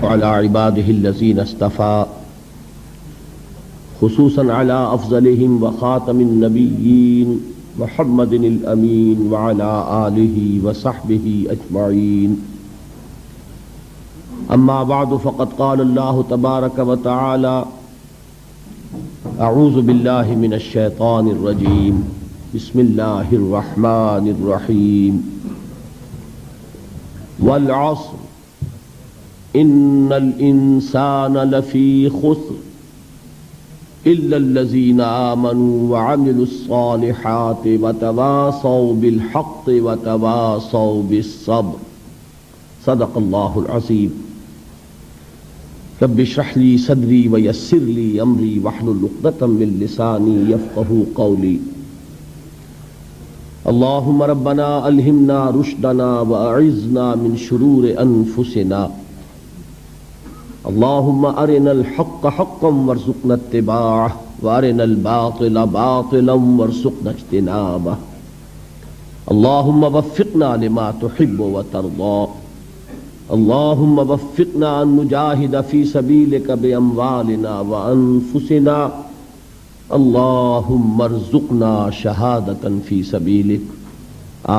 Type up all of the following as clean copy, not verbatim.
وعلى عباده الذين اصطفى خصوصا على أفضلهم وخاتم النبيين محمد الأمين وعلى آله وصحبه أجمعين. أما بعد فقد قال الله تبارك وتعالى: أعوذ بالله من الشيطان الرجيم. بسم الله الرحمن الرحيم. والعصر إن الإنسان لفي خسر إلا الذين آمنوا وعملوا الصالحات وتواصوا بالحق وتواصوا بالصبر. صدق الله العظيم. رب اشرح لي صدري ويسر لي أمري واحلل عقدة من لساني يفقهوا قولي. اللهم ربنا ألهمنا رشدنا وأعذنا من شرور أنفسنا. اللهم أرنا الحق حقا وارزقنا اتباعه وأرنا الباطل باطلا وارزقنا اجتنابه. اللهم وفقنا لما تحب وترضى. اللهم وفقنا أن نجاهد في سبيلك بأموالنا وأنفسنا. اللهم ارزقنا شهادة في سبيلك.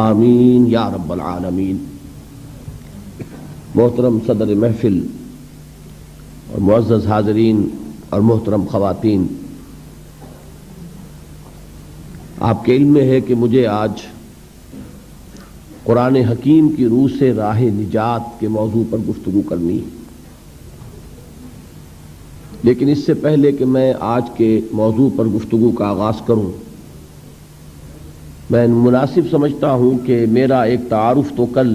آمین یا رب العالمین. محترم صدر محفل اور معزز حاضرین اور محترم خواتین، آپ کے علم میں ہے کہ مجھے آج قرآن حکیم کی روح سے راہ نجات کے موضوع پر گفتگو کرنی ہے، لیکن اس سے پہلے کہ میں آج کے موضوع پر گفتگو کا آغاز کروں، میں مناسب سمجھتا ہوں کہ میرا ایک تعارف تو کل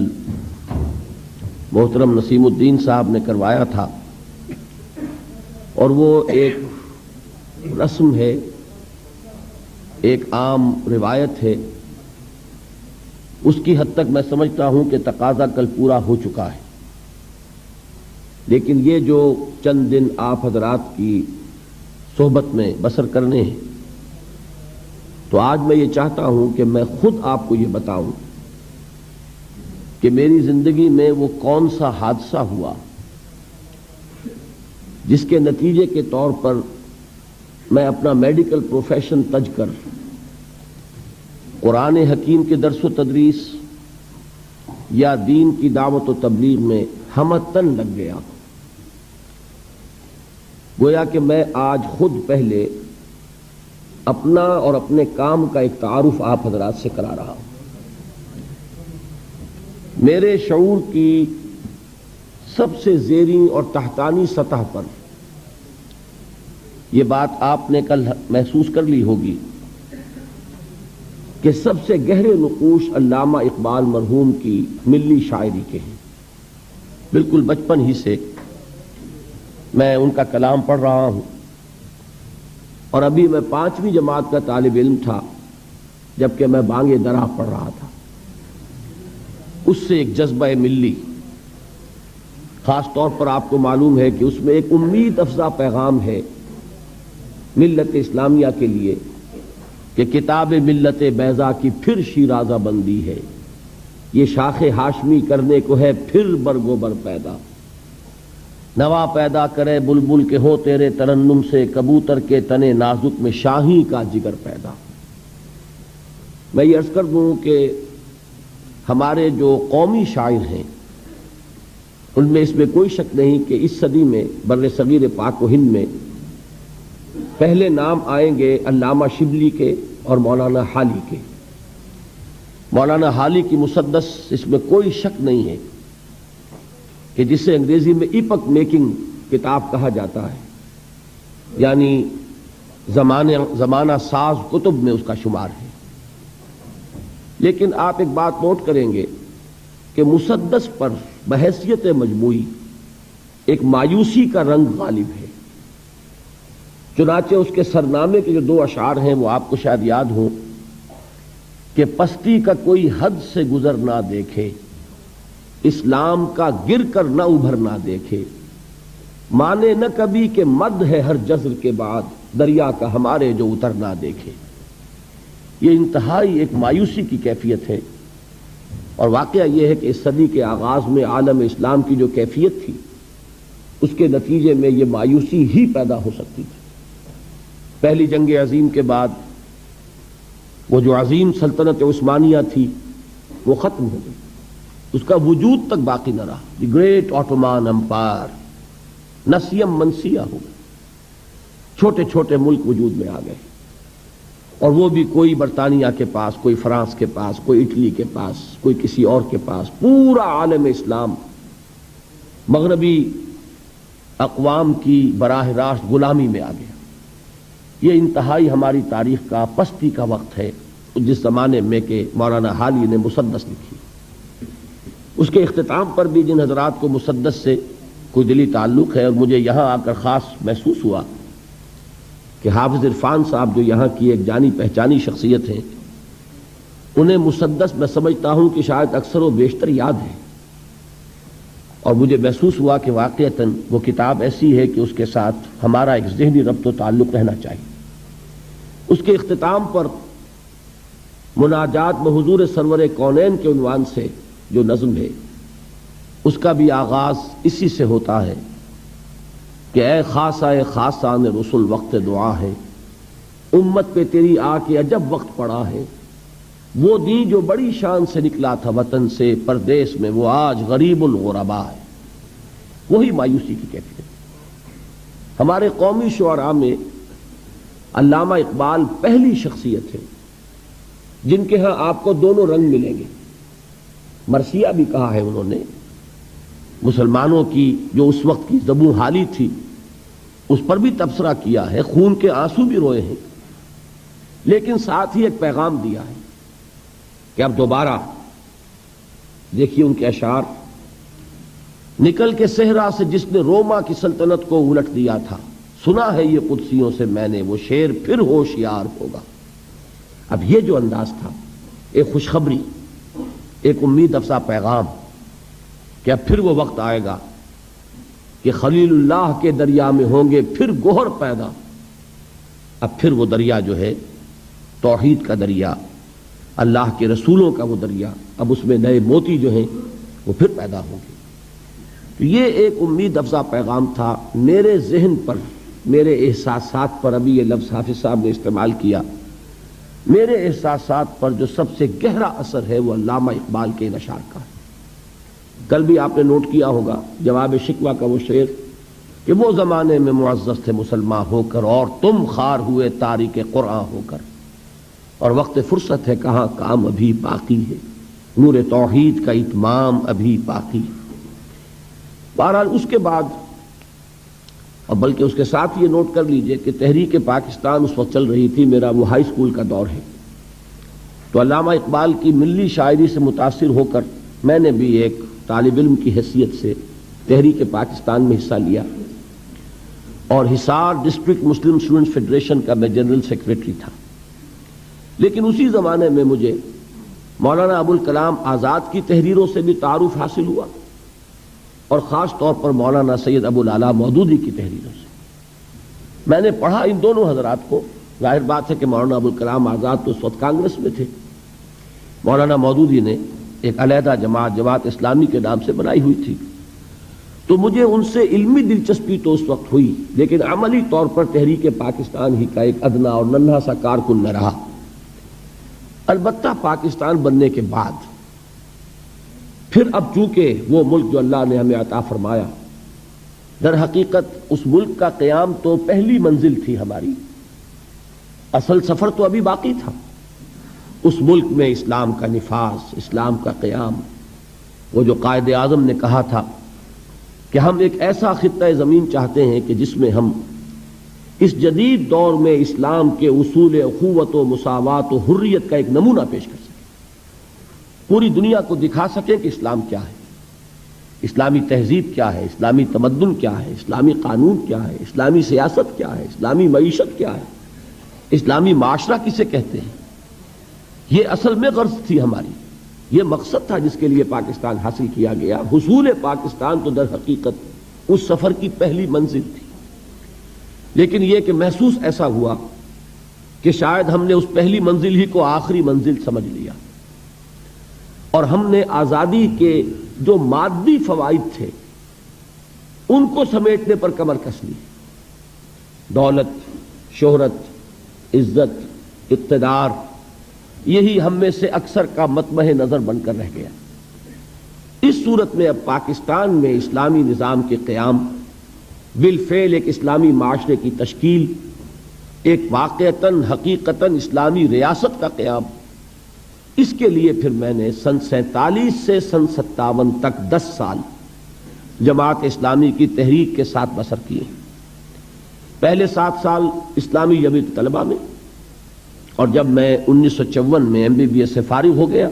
محترم نسیم الدین صاحب نے کروایا تھا، اور وہ ایک رسم ہے، ایک عام روایت ہے، اس کی حد تک میں سمجھتا ہوں کہ تقاضا کل پورا ہو چکا ہے، لیکن یہ جو چند دن آپ حضرات کی صحبت میں بسر کرنے ہیں، تو آج میں یہ چاہتا ہوں کہ میں خود آپ کو یہ بتاؤں کہ میری زندگی میں وہ کون سا حادثہ ہوا جس کے نتیجے کے طور پر میں اپنا میڈیکل پروفیشن تج کر قرآن حکیم کے درس و تدریس یا دین کی دعوت و تبلیغ میں ہمتن لگ گیا. گویا کہ میں آج خود پہلے اپنا اور اپنے کام کا ایک تعارف آپ حضرات سے کرا رہا ہوں. میرے شعور کی سب سے زیریں اور تحتانی سطح پر یہ بات آپ نے کل محسوس کر لی ہوگی کہ سب سے گہرے نقوش علامہ اقبال مرحوم کی ملی شاعری کے ہیں. بالکل بچپن ہی سے میں ان کا کلام پڑھ رہا ہوں، اور ابھی میں 5ویں جماعت کا طالب علم تھا جبکہ میں بانگ درا پڑھ رہا تھا. اس سے ایک جذبہ ملی، خاص طور پر آپ کو معلوم ہے کہ اس میں ایک امید افزا پیغام ہے ملت اسلامیہ کے لیے کہ کتاب ملت بیضا کی پھر شیرازہ بندی ہے، یہ شاخ ہاشمی کرنے کو ہے پھر برگ و بر پیدا. نوا پیدا کرے بلبل کے ہو تیرے ترنم سے، کبوتر کے تنے نازک میں شاہی کا جگر پیدا. میں یہ عرض کر دوں کہ ہمارے جو قومی شاعر ہیں ان میں اس میں کوئی شک نہیں کہ اس صدی میں بر صغیر پاک و ہند میں پہلے نام آئیں گے علامہ شبلی کے اور مولانا حالی کے. مولانا حالی کی مسدس، اس میں کوئی شک نہیں ہے کہ جسے انگریزی میں ایپک میکنگ کتاب کہا جاتا ہے، یعنی زمانہ ساز کتب میں اس کا شمار ہے. لیکن آپ ایک بات نوٹ کریں گے کہ مسدس پر بحیثیت مجموعی ایک مایوسی کا رنگ غالب ہے. چنانچہ اس کے سرنامے کے جو 2 اشعار ہیں وہ آپ کو شاید یاد ہوں کہ پستی کا کوئی حد سے گزر نہ دیکھے، اسلام کا گر کر نہ ابھر نہ دیکھے، مانے نہ کبھی کہ مد ہے ہر جزر کے بعد، دریا کا ہمارے جو اتر نہ دیکھے. یہ انتہائی ایک مایوسی کی کیفیت ہے، اور واقعہ یہ ہے کہ اس صدی کے آغاز میں عالم اسلام کی جو کیفیت تھی اس کے نتیجے میں یہ مایوسی ہی پیدا ہو سکتی تھی۔ پہلی جنگ عظیم کے بعد وہ جو عظیم سلطنت عثمانیہ تھی وہ ختم ہو گئی، اس کا وجود تک باقی نہ رہا۔ دی گریٹ آٹومان امپائر نسیم منسیہ ہو گئے، چھوٹے چھوٹے ملک وجود میں آ گئے، اور وہ بھی کوئی برطانیہ کے پاس، کوئی فرانس کے پاس، کوئی اٹلی کے پاس، کوئی کسی اور کے پاس۔ پورا عالم اسلام مغربی اقوام کی براہ راست غلامی میں آ گیا۔ یہ انتہائی ہماری تاریخ کا پستی کا وقت ہے، جس زمانے میں کہ مولانا حالی نے مسدس لکھی۔ اس کے اختتام پر بھی جن حضرات کو مسدس سے کوئی دلی تعلق ہے، اور مجھے یہاں آ کر خاص محسوس ہوا کہ حافظ عرفان صاحب جو یہاں کی ایک جانی پہچانی شخصیت ہیں، انہیں مسدس میں سمجھتا ہوں کہ شاید اکثر و بیشتر یاد ہے، اور مجھے محسوس ہوا کہ واقعتاً وہ کتاب ایسی ہے کہ اس کے ساتھ ہمارا ایک ذہنی ربط و تعلق رہنا چاہیے۔ اس کے اختتام پر مناجات بحضور سرور کونین کے عنوان سے جو نظم ہے، اس کا بھی آغاز اسی سے ہوتا ہے کہ اے خاصہ خاصان رسول وقت دعا ہے، امت پہ تیری آ کے عجب وقت پڑا ہے، وہ دین جو بڑی شان سے نکلا تھا وطن سے پردیس میں، وہ آج غریب الغربا ہے۔ وہی مایوسی کی کیفیت۔ ہمارے قومی شعراء میں علامہ اقبال پہلی شخصیت ہے جن کے ہاں آپ کو دونوں رنگ ملیں گے۔ مرثیہ بھی کہا ہے انہوں نے، مسلمانوں کی جو اس وقت کی زبوں حالی تھی اس پر بھی تبصرہ کیا ہے، خون کے آنسو بھی روئے ہیں، لیکن ساتھ ہی ایک پیغام دیا ہے کہ اب دوبارہ دیکھیے ان کے اشعار، نکل کے صحرا سے جس نے روما کی سلطنت کو الٹ دیا تھا، سنا ہے یہ قدسیوں سے میں نے، وہ شیر پھر ہوشیار ہوگا۔ اب یہ جو انداز تھا، ایک خوشخبری، ایک امید افزا پیغام کہ اب پھر وہ وقت آئے گا کہ خلیل اللہ کے دریا میں ہوں گے پھر گوہر پیدا۔ اب پھر وہ دریا جو ہے توحید کا دریا، اللہ کے رسولوں کا وہ دریا، اب اس میں نئے موتی جو ہیں وہ پھر پیدا ہوں گے۔ تو یہ ایک امید افزا پیغام تھا۔ میرے ذہن پر، میرے احساسات پر، ابھی یہ لفظ حافظ صاحب نے استعمال کیا، میرے احساسات پر جو سب سے گہرا اثر ہے وہ علامہ اقبال کے اشعار کا ہے۔ کل بھی آپ نے نوٹ کیا ہوگا جواب شکوہ کا وہ شعر کہ وہ زمانے میں معزز تھے مسلمان ہو کر، اور تم خار ہوئے تاریک قرآن ہو کر، اور وقت فرصت ہے کہاں کام ابھی باقی ہے، نور توحید کا اتمام ابھی باقی ہے۔ بہرحال اس کے بعد، اور بلکہ اس کے ساتھ یہ نوٹ کر لیجئے کہ تحریک پاکستان اس وقت چل رہی تھی، میرا وہ ہائی اسکول کا دور ہے، تو علامہ اقبال کی ملی شاعری سے متاثر ہو کر میں نے بھی ایک طالب علم کی حیثیت سے تحریک پاکستان میں حصہ لیا، اور حصار ڈسٹرکٹ مسلم اسٹوڈنٹس فیڈریشن کا میں جنرل سیکریٹری تھا۔ لیکن اسی زمانے میں مجھے مولانا ابوالکلام آزاد کی تحریروں سے بھی تعارف حاصل ہوا، اور خاص طور پر مولانا سید ابوالعلا مودودی کی تحریروں سے میں نے پڑھا ان دونوں حضرات کو۔ ظاہر بات ہے کہ مولانا ابوالکلام آزاد تو اس وقت کانگریس میں تھے، مولانا مودودی نے ایک علیحدہ جماعت اسلامی کے نام سے بنائی ہوئی تھی، تو مجھے ان سے علمی دلچسپی تو اس وقت ہوئی، لیکن عملی طور پر تحریک پاکستان ہی کا ایک ادنا اور ننھا سا کارکن نہ رہا۔ البتہ پاکستان بننے کے بعد پھر اب چونکہ وہ ملک جو اللہ نے ہمیں عطا فرمایا، در حقیقت اس ملک کا قیام تو پہلی منزل تھی ہماری، اصل سفر تو ابھی باقی تھا۔ اس ملک میں اسلام کا نفاذ، اسلام کا قیام، وہ جو قائد اعظم نے کہا تھا کہ ہم ایک ایسا خطہ زمین چاہتے ہیں کہ جس میں ہم اس جدید دور میں اسلام کے اصول اخوت و مساوات و حریت کا ایک نمونہ پیش کر سکیں، پوری دنیا کو دکھا سکیں کہ اسلام کیا ہے، اسلامی تہذیب کیا ہے، اسلامی تمدن کیا ہے، اسلامی قانون کیا ہے، اسلامی سیاست کیا ہے، اسلامی معیشت کیا ہے، اسلامی معاشرہ کسے کہتے ہیں۔ یہ اصل میں غرض تھی ہماری، یہ مقصد تھا جس کے لیے پاکستان حاصل کیا گیا۔ حصول پاکستان تو در حقیقت اس سفر کی پہلی منزل تھی، لیکن یہ کہ محسوس ایسا ہوا کہ شاید ہم نے اس پہلی منزل ہی کو آخری منزل سمجھ لیا، اور ہم نے آزادی کے جو مادی فوائد تھے ان کو سمیٹنے پر کمر کس لی. دولت، شہرت، عزت، اقتدار، یہی ہم میں سے اکثر کا مطمع نظر بن کر رہ گیا. اس صورت میں اب پاکستان میں اسلامی نظام کے قیام، بالفعل ایک اسلامی معاشرے کی تشکیل، ایک واقعتاً حقیقتاً اسلامی ریاست کا قیام، اس کے لیے پھر میں نے سن 47 سے سن 57 تک 10 سال جماعت اسلامی کی تحریک کے ساتھ بسر کیے. پہلے 7 سال اسلامی جمعیت طلبہ میں، اور جب میں 1954 میں MBBS سے فارغ ہو گیا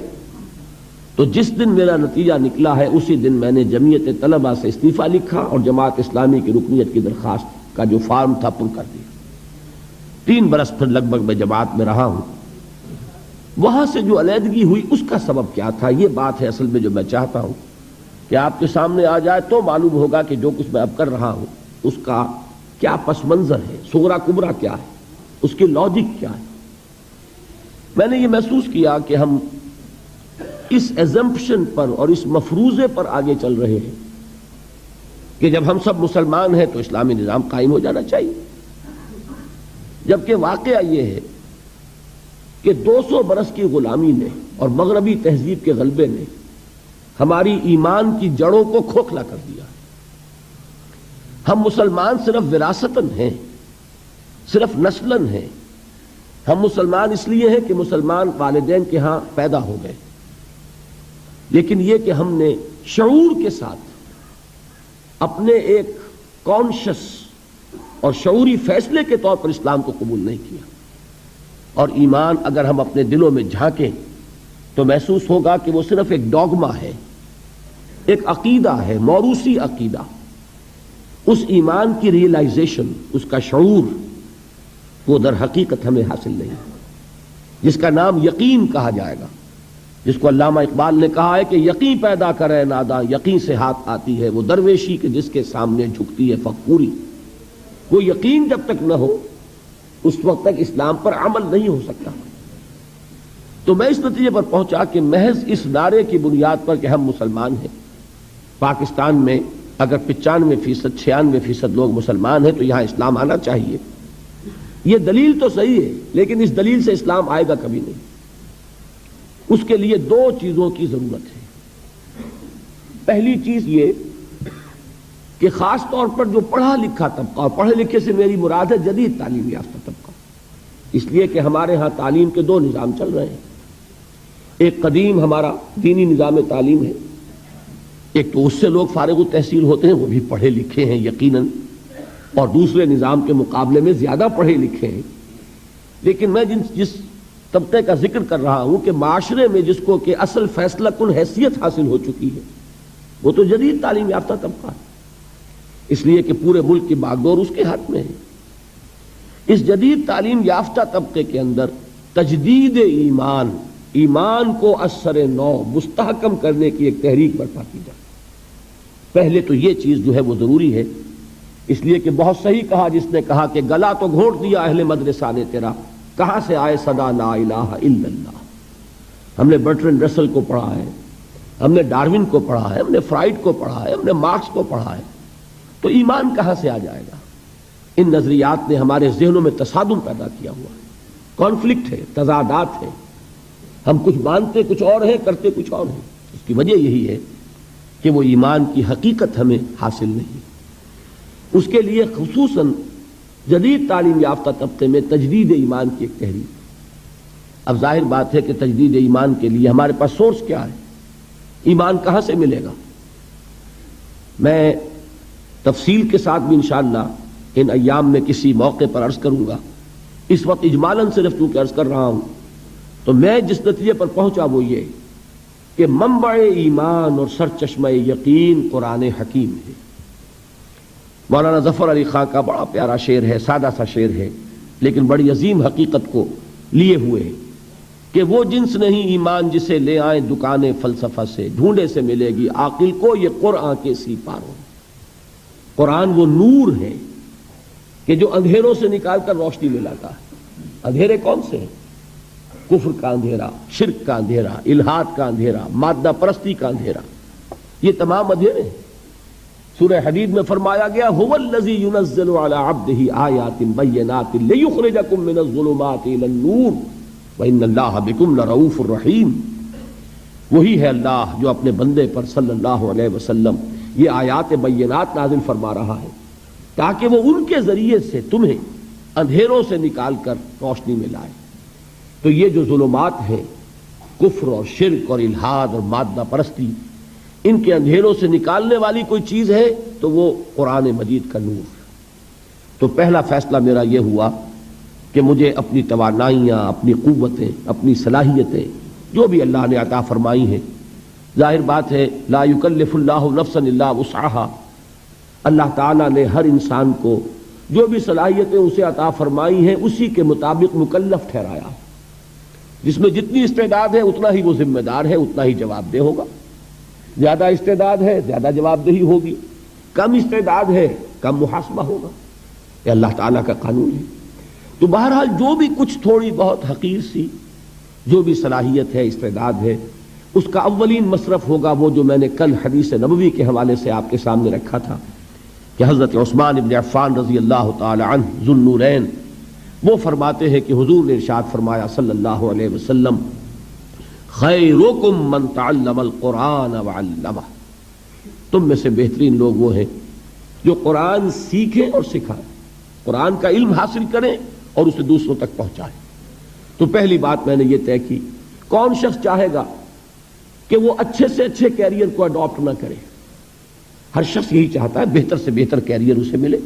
تو جس دن میرا نتیجہ نکلا ہے اسی دن میں نے جمعیت طلبہ سے استعفیٰ لکھا اور جماعت اسلامی کی رکنیت کی درخواست کا جو فارم تھا پر کر دیا. 3 برس پھر لگ بھگ میں جماعت میں رہا ہوں. وہاں سے جو علیحدگی ہوئی اس کا سبب کیا تھا، یہ بات ہے اصل میں جو میں چاہتا ہوں کہ آپ کے سامنے آ جائے تو معلوم ہوگا کہ جو کچھ میں اب کر رہا ہوں اس کا کیا پس منظر ہے، صغرا کبرا کیا ہے، اس کی لاجک کیا ہے. میں نے یہ محسوس کیا کہ ہم اس ایزمپشن پر اور اس مفروضے پر آگے چل رہے ہیں کہ جب ہم سب مسلمان ہیں تو اسلامی نظام قائم ہو جانا چاہیے، جبکہ واقعہ یہ ہے کہ 200 برس کی غلامی نے اور مغربی تہذیب کے غلبے نے ہماری ایمان کی جڑوں کو کھوکھلا کر دیا. ہم مسلمان صرف وراثتاً ہیں، صرف نسلاً ہیں. ہم مسلمان اس لیے ہیں کہ مسلمان والدین کے ہاں پیدا ہو گئے، لیکن یہ کہ ہم نے شعور کے ساتھ اپنے ایک کانشس اور شعوری فیصلے کے طور پر اسلام کو قبول نہیں کیا. اور ایمان اگر ہم اپنے دلوں میں جھانکیں تو محسوس ہوگا کہ وہ صرف ایک ڈوگما ہے، ایک عقیدہ ہے، موروثی عقیدہ. اس ایمان کی ریئلائزیشن، اس کا شعور، وہ در حقیقت ہمیں حاصل نہیں، جس کا نام یقین کہا جائے گا، جس کو علامہ اقبال نے کہا ہے کہ یقین پیدا کرے ناداں، یقین سے ہاتھ آتی ہے وہ درویشی کہ جس کے سامنے جھکتی ہے فقوری. وہ یقین جب تک نہ ہو اس وقت تک اسلام پر عمل نہیں ہو سکتا. تو میں اس نتیجے پر پہنچا کہ محض اس نعرے کی بنیاد پر کہ ہم مسلمان ہیں، پاکستان میں اگر 95%، 96% لوگ مسلمان ہیں تو یہاں اسلام آنا چاہیے. یہ دلیل تو صحیح ہے، لیکن اس دلیل سے اسلام آئے گا کبھی نہیں. اس کے لیے 2 چیزوں کی ضرورت ہے. پہلی چیز یہ کہ خاص طور پر جو پڑھا لکھا طبقہ، اور پڑھے لکھے سے میری مراد ہے جدید تعلیم یافتہ طبقہ، اس لیے کہ ہمارے ہاں تعلیم کے 2 نظام چل رہے ہیں. ایک قدیم ہمارا دینی نظام تعلیم ہے، ایک تو اس سے لوگ فارغ التحصیل ہوتے ہیں، وہ بھی پڑھے لکھے ہیں یقیناً، اور دوسرے نظام کے مقابلے میں زیادہ پڑھے لکھے ہیں. لیکن میں جس طبقے کا ذکر کر رہا ہوں کہ معاشرے میں جس کو کہ اصل فیصلہ کن حیثیت حاصل ہو چکی ہے، وہ تو جدید تعلیم یافتہ طبقہ ہے، اس لیے کہ پورے ملک کی باغڈور اس کے ہاتھ میں ہے. اس جدید تعلیم یافتہ طبقے کے اندر تجدید ایمان کو اثر نو مستحکم کرنے کی ایک تحریک برپا کی جائے. پہلے تو یہ چیز جو ہے وہ ضروری ہے، اس لیے کہ بہت صحیح کہا جس نے کہا کہ گلا تو گھونٹ دیا اہل مدرسہ نے تیرا، کہاں سے آئے صدا لا الہ الا اللہ. ہم نے برٹرینڈ رسل کو پڑھا ہے، ہم نے ڈارون کو پڑھا ہے، ہم نے فرائڈ کو پڑھا ہے، ہم نے مارکس کو پڑھا ہے، تو ایمان کہاں سے آ جائے گا؟ ان نظریات نے ہمارے ذہنوں میں تصادم پیدا کیا ہوا ہے، کانفلکٹ ہے، تضادات ہے. ہم کچھ مانتے کچھ اور ہیں، کرتے کچھ اور ہیں. اس کی وجہ یہی ہے کہ وہ ایمان کی حقیقت ہمیں حاصل نہیں. اس کے لیے خصوصاً جدید تعلیم یافتہ طبقے میں تجدید ایمان کی ایک تحریک. اب ظاہر بات ہے کہ تجدید ایمان کے لیے ہمارے پاس سورس کیا ہے، ایمان کہاں سے ملے گا؟ میں تفصیل کے ساتھ بھی انشاءاللہ ان ایام میں کسی موقع پر عرض کروں گا. اس وقت اجمالاً صرف چونکہ عرض کر رہا ہوں تو میں جس نتیجے پر پہنچا وہ یہ کہ منبع ایمان اور سرچشمہ یقین قرآن حکیم ہے. مولانا ظفر علی خان کا بڑا پیارا شعر ہے، سادہ سا شعر ہے لیکن بڑی عظیم حقیقت کو لیے ہوئے ہے کہ وہ جنس نہیں ایمان جسے لے آئیں دکان فلسفہ سے، ڈھونڈے سے ملے گی عاقل کو یہ قرآن کے سی پاروں. قرآن وہ نور ہے کہ جو اندھیروں سے نکال کر روشنی میں لاتا ہے. اندھیرے کون سے ہیں؟ کفر کا اندھیرا، شرک کا اندھیرا، الحاد کا اندھیرا، مادہ پرستی کا اندھیرا، یہ تمام اندھیرے ہیں. سورہ حدید میں فرمایا گیا هو الذی ينزل على عبده آیات بینات لیخرجکم من الظلمات الى النور وان اللہ بکم لرؤوف الرحیم. وہی ہے اللہ جو اپنے بندے پر صلی اللہ علیہ وسلم یہ آیات بینات نازل فرما رہا ہے تاکہ وہ ان کے ذریعے سے تمہیں اندھیروں سے نکال کر روشنی میں لائے. تو یہ جو ظلمات ہیں، کفر اور شرک اور الحاد اور مادہ پرستی، ان کے اندھیروں سے نکالنے والی کوئی چیز ہے تو وہ قرآن مجید کا نور. تو پہلا فیصلہ میرا یہ ہوا کہ مجھے اپنی توانائیاں، اپنی قوتیں، اپنی صلاحیتیں جو بھی اللہ نے عطا فرمائی ہیں، ظاہر بات ہے لا یکلف اللہ نفسا الا وسعها، اللہ تعالیٰ نے ہر انسان کو جو بھی صلاحیتیں اسے عطا فرمائی ہیں اسی کے مطابق مکلف ٹھہرایا. جس میں جتنی استعداد ہے اتنا ہی وہ ذمہ دار ہے، اتنا ہی جواب دہ ہوگا. زیادہ استعداد ہے زیادہ جواب دہی ہوگی، کم استعداد ہے کم محاسبہ ہوگا. یہ اللہ تعالیٰ کا قانون ہے. تو بہرحال جو بھی کچھ تھوڑی بہت حقیر سی جو بھی صلاحیت ہے، استعداد ہے، اس کا اولین مصرف ہوگا وہ جو میں نے کل حدیث نبوی کے حوالے سے آپ کے سامنے رکھا تھا کہ حضرت عثمان ابن عفان رضی اللہ تعالی عنہ ذو النورین وہ فرماتے ہیں کہ حضور نے ارشاد فرمایا صلی اللہ علیہ وسلم خیرکم من تعلم القرآن وعلمہ، تم میں سے بہترین لوگ وہ ہیں جو قرآن سیکھیں اور سکھائیں، قرآن کا علم حاصل کریں اور اسے دوسروں تک پہنچائیں. تو پہلی بات میں نے یہ طے کی، کون شخص چاہے گا کہ وہ اچھے سے اچھے کیریئر کو اڈاپٹ نہ کرے؟ ہر شخص یہی چاہتا ہے بہتر سے بہتر کیریئر اسے ملے.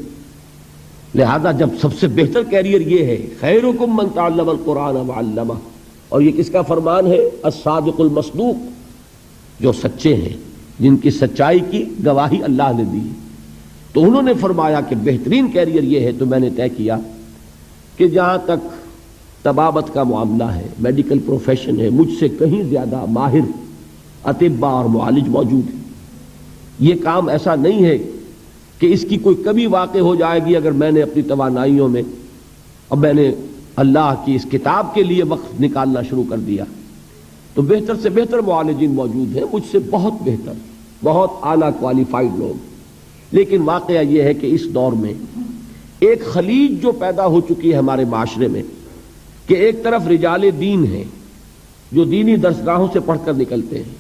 لہذا جب سب سے بہتر کیریئر یہ ہے خیرکم من تعلم القرآن وعلمہ، اور یہ کس کا فرمان ہے؟ الصادق المصدوق، جو سچے ہیں، جن کی سچائی کی گواہی اللہ نے دی. تو انہوں نے فرمایا کہ بہترین کیریئر یہ ہے. تو میں نے طے کیا کہ جہاں تک طبابت کا معاملہ ہے، میڈیکل پروفیشن ہے، مجھ سے کہیں زیادہ ماہر اطباء اور معالج موجود ہیں. یہ کام ایسا نہیں ہے کہ اس کی کوئی کمی واقع ہو جائے گی اگر میں نے اپنی توانائیوں میں اب میں نے اللہ کی اس کتاب کے لیے وقت نکالنا شروع کر دیا. تو بہتر سے بہتر معالجین موجود ہیں، مجھ سے بہت بہتر، بہت اعلیٰ کوالیفائڈ لوگ. لیکن واقعہ یہ ہے کہ اس دور میں ایک خلیج جو پیدا ہو چکی ہے ہمارے معاشرے میں کہ ایک طرف رجال دین ہیں جو دینی درسگاہوں سے پڑھ کر نکلتے ہیں،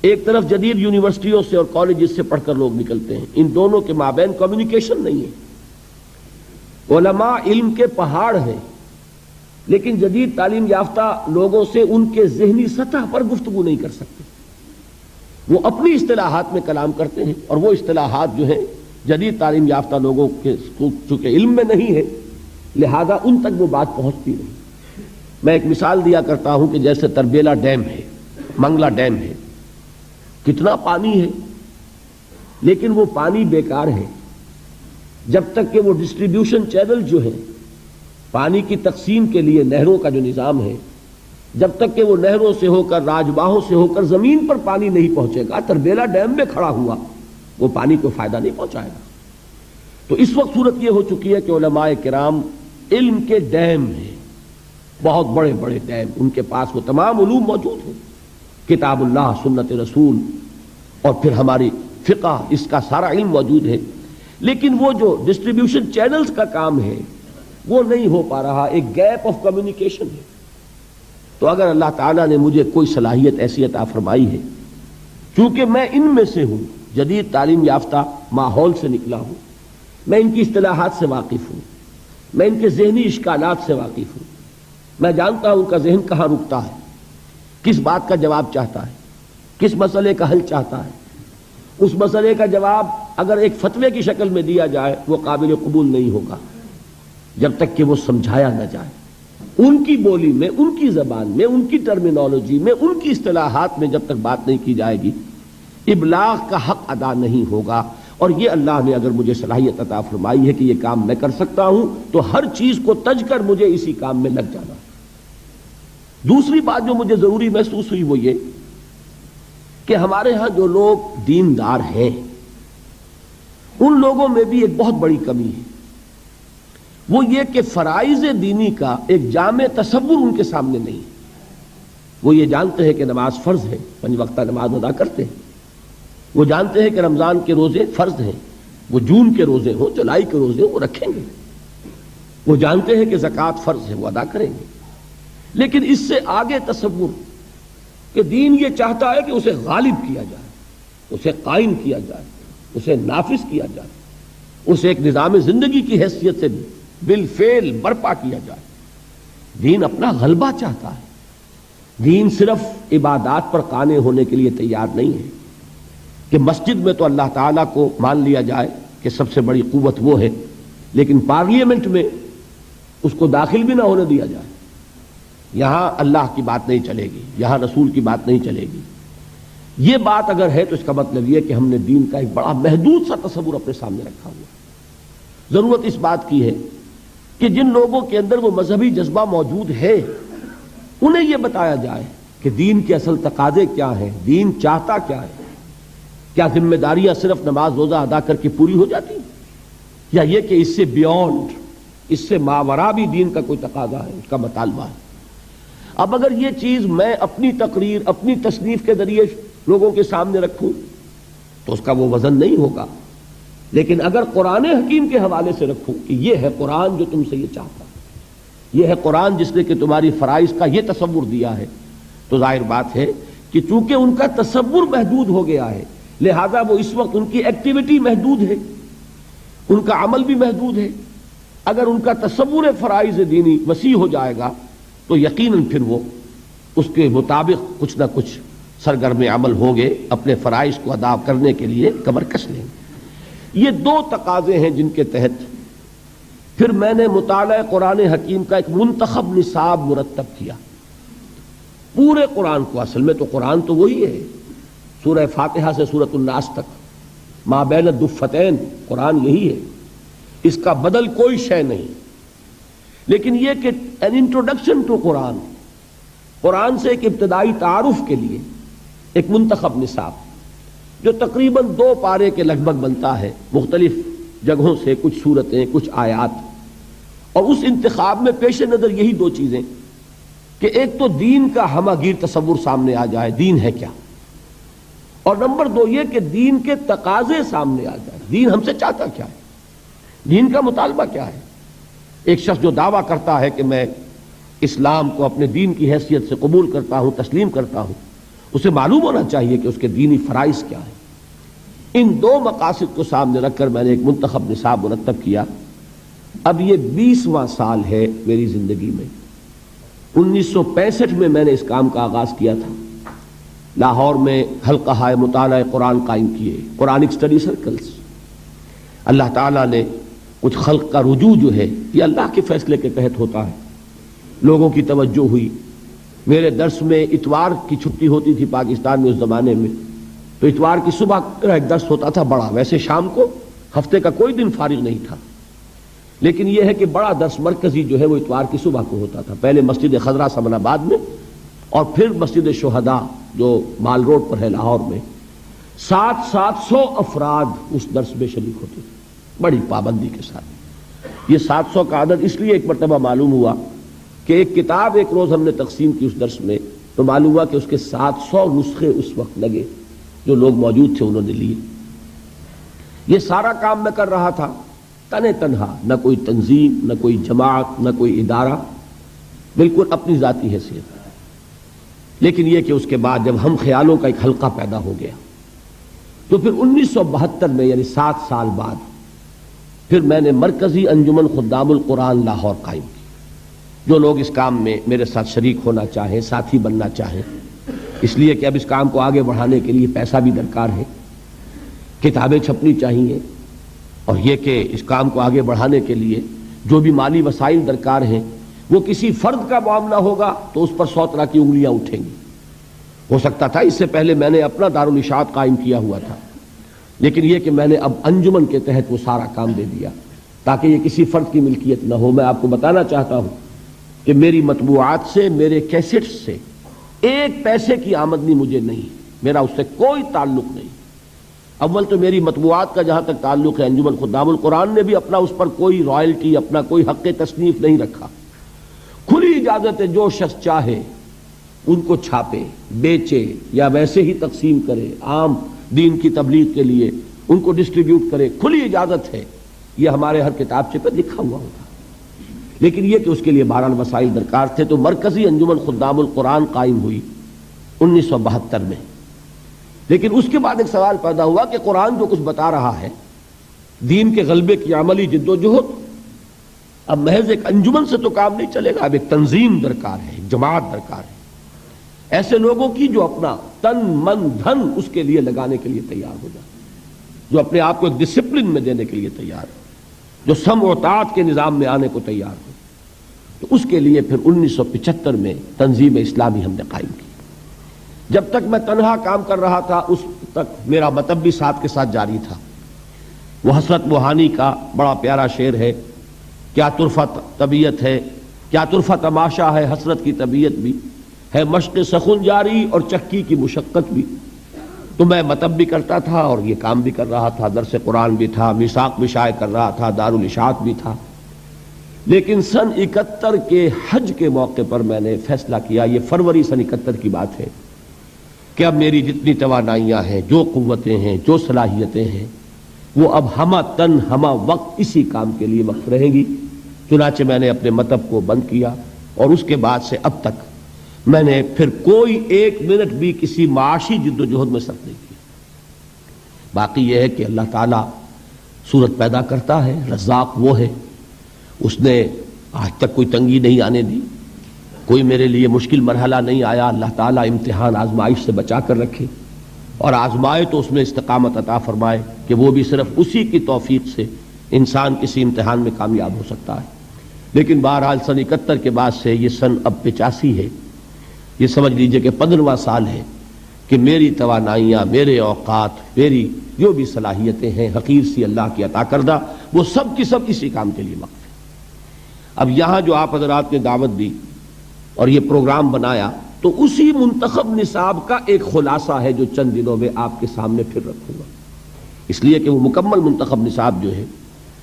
ایک طرف جدید یونیورسٹیوں سے اور کالجز سے پڑھ کر لوگ نکلتے ہیں. ان دونوں کے مابین کمیونیکیشن نہیں ہے. علماء علم کے پہاڑ ہیں لیکن جدید تعلیم یافتہ لوگوں سے ان کے ذہنی سطح پر گفتگو نہیں کر سکتے. وہ اپنی اصطلاحات میں کلام کرتے ہیں اور وہ اصطلاحات جو ہیں جدید تعلیم یافتہ لوگوں کے چونکہ علم میں نہیں ہے لہذا ان تک وہ بات پہنچتی نہیں. میں ایک مثال دیا کرتا ہوں کہ جیسے تربیلا ڈیم ہے، منگلا ڈیم ہے، کتنا پانی ہے لیکن وہ پانی بیکار ہے جب تک کہ وہ ڈسٹریبیوشن چینل جو ہے پانی کی تقسیم کے لیے نہروں کا جو نظام ہے، جب تک کہ وہ نہروں سے ہو کر راجباہوں سے ہو کر زمین پر پانی نہیں پہنچے گا، تربیلا ڈیم میں کھڑا ہوا وہ پانی کو فائدہ نہیں پہنچائے گا. تو اس وقت صورت یہ ہو چکی ہے کہ علماء کرام علم کے ڈیم ہیں، بہت بڑے بڑے ڈیم، ان کے پاس وہ تمام علوم موجود ہیں، کتاب اللہ، سنت رسول اور پھر ہماری فقہ، اس کا سارا علم موجود ہے. لیکن وہ جو ڈسٹریبیوشن چینلز کا کام ہے وہ نہیں ہو پا رہا، ایک گیپ آف کمیونیکیشن ہے. تو اگر اللہ تعالیٰ نے مجھے کوئی صلاحیت ایسی عطا فرمائی ہے، چونکہ میں ان میں سے ہوں، جدید تعلیم یافتہ ماحول سے نکلا ہوں، میں ان کی اصطلاحات سے واقف ہوں، میں ان کے ذہنی اشکالات سے واقف ہوں، میں جانتا ہوں ان کا ذہن کہاں رکتا ہے، کس بات کا جواب چاہتا ہے، کس مسئلے کا حل چاہتا ہے. اس مسئلے کا جواب اگر ایک فتوے کی شکل میں دیا جائے وہ قابل قبول نہیں ہوگا جب تک کہ وہ سمجھایا نہ جائے، ان کی بولی میں، ان کی زبان میں، ان کی ٹرمینالوجی میں، ان کی اصطلاحات میں جب تک بات نہیں کی جائے گی ابلاغ کا حق ادا نہیں ہوگا. اور یہ اللہ نے اگر مجھے صلاحیت عطا فرمائی ہے کہ یہ کام میں کر سکتا ہوں تو ہر چیز کو تج کر مجھے اسی کام میں لگ جانا. دوسری بات جو مجھے ضروری محسوس ہوئی وہ یہ کہ ہمارے ہاں جو لوگ دیندار ہیں ان لوگوں میں بھی ایک بہت بڑی کمی ہے، وہ یہ کہ فرائض دینی کا ایک جامع تصور ان کے سامنے نہیں. وہ یہ جانتے ہیں کہ نماز فرض ہے، 5 وقتہ نماز ادا کرتے ہیں، وہ جانتے ہیں کہ رمضان کے روزے فرض ہیں، وہ جون کے روزے ہوں، جولائی کے روزے ہوں، وہ رکھیں گے۔ وہ جانتے ہیں کہ زکوٰۃ فرض ہے، وہ ادا کریں گے۔ لیکن اس سے آگے تصور کہ دین یہ چاہتا ہے کہ اسے غالب کیا جائے، اسے قائم کیا جائے، اسے نافذ کیا جائے، اسے ایک نظام زندگی کی حیثیت سے بالفعل برپا کیا جائے۔ دین اپنا غلبہ چاہتا ہے۔ دین صرف عبادات پر قانے ہونے کے لیے تیار نہیں ہے کہ مسجد میں تو اللہ تعالیٰ کو مان لیا جائے کہ سب سے بڑی قوت وہ ہے، لیکن پارلیمنٹ میں اس کو داخل بھی نہ ہونے دیا جائے۔ یہاں اللہ کی بات نہیں چلے گی، یہاں رسول کی بات نہیں چلے گی۔ یہ بات اگر ہے تو اس کا مطلب یہ کہ ہم نے دین کا ایک بڑا محدود سا تصور اپنے سامنے رکھا ہوا ہے۔ ضرورت اس بات کی ہے کہ جن لوگوں کے اندر وہ مذہبی جذبہ موجود ہے انہیں یہ بتایا جائے کہ دین کے اصل تقاضے کیا ہیں، دین چاہتا کیا ہے۔ کیا ذمہ داریاں صرف نماز روزہ ادا کر کے پوری ہو جاتی ہیں، یا یہ کہ اس سے بیونڈ، اس سے ماوراء بھی دین کا کوئی تقاضا ہے، اس کا مطالبہ ہے۔ اب اگر یہ چیز میں اپنی تقریر، اپنی تصنیف کے ذریعے لوگوں کے سامنے رکھوں تو اس کا وہ وزن نہیں ہوگا، لیکن اگر قرآن حکیم کے حوالے سے رکھوں کہ یہ ہے قرآن جو تم سے یہ چاہتا ہے، یہ ہے قرآن جس نے کہ تمہاری فرائض کا یہ تصور دیا ہے، تو ظاہر بات ہے کہ چونکہ ان کا تصور محدود ہو گیا ہے، لہذا وہ اس وقت ان کی ایکٹیویٹی محدود ہے، ان کا عمل بھی محدود ہے۔ اگر ان کا تصور فرائض دینی وسیع ہو جائے گا تو یقیناً پھر وہ اس کے مطابق کچھ نہ کچھ سرگرم عمل ہوں گے، اپنے فرائض کو ادا کرنے کے لیے کمر کس لیں گے۔ یہ دو تقاضے ہیں جن کے تحت پھر میں نے مطالعہ قرآن حکیم کا ایک منتخب نصاب مرتب کیا۔ پورے قرآن کو، اصل میں تو قرآن تو وہی ہے، سورہ فاتحہ سے سورۃ الناس تک، ما بین الدفتین، قرآن یہی ہے، اس کا بدل کوئی شے نہیں۔ لیکن یہ کہ an introduction to قرآن، قرآن سے ایک ابتدائی تعارف کے لیے ایک منتخب نصاب جو تقریباً 2 پارے کے لگ بھگ بنتا ہے، مختلف جگہوں سے کچھ صورتیں، کچھ آیات، اور اس انتخاب میں پیش نظر یہی 2 چیزیں کہ ایک تو دین کا ہمہ گیر تصور سامنے آ جائے، دین ہے کیا، اور نمبر 2 یہ کہ دین کے تقاضے سامنے آ جائے، دین ہم سے چاہتا کیا ہے، دین کا مطالبہ کیا ہے۔ ایک شخص جو دعویٰ کرتا ہے کہ میں اسلام کو اپنے دین کی حیثیت سے قبول کرتا ہوں، تسلیم کرتا ہوں، اسے معلوم ہونا چاہیے کہ اس کے دینی فرائض کیا ہیں۔ ان 2 مقاصد کو سامنے رکھ کر میں نے ایک منتخب نصاب مرتب کیا۔ اب یہ 20واں سال ہے میری زندگی میں۔ 1965 میں میں نے اس کام کا آغاز کیا تھا، لاہور میں حلقہ مطالعہ قرآن قائم کیے، قرآنک اسٹڈی سرکلز۔ اللہ تعالیٰ نے کچھ خلق کا رجوع جو ہے یہ اللہ کے فیصلے کے تحت ہوتا ہے، لوگوں کی توجہ ہوئی۔ میرے درس میں اتوار کی چھٹی ہوتی تھی پاکستان میں اس زمانے میں، تو اتوار کی صبح میرا ایک درس ہوتا تھا بڑا، ویسے شام کو ہفتے کا کوئی دن فارغ نہیں تھا، لیکن یہ ہے کہ بڑا درس مرکزی جو ہے وہ اتوار کی صبح کو ہوتا تھا، پہلے مسجد خضرا سمن آباد میں اور پھر مسجد شہداء جو مال روڈ پر ہے لاہور میں۔ 700 افراد اس درس میں شریک ہوتے تھے بڑی پابندی کے ساتھ۔ یہ 700 کا عدد اس لیے ایک مرتبہ معلوم ہوا کہ ایک کتاب ایک روز ہم نے تقسیم کی اس درس میں، تو معلوم ہوا کہ اس کے 700 نسخے اس وقت لگے، جو لوگ موجود تھے انہوں نے لیے۔ یہ سارا کام میں کر رہا تھا تنہا، نہ کوئی تنظیم، نہ کوئی جماعت، نہ کوئی ادارہ، بالکل اپنی ذاتی حیثیت۔ لیکن یہ کہ اس کے بعد جب ہم خیالوں کا ایک حلقہ پیدا ہو گیا تو پھر 1972 میں، یعنی 7 سال بعد، پھر میں نے مرکزی انجمن خدام القرآن لاہور قائم کی۔ جو لوگ اس کام میں میرے ساتھ شریک ہونا چاہیں، ساتھی بننا چاہیں، اس لیے کہ اب اس کام کو آگے بڑھانے کے لیے پیسہ بھی درکار ہے، کتابیں چھپنی چاہیے، اور یہ کہ اس کام کو آگے بڑھانے کے لیے جو بھی مالی وسائل درکار ہیں، وہ کسی فرد کا معاملہ ہوگا تو اس پر 100 طرح کی انگلیاں اٹھیں گی۔ ہو سکتا تھا اس سے پہلے میں نے اپنا دارالاشاعت قائم کیا ہوا تھا، لیکن یہ کہ میں نے اب انجمن کے تحت وہ سارا کام دے دیا تاکہ یہ کسی فرد کی ملکیت نہ ہو۔ میں آپ کو بتانا چاہتا ہوں کہ میری مطبوعات سے، میرے کیسٹس سے 1 پیسے کی آمدنی مجھے نہیں، میرا اس سے کوئی تعلق نہیں۔ اول تو میری مطبوعات کا جہاں تک تعلق ہے، انجمن خدام القرآن نے بھی اپنا اس پر کوئی رائلٹی، اپنا کوئی حق تصنیف نہیں رکھا۔ کھلی اجازت ہے، جو شخص چاہے ان کو چھاپے، بیچے یا ویسے ہی تقسیم کرے، عام دین کی تبلیغ کے لیے ان کو ڈسٹریبیوٹ کرے، کھلی اجازت ہے، یہ ہمارے ہر کتابچے پہ لکھا ہوا ہوتا، لیکن یہ کہ اس کے لیے بہرحال وسائل درکار تھے۔ تو مرکزی انجمن خدام القرآن قائم ہوئی 1972 میں، لیکن اس کے بعد ایک سوال پیدا ہوا کہ قرآن جو کچھ بتا رہا ہے دین کے غلبے کی عملی جد و جہد، اب محض ایک انجمن سے تو کام نہیں چلے گا، اب ایک تنظیم درکار ہے، ایک جماعت درکار ہے، ایسے لوگوں کی جو اپنا تن من دھن اس کے لیے لگانے کے لیے تیار ہو جائے، جو اپنے آپ کو ایک ڈسپلن میں دینے کے لیے تیار ہے، جو سمع و طاعت کے نظام میں آنے کو تیار ہو۔ تو اس کے لیے پھر 1975 میں تنظیم اسلامی ہم نے قائم کی۔ جب تک میں تنہا کام کر رہا تھا اس تک میرا مطلب بھی ساتھ کے ساتھ جاری تھا۔ وہ حسرت موہانی کا بڑا پیارا شعر ہے، کیا طرفہ طبیعت ہے، کیا طرفہ تماشا ہے، حسرت کی طبیعت بھی ہے، مشق سخن جاری اور چکی کی مشقت بھی۔ تو میں مطلب بھی کرتا تھا اور یہ کام بھی کر رہا تھا، درس قرآن بھی تھا، میثاق بھی شائع کر رہا تھا، دارالاشاعت بھی تھا۔ لیکن سن 71 کے حج کے موقع پر میں نے فیصلہ کیا، یہ فروری سن 71 کی بات ہے، کہ اب میری جتنی توانائیاں ہیں، جو قوتیں ہیں، جو صلاحیتیں ہیں، وہ اب ہمہ تن ہمہ وقت اسی کام کے لیے وقف رہیں گی۔ چنانچہ میں نے اپنے مطلب کو بند کیا، اور اس کے بعد سے اب تک میں نے پھر کوئی ایک منٹ بھی کسی معاشی جد و جہد میں صرف نہیں کیا۔ باقی یہ ہے کہ اللہ تعالیٰ صورت پیدا کرتا ہے، رزاق وہ ہے، اس نے آج تک کوئی تنگی نہیں آنے دی، کوئی میرے لیے مشکل مرحلہ نہیں آیا۔ اللہ تعالیٰ امتحان آزمائش سے بچا کر رکھے اور آزمائے تو اس میں استقامت عطا فرمائے، کہ وہ بھی صرف اسی کی توفیق سے انسان کسی امتحان میں کامیاب ہو سکتا ہے۔ لیکن بہرحال سن 71 کے بعد سے یہ سن اب 85 ہے، یہ سمجھ لیجئے کہ 15واں سال ہے کہ میری توانائیاں، میرے اوقات، میری جو بھی صلاحیتیں ہیں حقیر سی اللہ کی عطا کردہ، وہ سب کی سب اسی کام کے لیے وقف ہے۔ اب یہاں جو آپ حضرات نے دعوت دی اور یہ پروگرام بنایا، تو اسی منتخب نصاب کا ایک خلاصہ ہے جو چند دنوں میں آپ کے سامنے پھر رکھوں گا، اس لیے کہ وہ مکمل منتخب نصاب جو ہے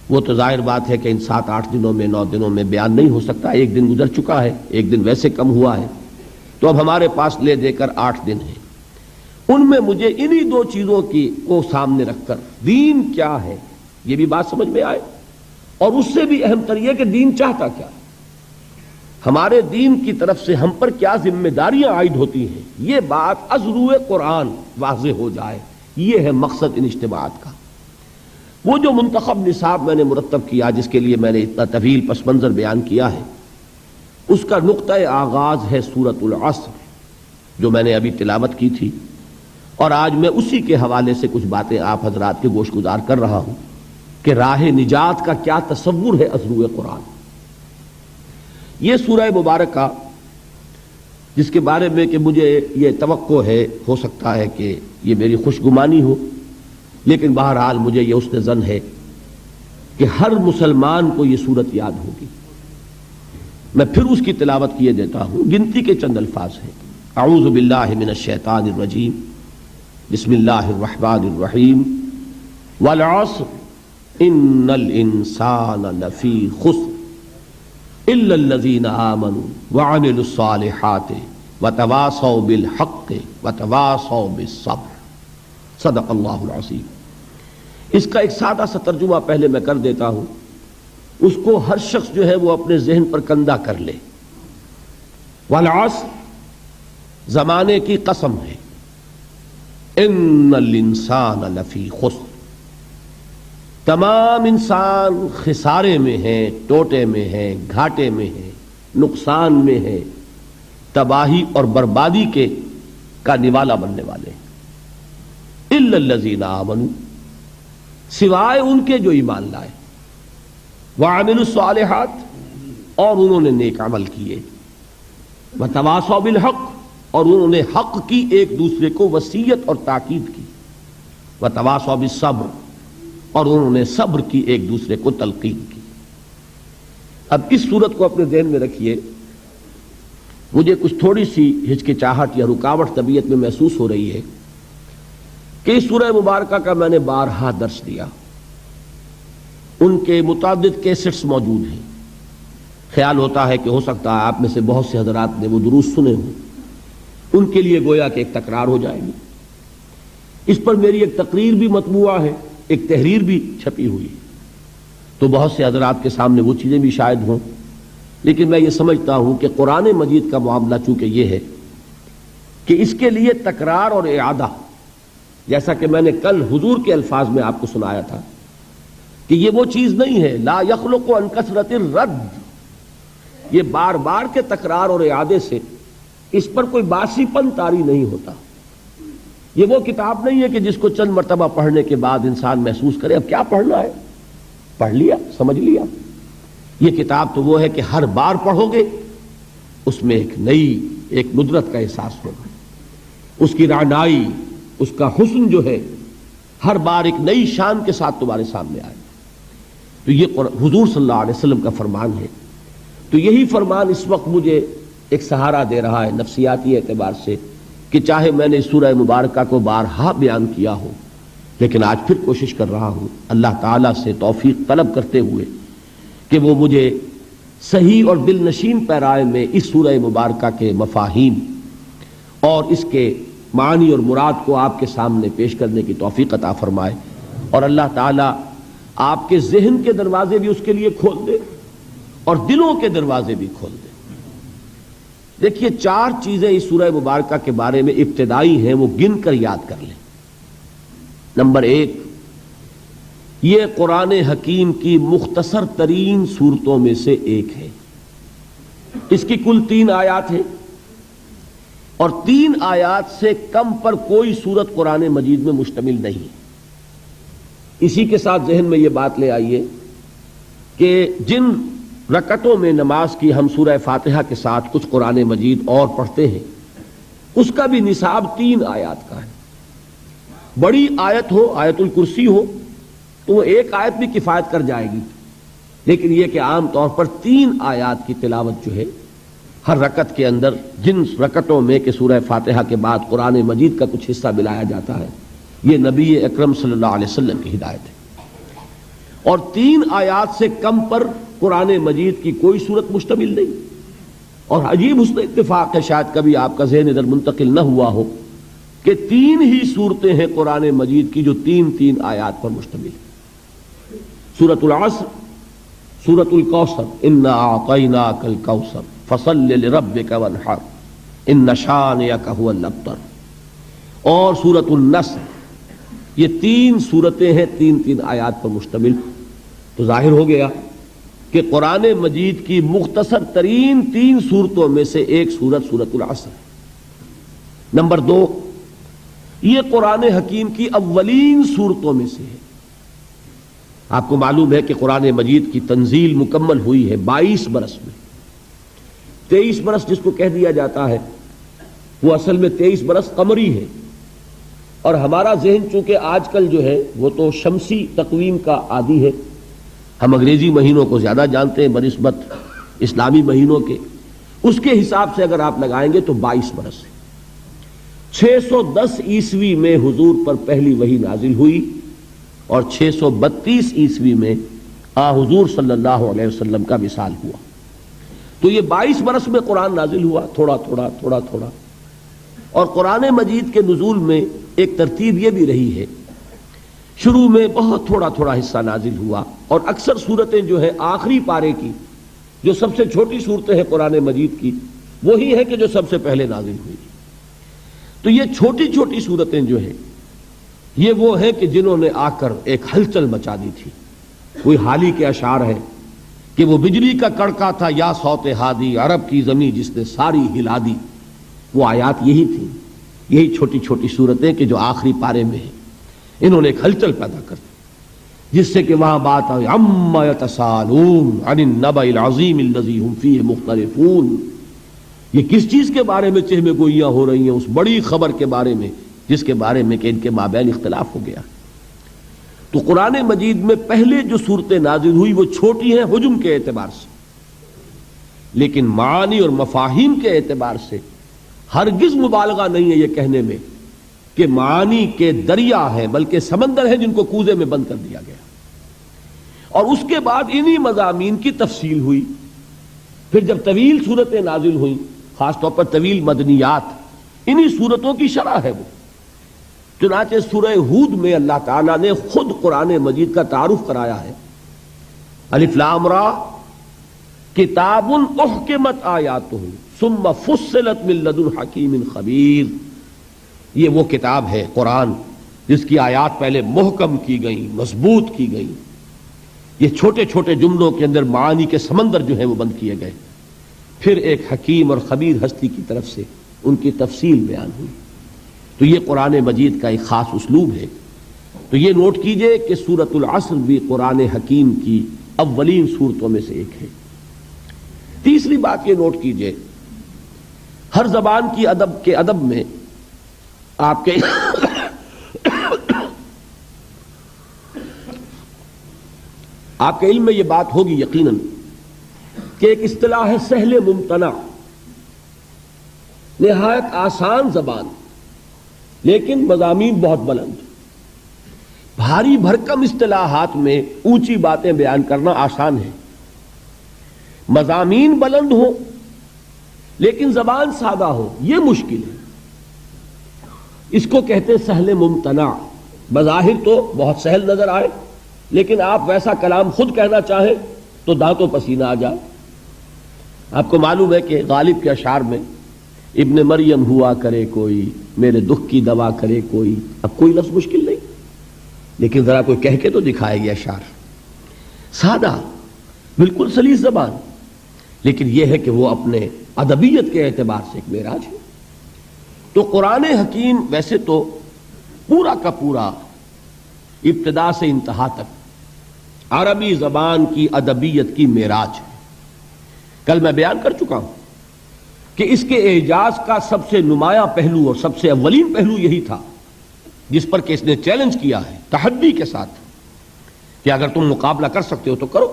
وہ تو ظاہر بات ہے کہ ان 7-8 دنوں میں 9 دنوں میں بیان نہیں ہو سکتا، ایک دن گزر چکا ہے، ایک دن ویسے کم ہوا ہے، تو اب ہمارے پاس لے دے کر 8 دن ہیں۔ ان میں مجھے انہی 2 چیزوں کی کو سامنے رکھ کر دین کیا ہے یہ بھی بات سمجھ میں آئے، اور اس سے بھی اہم تر یہ کہ دین چاہتا کیا ہے، ہمارے دین کی طرف سے ہم پر کیا ذمہ داریاں عائد ہوتی ہیں، یہ بات از روئے قرآن واضح ہو جائے، یہ ہے مقصد ان اجتماعات کا۔ وہ جو منتخب نصاب میں نے مرتب کیا، جس کے لیے میں نے اتنا طویل پس منظر بیان کیا ہے، اس کا نقطہ آغاز ہے سورۃ العصر، جو میں نے ابھی تلاوت کی تھی، اور آج میں اسی کے حوالے سے کچھ باتیں آپ حضرات کے گوش گزار کر رہا ہوں کہ راہ نجات کا کیا تصور ہے از روئے قرآن۔ یہ سورہ مبارکہ جس کے بارے میں کہ مجھے یہ توقع ہے، ہو سکتا ہے کہ یہ میری خوشگمانی ہو، لیکن بہرحال مجھے یہ حسن ظن ہے کہ ہر مسلمان کو یہ صورت یاد ہوگی۔ میں پھر اس کی تلاوت کیے دیتا ہوں، گنتی کے چند الفاظ ہیں۔ اعوذ باللہ من الشیطان الرجیم، بسم اللہ الرحمن الرحیم، والعصر ان الانسان لفی خسر الا الذین آمنوا وعملوا الصالحات وتواصوا بالحق وتواصوا بالصبر، صدق اللہ العظیم۔ اس کا ایک سادہ سا ترجمہ پہلے میں کر دیتا ہوں، اس کو ہر شخص جو ہے وہ اپنے ذہن پر کندہ کر لے۔ والعصر، زمانے کی قسم ہے، ان الانسان لفی خسر، تمام انسان خسارے میں ہیں، ٹوٹے میں ہیں، گھاٹے میں ہیں، نقصان میں ہیں، تباہی اور بربادی کے کا نوالا بننے والے ہیں۔ الا الذین آمنوا، سوائے ان کے جو ایمان لائے، وعملوا الصالحات، اور انہوں نے نیک عمل کیے، وتواصوا بالحق، اور انہوں نے حق کی ایک دوسرے کو وصیت اور تاکید کی، وتواصوا بالصبر، اور انہوں نے صبر کی ایک دوسرے کو تلقین کی۔ اب اس صورت کو اپنے ذہن میں رکھیے، مجھے کچھ تھوڑی سی ہچکچاہٹ یا رکاوٹ طبیعت میں محسوس ہو رہی ہے کہ اس سورہ مبارکہ کا میں نے بارہا درس دیا، ان کے متعدد کیسٹس موجود ہیں، خیال ہوتا ہے کہ ہو سکتا ہے آپ میں سے بہت سے حضرات نے وہ دروس سنے ہوں، ان کے لیے گویا کہ ایک تکرار ہو جائے گی۔ اس پر میری ایک تقریر بھی مطبوعہ ہے، ایک تحریر بھی چھپی ہوئی ہے، تو بہت سے حضرات کے سامنے وہ چیزیں بھی شاید ہوں، لیکن میں یہ سمجھتا ہوں کہ قرآن مجید کا معاملہ چونکہ یہ ہے کہ اس کے لیے تکرار اور اعادہ، جیسا کہ میں نے کل حضور کے الفاظ میں آپ کو سنایا تھا کہ یہ وہ چیز نہیں ہے لا یخلق عن کثرت الرد، یہ بار بار کے تکرار اور اعادے سے اس پر کوئی باسی پن طاری نہیں ہوتا۔ یہ وہ کتاب نہیں ہے کہ جس کو چند مرتبہ پڑھنے کے بعد انسان محسوس کرے اب کیا پڑھنا ہے، پڑھ لیا سمجھ لیا۔ یہ کتاب تو وہ ہے کہ ہر بار پڑھو گے اس میں ایک ندرت کا احساس ہوگا، اس کی رعنائی، اس کا حسن جو ہے ہر بار ایک نئی شان کے ساتھ تمہارے سامنے آئے۔ تو یہ حضور صلی اللہ علیہ وسلم کا فرمان ہے، تو یہی فرمان اس وقت مجھے ایک سہارا دے رہا ہے نفسیاتی اعتبار سے، کہ چاہے میں نے سورہ مبارکہ کو بارہا بیان کیا ہو لیکن آج پھر کوشش کر رہا ہوں اللہ تعالیٰ سے توفیق طلب کرتے ہوئے کہ وہ مجھے صحیح اور دل نشین پیرائے میں اس سورہ مبارکہ کے مفاہیم اور اس کے معنی اور مراد کو آپ کے سامنے پیش کرنے کی توفیق عطا فرمائے، اور اللہ تعالیٰ آپ کے ذہن کے دروازے بھی اس کے لیے کھول دے اور دلوں کے دروازے بھی کھول دے۔ دیکھیے 4 چیزیں اس سورہ مبارکہ کے بارے میں ابتدائی ہیں، وہ گن کر یاد کر لیں۔ نمبر 1، یہ قرآن حکیم کی مختصر ترین صورتوں میں سے ایک ہے، اس کی کل 3 آیات ہیں، اور 3 آیات سے کم پر کوئی سورت قرآن مجید میں مشتمل نہیں۔ اسی کے ساتھ ذہن میں یہ بات لے آئیے کہ جن رکعتوں میں نماز کی ہم سورہ فاتحہ کے ساتھ کچھ قرآن مجید اور پڑھتے ہیں اس کا بھی نصاب 3 آیات کا ہے۔ بڑی آیت ہو، آیت الکرسی ہو تو وہ 1 آیت بھی کفایت کر جائے گی، لیکن یہ کہ عام طور پر 3 آیات کی تلاوت جو ہے ہر رکعت کے اندر، جن رکعتوں میں کہ سورہ فاتحہ کے بعد قرآن مجید کا کچھ حصہ ملایا جاتا ہے، یہ نبی اکرم صلی اللہ علیہ وسلم کی ہدایت ہے۔ اور 3 آیات سے کم پر قرآن مجید کی کوئی صورت مشتمل نہیں، اور عجیب حسن اتفاق ہے، شاید کبھی آپ کا ذہن ادھر منتقل نہ ہوا ہو کہ 3 ہی صورتیں ہیں قرآن مجید کی جو 3 آیات پر مشتمل ہیں۔ سورۃ العصر، سورۃ الکوثر، انا اعطیناک الکوثر فصل لربک وانحر ان شانئک ھو الابتر، اور سورۃ النصر، یہ 3 صورتیں ہیں 3 آیات پر مشتمل۔ تو ظاہر ہو گیا کہ قرآن مجید کی مختصر ترین 3 صورتوں میں سے ایک صورت سورۃ العصر ہے۔ نمبر 2، یہ قرآن حکیم کی اولین صورتوں میں سے ہے۔ آپ کو معلوم ہے کہ قرآن مجید کی تنزیل مکمل ہوئی ہے 22 برس میں۔ 23 برس جس کو کہہ دیا جاتا ہے وہ اصل میں 23 برس قمری ہے، اور ہمارا ذہن چونکہ آج کل جو ہے وہ تو شمسی تقویم کا عادی ہے، ہم انگریزی مہینوں کو زیادہ جانتے ہیں بنسبت اسلامی مہینوں کے، اس کے حساب سے اگر آپ لگائیں گے تو 22 برس ہے۔ 610 عیسوی میں حضور پر پہلی وحی نازل ہوئی، اور 632 عیسوی میں حضور صلی اللہ علیہ وسلم کا وصال ہوا۔ تو یہ 22 برس میں قرآن نازل ہوا، تھوڑا تھوڑا تھوڑا تھوڑا۔ اور قرآن مجید کے نزول میں ایک ترتیب یہ بھی رہی ہے، شروع میں بہت تھوڑا تھوڑا حصہ نازل ہوا، اور اکثر صورتیں جو ہے آخری پارے کی، جو سب سے چھوٹی صورتیں ہیں قرآن مجید کی، وہی ہے کہ جو سب سے پہلے نازل ہوئی۔ تو یہ چھوٹی چھوٹی صورتیں جو ہیں یہ وہ ہیں کہ جنہوں نے آ کر ایک ہلچل مچا دی تھی۔ کوئی حالی کے اشعار ہے کہ وہ بجلی کا کڑکا تھا یا صوت ہادی، عرب کی زمین جس نے ساری ہلا دی۔ وہ آیات یہی تھی، یہی چھوٹی چھوٹی صورتیں کہ جو آخری پارے میں ہیں، انہوں نے ایک ہلچل پیدا کر دی، جس سے کہ وہاں بات آئی عما یتساءلون عن النبأ العظیم الذی ھم فیہ مختلفون، یہ کس چیز کے بارے میں چہمے گوئیاں ہو رہی ہیں؟ اس بڑی خبر کے بارے میں جس کے بارے میں کہ ان کے مابین اختلاف ہو گیا۔ تو قرآن مجید میں پہلے جو صورتیں نازل ہوئی وہ چھوٹی ہیں حجم کے اعتبار سے، لیکن معانی اور مفاہیم کے اعتبار سے ہرگز مبالغہ نہیں ہے یہ کہنے میں کہ معانی کے دریا ہیں، بلکہ سمندر ہیں جن کو کوزے میں بند کر دیا گیا۔ اور اس کے بعد انہی مضامین کی تفصیل ہوئی۔ پھر جب طویل صورتیں نازل ہوئیں، خاص طور پر طویل مدنیات، انہی صورتوں کی شرح ہے وہ چنانچہ سورہ ہود میں اللہ تعالیٰ نے خود قرآن مجید کا تعارف کرایا ہے، الف لام را کتاب احکمت آیاتہ ثم فصلت من لدن حکیم خبیر، یہ وہ کتاب ہے قرآن جس کی آیات پہلے محکم کی گئیں، مضبوط کی گئیں، یہ چھوٹے چھوٹے جملوں کے اندر معانی کے سمندر جو ہیں وہ بند کیے گئے، پھر ایک حکیم اور خبیر ہستی کی طرف سے ان کی تفصیل بیان ہوئی۔ تو یہ قرآن مجید کا ایک خاص اسلوب ہے۔ تو یہ نوٹ کیجئے کہ سورۃ العصر بھی قرآن حکیم کی اولین صورتوں میں سے ایک ہے۔ تیسری بات یہ نوٹ کیجئے، ہر زبان کی ادب میں آپ کے آپ کے علم میں یہ بات ہوگی یقیناً کہ ایک اصطلاح ہے سہل ممتنع، نہایت آسان زبان لیکن مضامین بہت بلند۔ بھاری بھرکم اصطلاحات میں اونچی باتیں بیان کرنا آسان ہے، مضامین بلند ہو لیکن زبان سادہ ہو یہ مشکل ہے۔ اس کو کہتے سہل ممتنع، بظاہر تو بہت سہل نظر آئے لیکن آپ ویسا کلام خود کہنا چاہیں تو دانتوں پسینہ آ جائے۔ آپ کو معلوم ہے کہ غالب کے اشعار میں ابن مریم ہوا کرے کوئی، میرے دکھ کی دوا کرے کوئی، اب کوئی لفظ مشکل نہیں لیکن ذرا کوئی کہہ کے تو دکھائے گی اشعار، سادہ بالکل سلیس زبان، لیکن یہ ہے کہ وہ اپنے ادبیت کے اعتبار سے ایک معراج ہے۔ تو قرآن حکیم ویسے تو پورا کا پورا ابتدا سے انتہا تک عربی زبان کی ادبیت کی معراج ہے۔ کل میں بیان کر چکا ہوں کہ اس کے اعجاز کا سب سے نمایاں پہلو اور سب سے اولین پہلو یہی تھا جس پر کہ اس نے چیلنج کیا ہے تحدی کے ساتھ کہ اگر تم مقابلہ کر سکتے ہو تو کرو،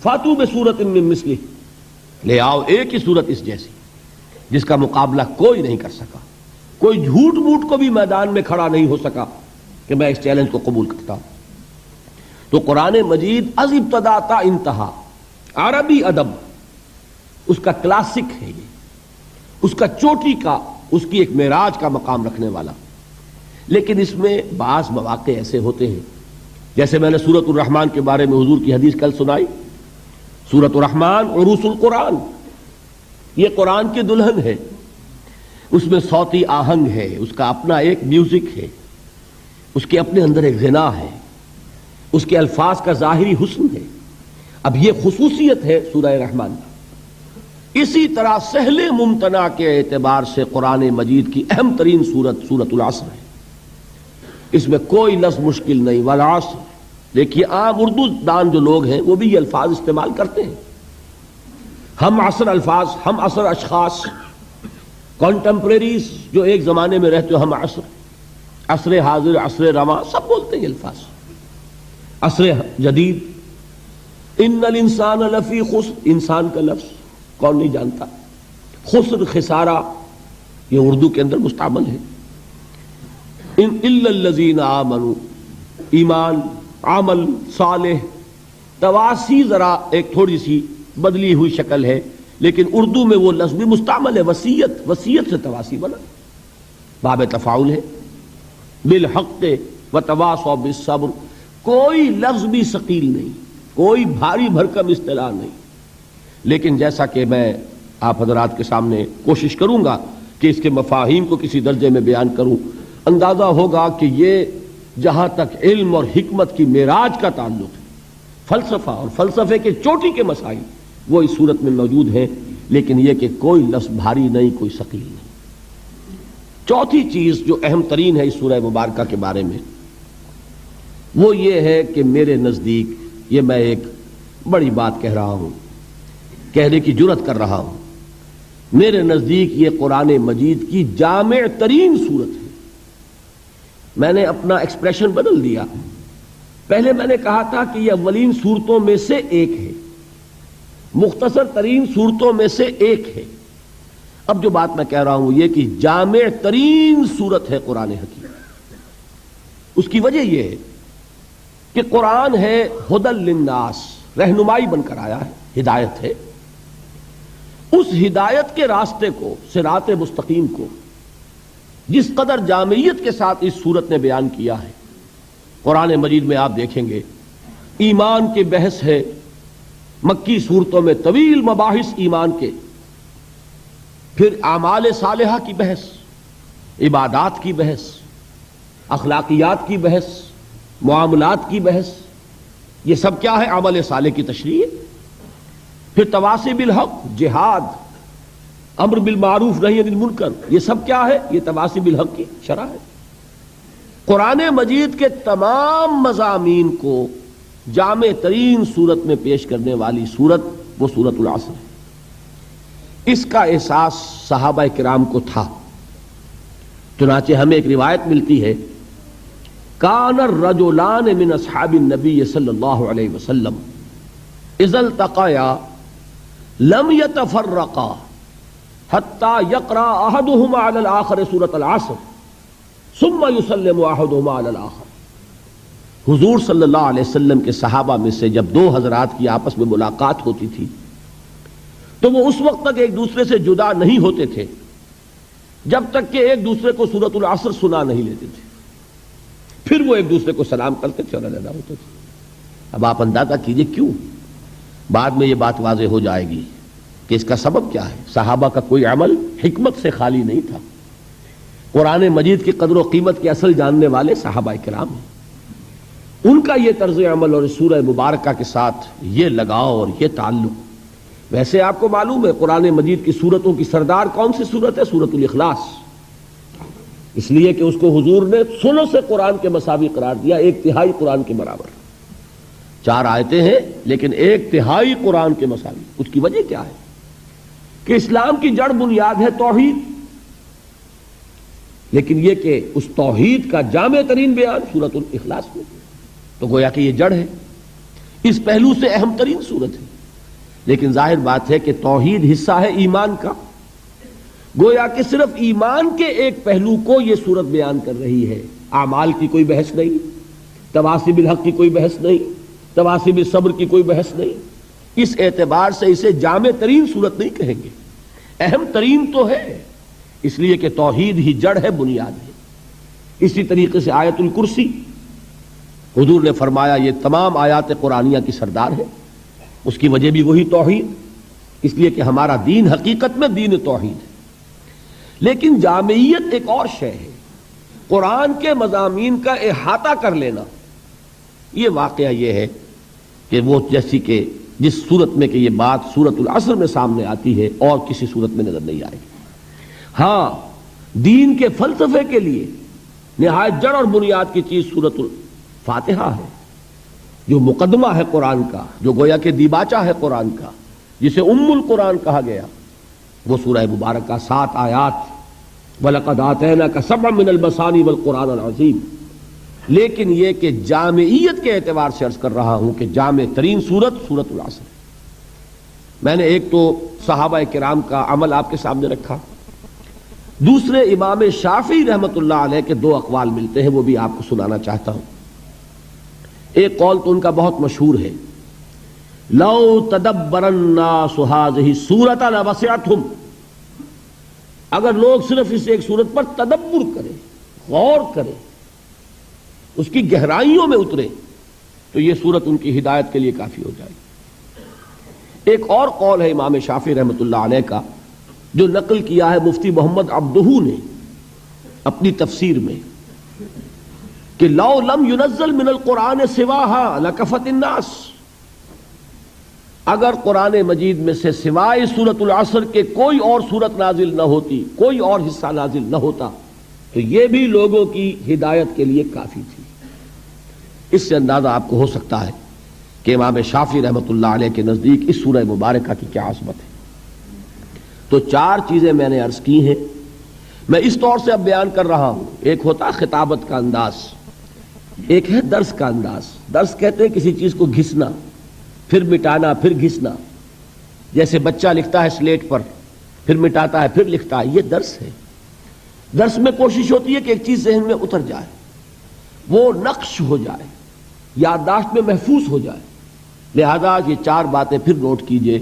فاتو بسورۃ من مثلہ، لے آؤ ایک ہی صورت اس جیسی جس کا مقابلہ کوئی نہیں کر سکا، کوئی جھوٹ موٹ کو بھی میدان میں کھڑا نہیں ہو سکا کہ میں اس چیلنج کو قبول کرتا ہوں۔ تو قرآن مجید از ابتدا تا انتہا عربی ادب اس کا کلاسک ہے، یہ اس کا چوٹی کا، اس کی ایک معراج کا مقام رکھنے والا۔ لیکن اس میں بعض مواقع ایسے ہوتے ہیں، جیسے میں نے سورۃ الرحمن کے بارے میں حضور کی حدیث کل سنائی، سورۃ الرحمن عروس القرآن، یہ قرآن کی دلہن ہے، اس میں صوتی آہنگ ہے، اس کا اپنا ایک میوزک ہے، اس کے اپنے اندر ایک غنا ہے، اس کے الفاظ کا ظاہری حسن ہے۔ اب یہ خصوصیت ہے سورہ رحمان کی۔ اسی طرح سہل ممتنع کے اعتبار سے قرآن مجید کی اہم ترین سورۃ العصر ہے، اس میں کوئی لفظ مشکل نہیں، والعصر۔ دیکھیے عام اردو دان جو لوگ ہیں وہ بھی یہ الفاظ استعمال کرتے ہیں، ہم عصر الفاظ، ہم عصر اشخاص، کانٹمپریریز جو ایک زمانے میں رہتے ہو، ہم عصر حاضر، عصر رواں، سب بولتے ہیں یہ الفاظ۔ عصر جدید، ان الانسان لفی خسر، انسان کا لفظ کون نہیں جانتا، خسر خسارہ یہ اردو کے اندر مستعمل ہے۔ ان الا الذین آمنوا، ایمان، عمل صالح، تواسی ذرا ایک تھوڑی سی بدلی ہوئی شکل ہے، لیکن اردو میں وہ لفظ بھی مستعمل ہے، وصیت سے تواسی بنا، باب تفاعل ہے، بالحق وتواصوا بالصبر، کوئی لفظ بھی ثقیل نہیں، کوئی بھاری بھرکم اصطلاح نہیں۔ لیکن جیسا کہ میں آپ حضرات کے سامنے کوشش کروں گا کہ اس کے مفاہیم کو کسی درجے میں بیان کروں، اندازہ ہوگا کہ یہ جہاں تک علم اور حکمت کی معراج کا تعلق ہے، فلسفہ اور فلسفے کے چوٹی کے مسائل وہ اس صورت میں موجود ہیں، لیکن یہ کہ کوئی لفظ بھاری نہیں، کوئی ثقیل نہیں۔ چوتھی چیز جو اہم ترین ہے اس سورہ مبارکہ کے بارے میں وہ یہ ہے کہ میرے نزدیک، یہ میں ایک بڑی بات کہہ رہا ہوں، کہنے کی جرات کر رہا ہوں، میرے نزدیک یہ قرآن مجید کی جامع ترین صورت ہے۔ میں نے اپنا ایکسپریشن بدل دیا، پہلے میں نے کہا تھا کہ یہ اولین صورتوں میں سے ایک ہے، مختصر ترین صورتوں میں سے ایک ہے۔ اب جو بات میں کہہ رہا ہوں یہ کہ جامع ترین صورت ہے قرآن حکیم۔ اس کی وجہ یہ ہے کہ قرآن ہے ہدی للناس، رہنمائی بن کر آیا ہے، ہدایت ہے۔ اس ہدایت کے راستے کو، صراط مستقیم کو جس قدر جامعیت کے ساتھ اس صورت نے بیان کیا ہے. قرآن مجید میں آپ دیکھیں گے ایمان کی بحث ہے، مکی صورتوں میں طویل مباحث ایمان کے، پھر اعمال صالحہ کی بحث، عبادات کی بحث، اخلاقیات کی بحث، معاملات کی بحث. یہ سب کیا ہے؟ عمل صالح کی تشریح. پھر تواصی بالحق، جہاد، امر بالمعروف نہی عن المنکر، یہ سب کیا ہے؟ یہ تواصی بالحق کی شرح ہے. قرآن مجید کے تمام مضامین کو جامع ترین صورت میں پیش کرنے والی صورت وہ سورۃ العصر ہے. اس کا احساس صحابہ کرام کو تھا. چنانچہ ہمیں ایک روایت ملتی ہے، کان الرجلان من اصحاب النبی صلی اللہ علیہ وسلم اذا التقیا لم يتفرقا حتى يقرأ احدهما على الاخر سورۃ العصر ثم يسلم احدهما على الاخر. حضور صلی اللہ علیہ وسلم کے صحابہ میں سے جب دو حضرات کی آپس میں ملاقات ہوتی تھی تو وہ اس وقت تک ایک دوسرے سے جدا نہیں ہوتے تھے جب تک کہ ایک دوسرے کو سورۃ العصر سنا نہیں لیتے تھے. پھر وہ ایک دوسرے کو سلام کرتے تھے اور علیحدہ ہوتے تھے. اب آپ اندازہ کیجئے کیوں. بعد میں یہ بات واضح ہو جائے گی کہ اس کا سبب کیا ہے. صحابہ کا کوئی عمل حکمت سے خالی نہیں تھا. قرآن مجید کی قدر و قیمت کے اصل جاننے والے صحابہ کرام ہیں. ان کا یہ طرز عمل اور سورہ مبارکہ کے ساتھ یہ لگاؤ اور یہ تعلق. ویسے آپ کو معلوم ہے قرآن مجید کی سورتوں کی سردار کون سی سورت ہے؟ سورۃ الاخلاص. اس لیے کہ اس کو حضور نے سلو سے قرآن کے مساوی قرار دیا، ایک تہائی قرآن کے برابر. 4 آیتیں ہیں لیکن ایک تہائی قرآن کے مساوی. اس کی وجہ کیا ہے؟ کہ اسلام کی جڑ بنیاد ہے توحید، لیکن یہ کہ اس توحید کا جامع ترین بیان سورۃ الاخلاص میں، تو گویا کہ یہ جڑ ہے. اس پہلو سے اہم ترین سورت ہے. لیکن ظاہر بات ہے کہ توحید حصہ ہے ایمان کا. گویا کہ صرف ایمان کے ایک پہلو کو یہ سورت بیان کر رہی ہے. اعمال کی کوئی بحث نہیں، تواصی بالحق کی کوئی بحث نہیں، تواصی بالصبر کی کوئی بحث نہیں. اس اعتبار سے اسے جامع ترین سورت نہیں کہیں گے. اہم ترین تو ہے، اس لیے کہ توحید ہی جڑ ہے، بنیاد ہے. اسی طریقے سے آیت الکرسی، حضور نے فرمایا یہ تمام آیات قرآنیہ کی سردار ہے. اس کی وجہ بھی وہی توحید، اس لیے کہ ہمارا دین حقیقت میں دین توحید ہے. لیکن جامعیت ایک اور شے ہے. قرآن کے مضامین کا احاطہ کر لینا، یہ واقعہ یہ ہے کہ وہ جیسی کہ جس صورت میں کہ یہ بات سورۃ العصر میں سامنے آتی ہے اور کسی صورت میں نظر نہیں آئے گی. ہاں، دین کے فلسفے کے لیے نہایت جڑ اور بنیاد کی چیز سورۃ الفاتحہ ہے، جو مقدمہ ہے قرآن کا، جو گویا کہ دیباچہ ہے قرآن کا، جسے ام القرآن کہا گیا. وہ سورہ مبارکہ 7 آیات، وَلَقَدْ آتَيْنَاكَ سَبْعًا مِنَ الْمَثَانِي وَالْقُرْآنِ الْعَظِيمِ. لیکن یہ کہ جامعیت کے اعتبار سے عرض کر رہا ہوں کہ جامع ترین سورت سورۃ العصر. میں نے ایک تو صحابہ کرام کا عمل آپ کے سامنے رکھا، دوسرے امام شافعی رحمۃ اللہ علیہ کے 2 اقوال ملتے ہیں، وہ بھی آپ کو سنانا چاہتا ہوں. ایک قول تو ان کا بہت مشہور ہے، لو تدبر الناس هذه السورۃ لوسعتهم. اگر لوگ صرف اس ایک سورت پر تدبر کریں، غور کریں، اس کی گہرائیوں میں اترے تو یہ سورت ان کی ہدایت کے لیے کافی ہو جائے گی. ایک اور قول ہے امام شافعی رحمۃ اللہ علیہ کا، جو نقل کیا ہے مفتی محمد عبدہ نے اپنی تفسیر میں، کہ لو لم ينزل من القرآن سواها لکفت الناس. اگر قرآن مجید میں سے سوائے سورۃ العصر کے کوئی اور سورت نازل نہ ہوتی، کوئی اور حصہ نازل نہ ہوتا، تو یہ بھی لوگوں کی ہدایت کے لیے کافی تھی. اس سے اندازہ آپ کو ہو سکتا ہے کہ امام شافعی رحمۃ اللہ علیہ کے نزدیک اس سورہ مبارکہ کی کیا عظمت ہے. تو 4 چیزیں میں نے عرض کی ہیں، میں اس طور سے اب بیان کر رہا ہوں. ایک ہوتا ہے خطابت کا انداز، ایک ہے درس کا انداز. درس کہتے ہیں کسی چیز کو گھسنا، پھر مٹانا، پھر گھسنا. جیسے بچہ لکھتا ہے سلیٹ پر، پھر مٹاتا ہے، پھر لکھتا ہے، یہ درس ہے. درس میں کوشش ہوتی ہے کہ ایک چیز ذہن میں اتر جائے، وہ نقش ہو جائے، یادداشت میں محفوظ ہو جائے. لہذا یہ 4 باتیں پھر نوٹ کیجئے.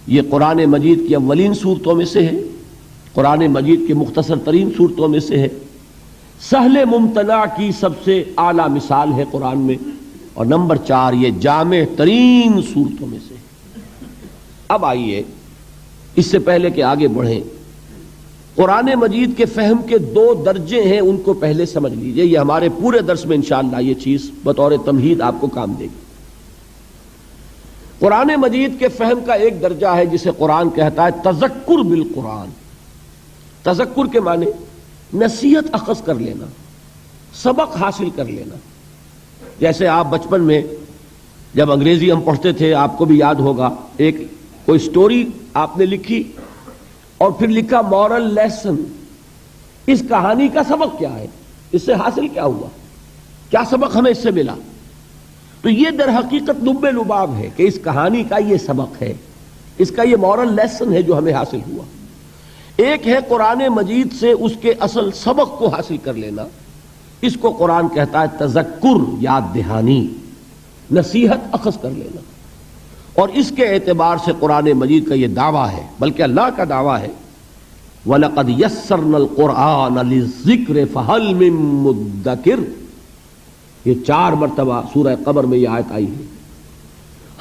یہ قرآن مجید کی اولین صورتوں میں سے ہے قرآن مجید کی مختصر ترین صورتوں میں سے ہے، سہل ممتنع کی سب سے اعلیٰ مثال ہے قرآن میں، اور نمبر 4 یہ جامع ترین صورتوں میں سے ہے۔ اب آئیے اس سے پہلے کہ آگے بڑھیں، قرآن مجید کے فہم کے 2 درجے ہیں، ان کو پہلے سمجھ لیجئے، یہ ہمارے پورے درس میں انشاءاللہ یہ چیز بطور تمہید آپ کو کام دے گی۔ قرآن مجید کے فہم کا ایک درجہ ہے جسے قرآن کہتا ہے تذکر بالقرآن۔ تذکر کے معنی نصیحت اخذ کر لینا، سبق حاصل کر لینا۔ جیسے آپ بچپن میں جب انگریزی ہم پڑھتے تھے، آپ کو بھی یاد ہوگا، ایک کوئی سٹوری آپ نے لکھی اور پھر لکھا مورل لیسن، اس کہانی کا سبق کیا ہے، اس سے حاصل کیا ہوا، کیا سبق ہمیں اس سے ملا۔ تو یہ در حقیقت لب لباب ہے کہ اس کہانی کا یہ سبق ہے، اس کا یہ مورل لیسن ہے جو ہمیں حاصل ہوا۔ ایک ہے قرآن مجید سے اس کے اصل سبق کو حاصل کر لینا، اس کو قرآن کہتا ہے تذکر، یاد دہانی، نصیحت اخذ کر لینا۔ اور اس کے اعتبار سے قرآن مجید کا یہ دعویٰ ہے، بلکہ اللہ کا دعویٰ ہے وَلَقَدْ يَسَّرْنَا الْقُرْآنَ لِلذِّكْرِ فَهَلْ مِن مُدَّكِرٍ، یہ 4 مرتبہ سورہ قمر میں یہ آیت آئی ہے۔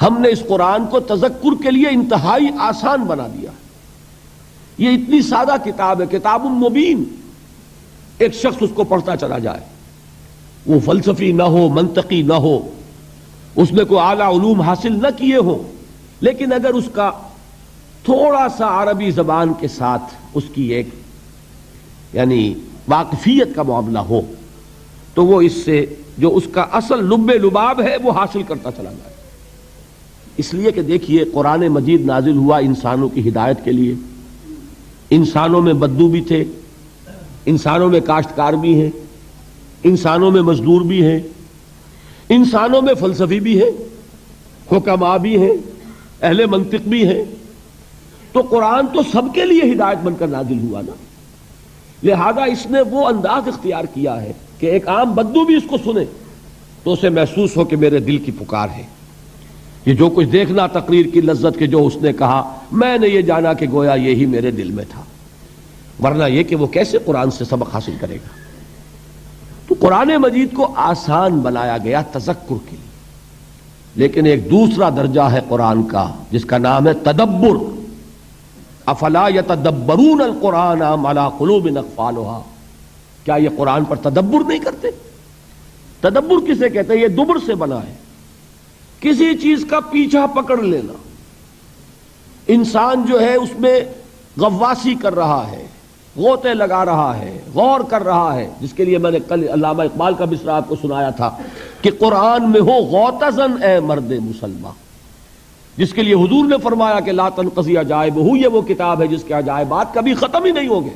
ہم نے اس قرآن کو تذکر کے لیے انتہائی آسان بنا دیا۔ یہ اتنی سادہ کتاب ہے، کتاب مبین، ایک شخص اس کو پڑھتا چلا جائے، وہ فلسفی نہ ہو، منطقی نہ ہو، اس میں کوئی اعلیٰ علوم حاصل نہ کیے ہوں، لیکن اگر اس کا تھوڑا سا عربی زبان کے ساتھ اس کی ایک یعنی واقفیت کا معاملہ ہو تو وہ اس سے جو اس کا اصل لب لباب ہے وہ حاصل کرتا چلا جائے۔ اس لیے کہ دیکھیے قرآن مجید نازل ہوا انسانوں کی ہدایت کے لیے۔ انسانوں میں بدو بھی تھے، انسانوں میں کاشتکار بھی ہیں، انسانوں میں مزدور بھی ہیں، انسانوں میں فلسفی بھی ہیں، حکماء بھی ہیں، اہل منطق بھی ہیں۔ تو قرآن تو سب کے لیے ہدایت بن کر نازل ہوا نا، لہذا اس نے وہ انداز اختیار کیا ہے کہ ایک عام بدو بھی اس کو سنے تو اسے محسوس ہو کہ میرے دل کی پکار ہے۔ یہ جو کچھ دیکھنا تقریر کی لذت کے جو اس نے کہا، میں نے یہ جانا کہ گویا یہی میرے دل میں تھا، ورنہ یہ کہ وہ کیسے قرآن سے سبق حاصل کرے گا۔ تو قرآن مجید کو آسان بنایا گیا تذکر کے لیے، لیکن ایک دوسرا درجہ ہے قرآن کا جس کا نام ہے تدبر۔ افلا یتدبرون القرآن ام علی قلوب اقفالها، کیا یہ قرآن پر تدبر نہیں کرتے؟ تدبر کسے کہتے ہیں؟ یہ دبر سے بنا ہے، کسی چیز کا پیچھا پکڑ لینا۔ انسان جو ہے اس میں غواصی کر رہا ہے، غوطے لگا رہا ہے، غور کر رہا ہے، جس کے لیے میں نے کل علامہ اقبال کا مصرع آپ کو سنایا تھا کہ قرآن میں ہو غوطزن اے مرد مسلمہ، جس کے لیے حضور نے فرمایا کہ لا تنقضی عجائبہ، یہ وہ کتاب ہے جس کے عجائبات کبھی ختم ہی نہیں ہوں گے۔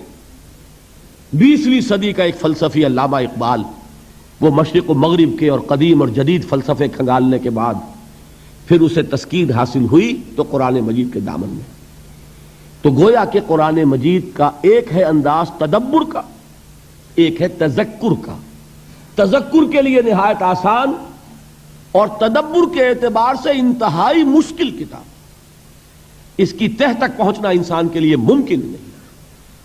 20ویں صدی کا ایک فلسفی علامہ اقبال، وہ مشرق و مغرب کے اور قدیم اور جدید فلسفے کھنگالنے کے بعد پھر اسے تسکین حاصل ہوئی تو قرآن مجید کے دامن میں۔ تو گویا کہ قرآن مجید کا ایک ہے انداز تدبر کا، ایک ہے تذکر کا۔ تذکر کے لیے نہایت آسان اور تدبر کے اعتبار سے انتہائی مشکل کتاب، اس کی تہ تک پہنچنا انسان کے لیے ممکن نہیں۔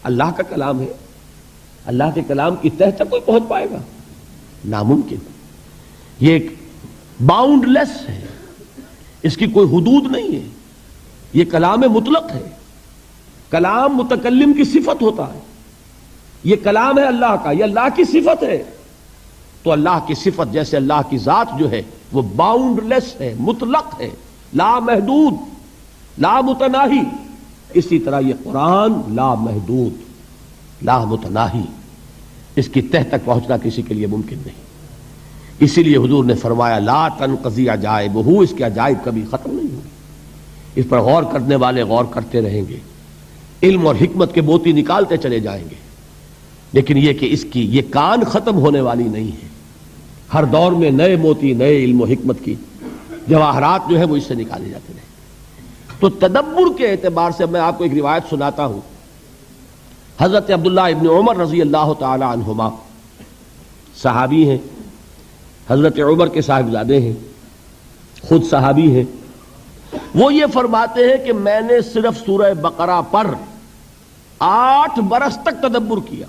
اللہ کا کلام ہے، اللہ کے کلام کی تہ تک کوئی پہنچ پائے گا؟ ناممکن۔ یہ ایک باؤنڈ لیس ہے، اس کی کوئی حدود نہیں ہے، یہ کلام مطلق ہے۔ کلام متکلم کی صفت ہوتا ہے، یہ کلام ہے اللہ کا، یہ اللہ کی صفت ہے۔ تو اللہ کی صفت جیسے اللہ کی ذات جو ہے وہ باؤنڈ لیس ہے، مطلق ہے، لا محدود، لا متناہی، اسی طرح یہ قرآن لا محدود، لا متناہی، اس کی تہ تک پہنچنا کسی کے لیے ممکن نہیں۔ اسی لیے حضور نے فرمایا لا تنقضی عجائبہ، اس کے عجائب کبھی ختم نہیں ہوں گے۔ اس پر غور کرنے والے غور کرتے رہیں گے، علم اور حکمت کے موتی نکالتے چلے جائیں گے، لیکن یہ کہ اس کی یہ کان ختم ہونے والی نہیں ہے۔ ہر دور میں نئے موتی، نئے علم و حکمت کی جواہرات جو ہے وہ اس سے نکالے جاتے رہے۔ تو تدبر کے اعتبار سے میں آپ کو ایک روایت سناتا ہوں۔ حضرت عبداللہ ابن عمر رضی اللہ تعالی عنہما صحابی ہیں، حضرت عمر کے صاحبزادے ہیں، خود صحابی ہیں۔ وہ یہ فرماتے ہیں کہ میں نے صرف سورہ بقرہ پر 8 برس تک تدبر کیا.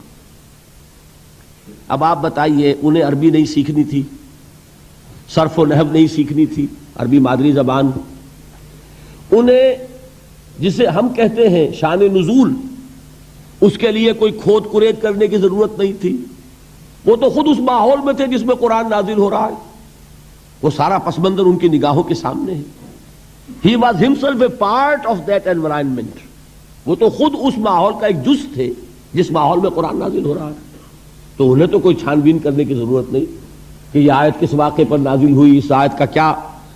اب آپ بتائیے انہیں عربی نہیں سیکھنی تھی، صرف و نحو نہیں سیکھنی تھی، عربی مادری زبان، انہیں جسے ہم کہتے ہیں شان نزول، اس کے لیے کوئی کھود کرید کرنے کی ضرورت نہیں تھی. وہ تو خود اس ماحول میں تھے جس میں قرآن نازل ہو رہا ہے. وہ سارا پس منظر ان کی نگاہوں کے سامنے ہے. He was himself a part of that environment. وہ تو خود اس ماحول کا ایک جز تھے جس ماحول میں قرآن نازل ہو رہا ہے. تو انہیں تو کوئی چھان بین کرنے کی ضرورت نہیں کہ یہ آیت کس واقعے پر نازل ہوئی، اس آیت کا کیا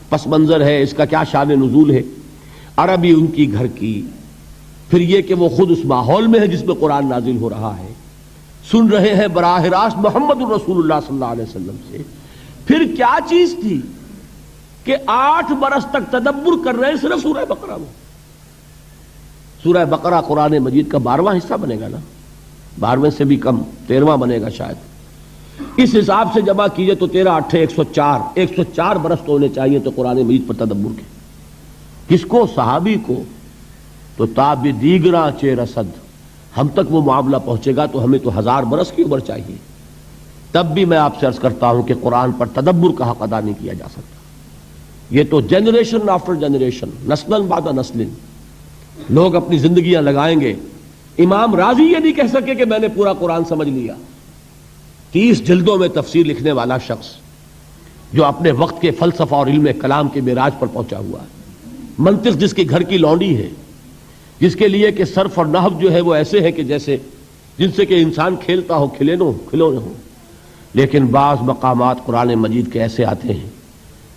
پس منظر ہے، اس کا کیا شان نزول ہے. عربی ان کی گھر کی، پھر یہ کہ وہ خود اس ماحول میں ہے جس میں قرآن نازل ہو رہا ہے، سن رہے ہیں براہ راست محمد الرسول اللہ صلی اللہ علیہ وسلم سے. پھر کیا چیز تھی کہ 8 برس تک تدبر کر رہے ہیں صرف سورہ بقرہ میں. سورہ بقرہ قرآن مجید کا 12واں حصہ بنے گا نا، 12ویں سے بھی کم، 13واں بنے گا شاید. اس حساب سے جمع کیجئے تو 13 8 104 برس تو ہونے چاہیے تو قرآن مجید پر تدبر کے. کس کو؟ صحابی کو. تو تاب دیگراں چے رسد، ہم تک وہ معاملہ پہنچے گا تو ہمیں تو 1000 برس کی عمر چاہیے. تب بھی میں آپ سے عرض کرتا ہوں کہ قرآن پر تدبر کا حق ادا نہیں کیا جا سکتا. یہ تو جنریشن آفٹر جنریشن، نسل بعد نسل لوگ اپنی زندگیاں لگائیں گے. امام راضی یہ نہیں کہہ سکے کہ میں نے پورا قرآن سمجھ لیا. 30 جلدوں میں تفسیر لکھنے والا شخص جو اپنے وقت کے فلسفہ اور علم کلام کے معراج پر پہنچا ہوا ہے، منطق جس کی گھر کی لونڈی ہے، جس کے لیے کہ صرف اور نحو جو ہے وہ ایسے ہے کہ جیسے جن سے کہ انسان کھیلتا ہو، کھلونے ہو. لیکن بعض مقامات قرآن مجید کے ایسے آتے ہیں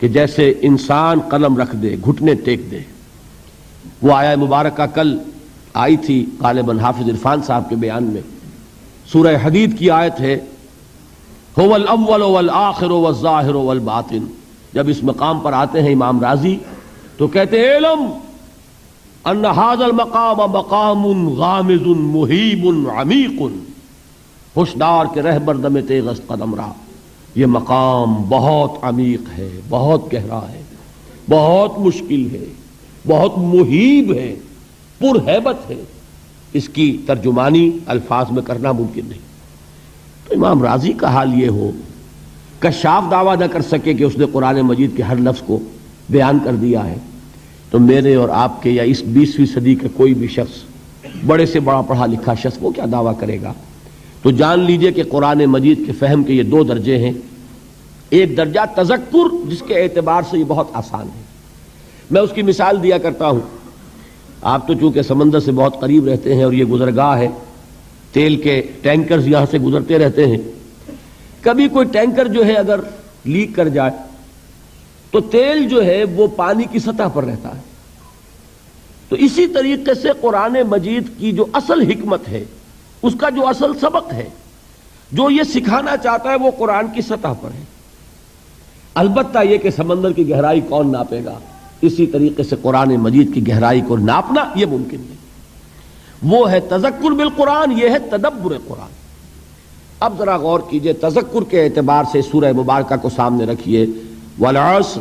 کہ جیسے انسان قلم رکھ دے، گھٹنے ٹیک دے. وہ آیہ مبارکہ کل آئی تھی غالباً حافظ عرفان صاحب کے بیان میں، سورہ حدید کی آیت ہے هو الاول والآخر والظاہر والباطن. جب اس مقام پر آتے ہیں امام راضی تو کہتے ہیں علم ان هذا المقام مقام غامض مہیب عمیق. ہوشدار کے رہبر دم تیغست قدم را، یہ مقام بہت عمیق ہے، بہت گہرا ہے، بہت مشکل ہے، بہت مہیب ہے، پر ہیبت ہے. اس کی ترجمانی الفاظ میں کرنا ممکن نہیں. تو امام راضی کا حال یہ ہو، کشاف دعویٰ نہ کر سکے کہ اس نے قرآن مجید کے ہر لفظ کو بیان کر دیا ہے، تو میرے اور آپ کے یا اس 20ویں صدی کا کوئی بھی شخص، بڑے سے بڑا پڑھا لکھا شخص، وہ کیا دعویٰ کرے گا؟ تو جان لیجئے کہ قرآن مجید کے فہم کے یہ 2 درجے ہیں. ایک درجہ تذکر، جس کے اعتبار سے یہ بہت آسان ہے. میں اس کی مثال دیا کرتا ہوں. آپ تو چونکہ سمندر سے بہت قریب رہتے ہیں اور یہ گزرگاہ ہے، تیل کے ٹینکرز یہاں سے گزرتے رہتے ہیں. کبھی کوئی ٹینکر جو ہے اگر لیک کر جائے تو تیل جو ہے وہ پانی کی سطح پر رہتا ہے. تو اسی طریقے سے قرآن مجید کی جو اصل حکمت ہے، اس کا جو اصل سبق ہے، جو یہ سکھانا چاہتا ہے، وہ قرآن کی سطح پر ہے. البتہ یہ کہ سمندر کی گہرائی کون ناپے گا، اسی طریقے سے قرآن مجید کی گہرائی کو ناپنا یہ ممکن نہیں. وہ ہے تذکر بالقرآن، یہ ہے تدبر قرآن. اب ذرا غور کیجئے، تذکر کے اعتبار سے سورہ مبارکہ کو سامنے رکھیے. والعصر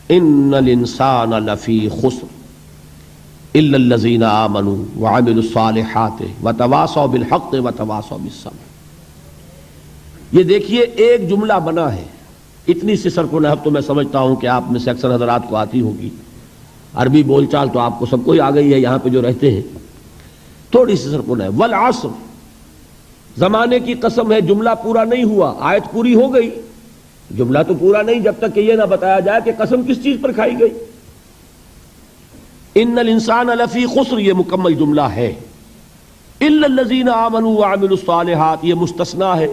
ان الانسان لفی خسر الا الذین آمنوا وعملوا الصالحات وتواصوا بالحق وتواصوا بالصبر. یہ دیکھیے ایک جملہ بنا ہے. اتنی سی صرف و نحو تو میں سمجھتا ہوں کہ آپ میں سے اکثر حضرات کو آتی ہوگی. عربی بول چال تو آپ کو سب کو ہی آ گئی ہے یہاں پہ جو رہتے ہیں. تھوڑی سی صرف و نحو. والعصر، زمانے کی قسم ہے، جملہ پورا نہیں ہوا، آیت پوری ہو گئی، جملہ تو پورا نہیں جب تک کہ یہ نہ بتایا جائے کہ قسم کس چیز پر کھائی گئی. ان الانسان لفی خسر، یہ مکمل جملہ ہے. الا الذین آمنوا وعملوا الصالحات، یہ مستثنا ہے.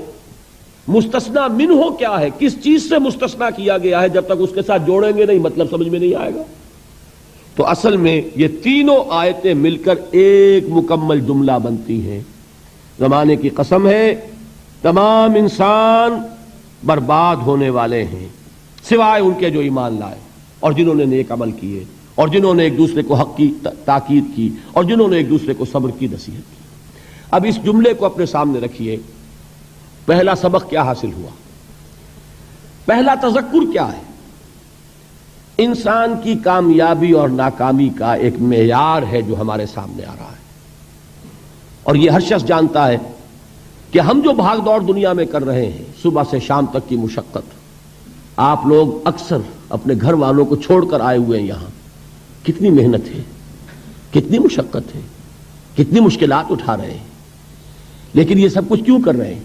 مستثنا منہ کیا ہے، کس چیز سے مستثنا کیا گیا ہے، جب تک اس کے ساتھ جوڑیں گے نہیں مطلب سمجھ میں نہیں آئے گا. تو اصل میں یہ تینوں آیتیں مل کر ایک مکمل جملہ بنتی ہیں. زمانے کی قسم ہے، تمام انسان برباد ہونے والے ہیں سوائے ان کے جو ایمان لائے اور جنہوں نے نیک عمل کیے اور جنہوں نے ایک دوسرے کو حق کی تاکید کی اور جنہوں نے ایک دوسرے کو صبر کی نصیحت کی. اب اس جملے کو اپنے سامنے رکھیے. پہلا سبق کیا حاصل ہوا؟ پہلا تذکر کیا ہے؟ انسان کی کامیابی اور ناکامی کا ایک معیار ہے جو ہمارے سامنے آ رہا ہے. اور یہ ہر شخص جانتا ہے کہ ہم جو بھاگ دوڑ دنیا میں کر رہے ہیں، صبح سے شام تک کی مشقت، آپ لوگ اکثر اپنے گھر والوں کو چھوڑ کر آئے ہوئے ہیں یہاں، کتنی محنت ہے، کتنی مشقت ہے، کتنی مشکلات اٹھا رہے ہیں، لیکن یہ سب کچھ کیوں کر رہے ہیں؟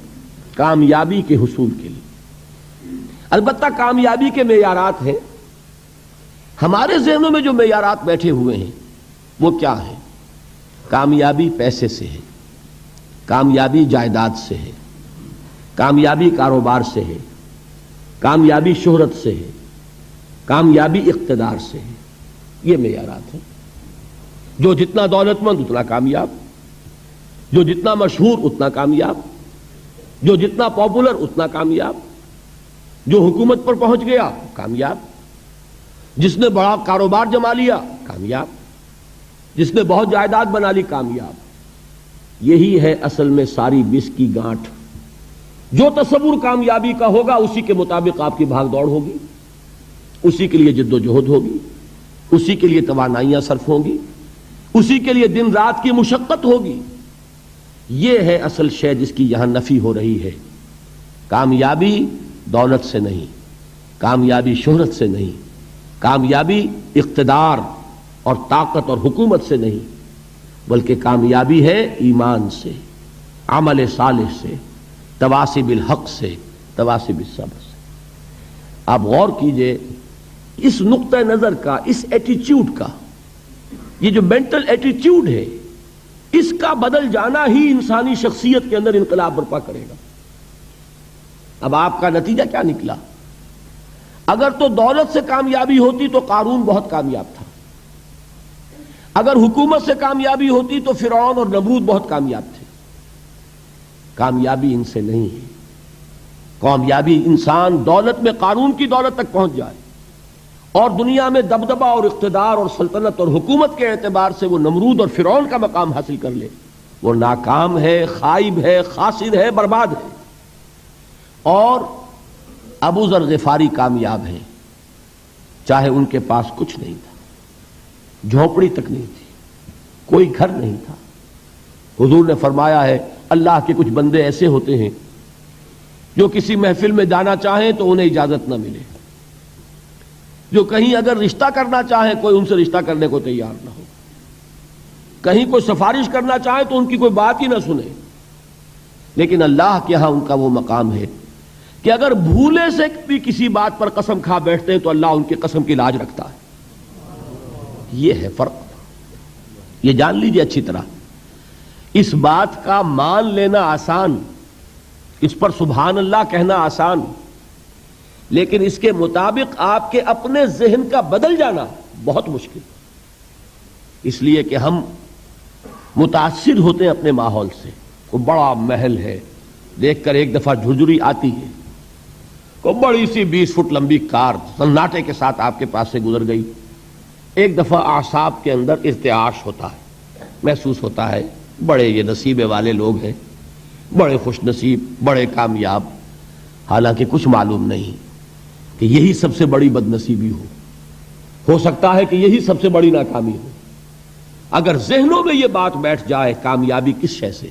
کامیابی کے حصول کے لیے۔ البتہ کامیابی کے معیارات ہیں، ہمارے ذہنوں میں جو معیارات بیٹھے ہوئے ہیں وہ کیا ہیں؟ کامیابی پیسے سے ہے، کامیابی جائیداد سے ہے، کامیابی کاروبار سے ہے، کامیابی شہرت سے ہے، کامیابی اقتدار سے ہے، یہ معیارات ہیں۔ جو جتنا دولت مند اتنا کامیاب، جو جتنا مشہور اتنا کامیاب، جو جتنا پاپولر اتنا کامیاب، جو حکومت پر پہنچ گیا کامیاب، جس نے بڑا کاروبار جما لیا کامیاب، جس نے بہت جائیداد بنا لی کامیاب۔ یہی ہے اصل میں ساری بس کی گانٹھ۔ جو تصور کامیابی کا ہوگا اسی کے مطابق آپ کی بھاگ دوڑ ہوگی، اسی کے لیے جد و جہد ہوگی، اسی کے لیے توانائیاں صرف ہوں گی، اسی کے لیے دن رات کی مشقت ہوگی۔ یہ ہے اصل شے جس کی یہاں نفی ہو رہی ہے۔ کامیابی دولت سے نہیں، کامیابی شہرت سے نہیں، کامیابی اقتدار اور طاقت اور حکومت سے نہیں، بلکہ کامیابی ہے ایمان سے، عمل صالح سے، تواصی بالحق سے، تواصی بالصبر سے۔ آپ غور کیجئے اس نقطہ نظر کا، اس ایٹیچیوڈ کا، یہ جو مینٹل ایٹیچیوڈ ہے، اس کا بدل جانا ہی انسانی شخصیت کے اندر انقلاب برپا کرے گا۔ اب آپ کا نتیجہ کیا نکلا؟ اگر تو دولت سے کامیابی ہوتی تو قارون بہت کامیاب تھا، اگر حکومت سے کامیابی ہوتی تو فرعون اور نمرود بہت کامیاب تھے۔ کامیابی ان سے نہیں ہے۔ کامیابی انسان دولت میں قارون کی دولت تک پہنچ جائے اور دنیا میں دبدبہ اور اقتدار اور سلطنت اور حکومت کے اعتبار سے وہ نمرود اور فرعون کا مقام حاصل کر لے، وہ ناکام ہے، خائب ہے، خاسر ہے، برباد ہے۔ اور ابو ذر غفاری کامیاب ہیں، چاہے ان کے پاس کچھ نہیں تھا، جھونپڑی تک نہیں تھی، کوئی گھر نہیں تھا۔ حضور نے فرمایا ہے اللہ کے کچھ بندے ایسے ہوتے ہیں جو کسی محفل میں جانا چاہیں تو انہیں اجازت نہ ملے، جو کہیں اگر رشتہ کرنا چاہیں کوئی ان سے رشتہ کرنے کو تیار نہ ہو، کہیں کوئی سفارش کرنا چاہے تو ان کی کوئی بات ہی نہ سنے۔ لیکن اللہ کے ہاں ان کا وہ مقام ہے کہ اگر بھولے سے بھی کسی بات پر قسم کھا بیٹھتے ہیں تو اللہ ان کی قسم کی لاج رکھتا ہے۔ یہ ہے فرق، یہ جان لیجیے اچھی طرح۔ اس بات کا مان لینا آسان، اس پر سبحان اللہ کہنا آسان، لیکن اس کے مطابق آپ کے اپنے ذہن کا بدل جانا بہت مشکل، اس لیے کہ ہم متاثر ہوتے ہیں اپنے ماحول سے۔ کوئی بڑا محل ہے، دیکھ کر ایک دفعہ جھرجھری آتی ہے، کوئی بڑی سی 20 فٹ لمبی کار سناٹے کے ساتھ آپ کے پاس سے گزر گئی، ایک دفعہ اعصاب کے اندر ارتعاش ہوتا ہے، محسوس ہوتا ہے بڑے یہ نصیبے والے لوگ ہیں، بڑے خوش نصیب، بڑے کامیاب، حالانکہ کچھ معلوم نہیں کہ یہی سب سے بڑی بد نصیبی ہو سکتا ہے کہ یہی سب سے بڑی ناکامی ہو۔ اگر ذہنوں میں یہ بات بیٹھ جائے کامیابی کس شے سے،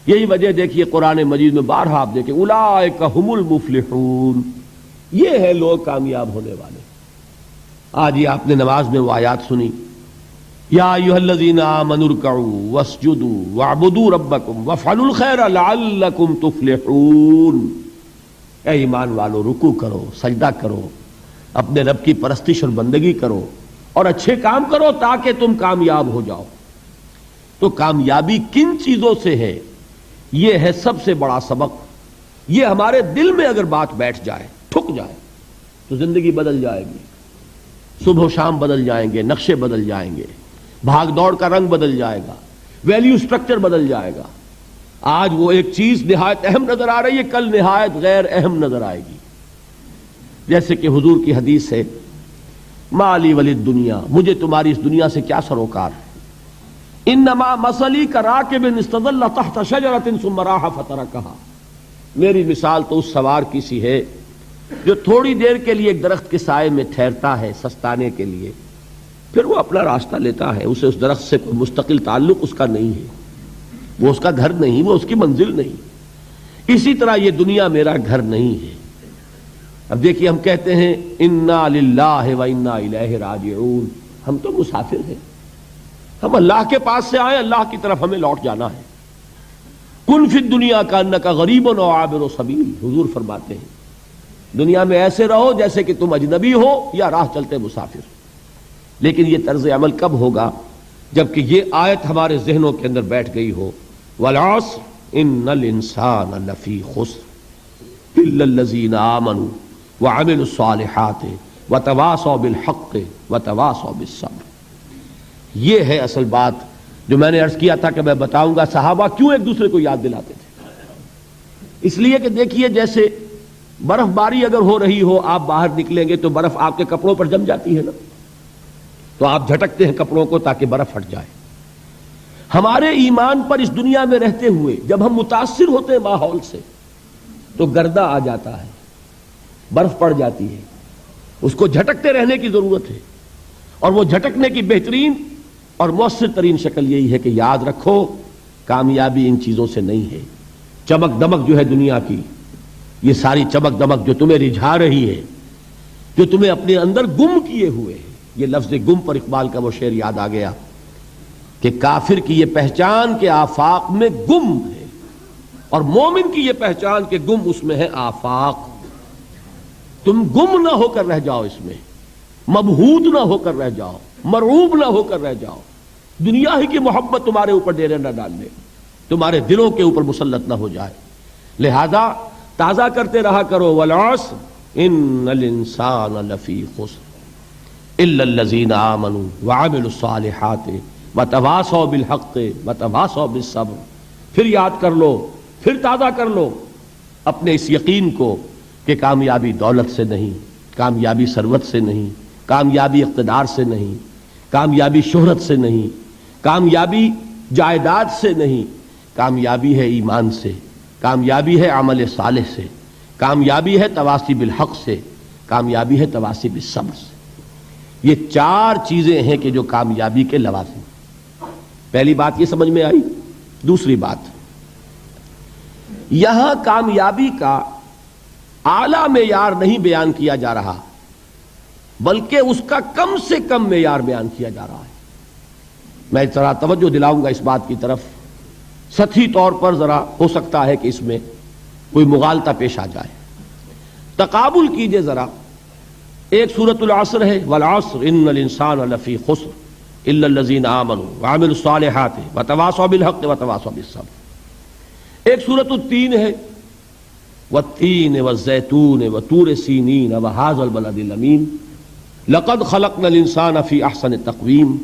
یہی وجہ دیکھیے قرآن مجید میں بارہا آپ دیکھیں اولئک هم المفلحون، یہ ہے لوگ کامیاب ہونے والے۔ آج یہ آپ نے نماز میں وہ آیات سنی، یا ایھا الذین آمنوا ارکعوا واسجدوا واعبدوا ربکم وافعلوا الخیر لعلکم تفلحون۔ اے ایمان والو، رکوع کرو، سجدہ کرو، اپنے رب کی پرستش اور بندگی کرو اور اچھے کام کرو تاکہ تم کامیاب ہو جاؤ۔ تو کامیابی کن چیزوں سے ہے، یہ ہے سب سے بڑا سبق۔ یہ ہمارے دل میں اگر بات بیٹھ جائے، ٹھک جائے، تو زندگی بدل جائے گی، صبح و شام بدل جائیں گے، نقشے بدل جائیں گے، بھاگ دوڑ کا رنگ بدل جائے گا، ویلیو سٹرکچر بدل جائے گا۔ آج وہ ایک چیز نہایت اہم نظر آ رہی ہے، کل نہایت غیر اہم نظر آئے گی۔ جیسے کہ حضور کی حدیث ہے مالی ولی الدنیا، مجھے تمہاری اس دنیا سے کیا سروکار ہے، انما مثلی کراکب استظل تحت شجرۃ ثم راح فترکھا، میری مثال تو اس سوار کی سی ہے جو تھوڑی دیر کے لیے ایک درخت کے سائے میں ٹھہرتا ہے سستانے کے لیے، پھر وہ اپنا راستہ لیتا ہے، اسے اس درخت سے کوئی مستقل تعلق اس کا نہیں ہے۔ وہ اس کا گھر نہیں، وہ اس کی منزل نہیں. اسی طرح یہ دنیا میرا گھر نہیں ہے. اب دیکھیے ہم کہتے ہیں انا للہ و انا الیہ راجعون، ہم تو مسافر ہیں، ہم اللہ کے پاس سے آئے، اللہ کی طرف ہمیں لوٹ جانا ہے. کن فی الدنیا کانک غریب و عابر سبیل، حضور فرماتے ہیں دنیا میں ایسے رہو جیسے کہ تم اجنبی ہو یا راہ چلتے مسافر. لیکن یہ طرز عمل کب ہوگا؟ جبکہ یہ آیت ہمارے ذہنوں کے اندر بیٹھ گئی ہو. والعصر ان الانسان لفی خسر الا الذین آمنوا وعملوا الصالحات وتواصوا بالحق وتواصوا بالصبر. یہ ہے اصل بات جو میں نے عرض کیا تھا کہ میں بتاؤں گا صحابہ کیوں ایک دوسرے کو یاد دلاتے تھے. اس لیے کہ دیکھیے جیسے برف باری اگر ہو رہی ہو، آپ باہر نکلیں گے تو برف آپ کے کپڑوں پر جم جاتی ہے نا، تو آپ جھٹکتے ہیں کپڑوں کو تاکہ برف ہٹ جائے. ہمارے ایمان پر اس دنیا میں رہتے ہوئے جب ہم متاثر ہوتے ہیں ماحول سے تو گردہ آ جاتا ہے، برف پڑ جاتی ہے، اس کو جھٹکتے رہنے کی ضرورت ہے. اور وہ جھٹکنے کی بہترین اور مؤثر ترین شکل یہی ہے کہ یاد رکھو کامیابی ان چیزوں سے نہیں ہے. چمک دمک جو ہے دنیا کی، یہ ساری چمک دمک جو تمہیں رجھا رہی ہے، جو تمہیں اپنے اندر گم کیے ہوئے ہے. یہ لفظ گم پر اقبال کا وہ شعر یاد آ گیا کہ کافر کی یہ پہچان کہ آفاق میں گم ہے، اور مومن کی یہ پہچان کہ گم اس میں ہے آفاق. تم گم نہ ہو کر رہ جاؤ، اس میں مبہوت نہ ہو کر رہ جاؤ، مرعوب نہ ہو کر رہ جاؤ. دنیا ہی کی محبت تمہارے اوپر ڈیرے نہ ڈال لے، تمہارے دلوں کے اوپر مسلط نہ ہو جائے. لہذا تازہ کرتے رہا کرو والعصر ان الانسان لفی خسر الا الذین آمنوا وعملوا الصالحات وتواصوا بالحق وتواصوا بالصبر. پھر یاد کر لو، پھر تازہ کر لو اپنے اس یقین کو کہ کامیابی دولت سے نہیں، کامیابی ثروت سے نہیں، کامیابی اقتدار سے نہیں، کامیابی شہرت سے نہیں، کامیابی جائیداد سے نہیں، کامیابی ہے ایمان سے، کامیابی ہے عمل صالح سے، کامیابی ہے تواصی بالحق سے، کامیابی ہے تواصی بالصبر سے. یہ چار چیزیں ہیں کہ جو کامیابی کے لوازم. پہلی بات یہ سمجھ میں آئی. دوسری بات، یہاں کامیابی کا اعلیٰ معیار نہیں بیان کیا جا رہا بلکہ اس کا کم سے کم معیار بیان کیا جا رہا ہے. میں ذرا توجہ دلاؤں گا اس بات کی طرف. سطحی طور پر ذرا ہو سکتا ہے کہ اس میں کوئی مغالطہ پیش آ جائے. تقابل کیجئے ذرا. ایک سورۃ العصر ہے والعصر ان الانسان لفی خسر الا الذین آمنوا وعملوا الصالحات وتواصوا بالحق وتواصوا بالصبر. ایک سورۃ التین ہے والتین والزیتون وطور سینین وہذا البلد الامین لقد خلقنا الانسان فی احسن تقویم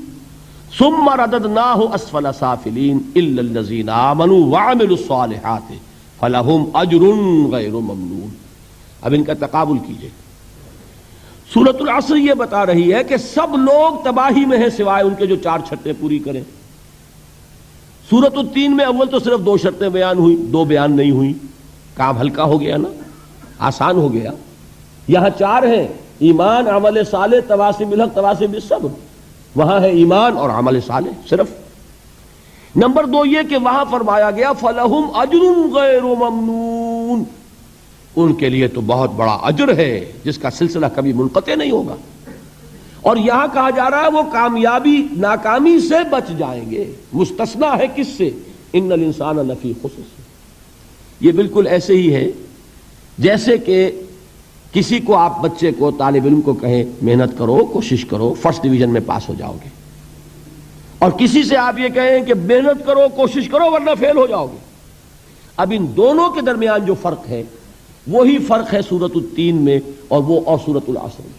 ثم رددناہ اسفل سافلین الا الذین آمنوا وعملوا الصالحات فلہم اجر غیر ممنون. اب ان کا تقابل کیجئے. سورۃ العصر یہ بتا رہی ہے کہ سب لوگ تباہی میں ہیں سوائے ان کے جو چار شرطیں پوری کریں. سورۃ التین میں اول تو صرف دو شرطیں بیان ہوئی، دو بیان نہیں ہوئی. کام ہلکا ہو گیا نا، آسان ہو گیا. یہاں چار ہیں، ایمان، عمل صالح، تواصی بالحق، تواصی بالصبر. وہاں ہے ایمان اور عمل صالح صرف. نمبر دو یہ کہ وہاں فرمایا گیا فَلَهُمْ أَجْرٌ غَيْرُ مَمْنُونَ، ان کے لیے تو بہت بڑا اجر ہے جس کا سلسلہ کبھی منقطع نہیں ہوگا. اور یہاں کہا جا رہا ہے وہ کامیابی ناکامی سے بچ جائیں گے. مستثنیٰ ہے کس سے؟ ان الانسان لفی خسر سے. یہ بالکل ایسے ہی ہے جیسے کہ کسی کو آپ بچے کو، طالب علم کو کہیں محنت کرو، کوشش کرو، فرسٹ ڈویژن میں پاس ہو جاؤ گے، اور کسی سے آپ یہ کہیں کہ محنت کرو، کوشش کرو ورنہ فیل ہو جاؤ گے. اب ان دونوں کے درمیان جو فرق ہے وہی فرق ہے سورۃ التین میں اور سورۃ العصر میں.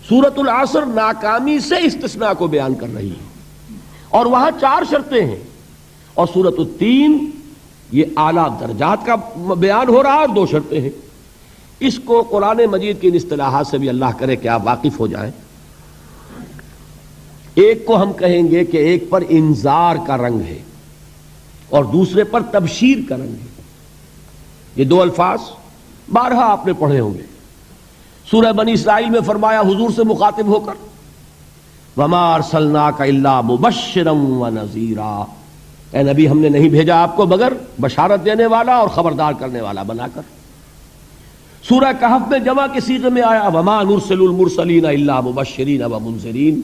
سورۃ العصر ناکامی سے استثناء کو بیان کر رہی ہے اور وہاں چار شرطیں ہیں، اور سورۃ التین یہ اعلیٰ درجات کا بیان ہو رہا ہے اور دو شرطیں ہیں. اس کو قرآن مجید کی ان اصطلاحات سے بھی اللہ کرے کہ آپ واقف ہو جائیں. ایک کو ہم کہیں گے کہ ایک پر انذار کا رنگ ہے اور دوسرے پر تبشیر کا رنگ ہے. یہ دو الفاظ بارہا آپ نے پڑھے ہوں گے. سورہ بنی اسرائیل میں فرمایا حضور سے مخاطب ہو کر وَمَا أَرْسَلْنَاكَ إِلَّا مُبَشِّرًا وَنَذِيرًا اے نبی ہم نے نہیں بھیجا آپ کو مگر بشارت دینے والا اور خبردار کرنے والا بنا کر۔ سورہ کہف میں جمع کے صیغے میں آیا وما نرسل المرسلین الا مبشرین ومنذرین،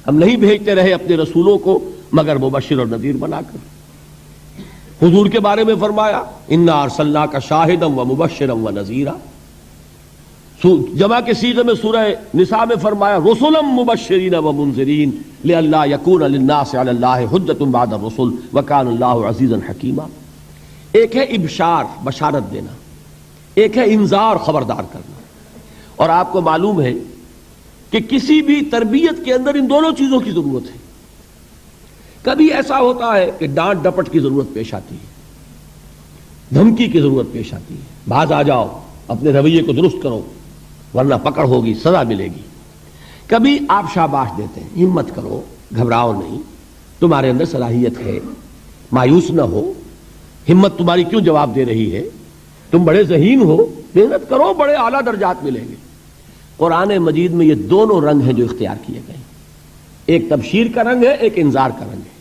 ہم نہیں بھیجتے رہے اپنے رسولوں کو مگر مبشر اور نذیر بنا کر۔ حضور کے بارے میں فرمایا انا ارسلناک شاہدا ومبشرا ونذیرا، جمع کے صیغے میں سورہ نساء میں فرمایا رسلا مبشرین ومنذرین لئلا یکون للناس علی اللہ حجۃ بعد الرسل وکان اللہ عزیزا حکیما۔ ایک ہے ابشار بشارت دینا، ایک ہے انذار خبردار کرنا، اور آپ کو معلوم ہے کہ کسی بھی تربیت کے اندر ان دونوں چیزوں کی ضرورت ہے۔ کبھی ایسا ہوتا ہے کہ ڈانٹ ڈپٹ کی ضرورت پیش آتی ہے، دھمکی کی ضرورت پیش آتی ہے، باز آ جاؤ، اپنے رویے کو درست کرو ورنہ پکڑ ہوگی، سزا ملے گی۔ کبھی آپ شاباش دیتے ہیں، ہمت کرو، گھبراؤ نہیں، تمہارے اندر صلاحیت ہے، مایوس نہ ہو، ہمت تمہاری کیوں جواب دے رہی ہے، تم بڑے ذہین ہو، محنت کرو، بڑے اعلیٰ درجات ملیں گے۔ قرآن مجید میں یہ دونوں رنگ ہیں جو اختیار کیے گئے، ایک تبشیر کا رنگ ہے، ایک انذار کا رنگ ہے۔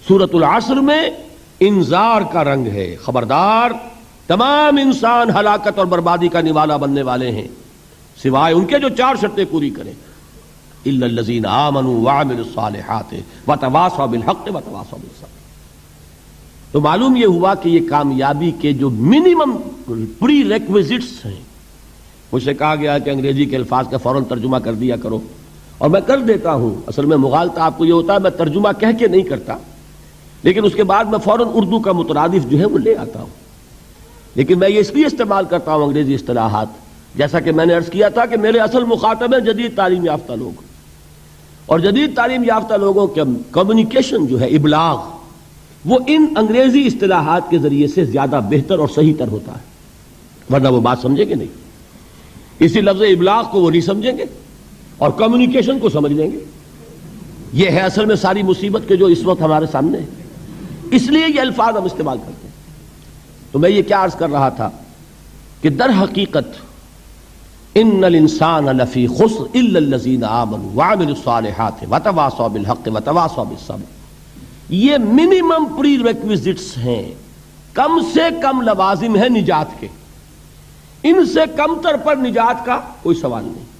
سورۃ العصر میں انذار کا رنگ ہے، خبردار، تمام انسان ہلاکت اور بربادی کا نوالا بننے والے ہیں سوائے ان کے جو چار شرطیں پوری کریں، الا الذین آمنوا وعملوا الصالحات وتواصوا بالحق وتواصوا بالصبر۔ تو معلوم یہ ہوا کہ یہ کامیابی کے جو منیمم پری ریکویزٹس ہیں، مجھ سے کہا گیا کہ انگریزی کے الفاظ کا فوراً ترجمہ کر دیا کرو، اور میں کر دیتا ہوں۔ اصل میں مغالطہ آپ کو یہ ہوتا ہے میں ترجمہ کہہ کے نہیں کرتا، لیکن اس کے بعد میں فوراً اردو کا مترادف جو ہے وہ لے آتا ہوں، لیکن میں یہ اس لیے استعمال کرتا ہوں انگریزی اصطلاحات، جیسا کہ میں نے عرض کیا تھا کہ میرے اصل مخاطب ہیں جدید تعلیم یافتہ لوگ، اور جدید تعلیم یافتہ لوگوں کے کمیونیکیشن جو ہے، ابلاغ، وہ ان انگریزی اصطلاحات کے ذریعے سے زیادہ بہتر اور صحیح تر ہوتا ہے، ورنہ وہ بات سمجھیں گے نہیں۔ اسی لفظ ابلاغ کو وہ نہیں سمجھیں گے اور کمیونیکیشن کو سمجھ لیں گے۔ یہ ہے اصل میں ساری مصیبت کے جو اس وقت ہمارے سامنے ہے، اس لیے یہ الفاظ ہم استعمال کرتے ہیں۔ تو میں یہ کیا عرض کر رہا تھا کہ در حقیقت ان الانسان لفی خسر الا الذین آمنوا وعملوا الصالحات وتواصوا بالحق وتواصوا بالصبر، یہ منیمم پری ریکویزٹس ہیں، کم سے کم لوازم ہیں نجات کے، ان سے کم تر پر نجات کا کوئی سوال نہیں۔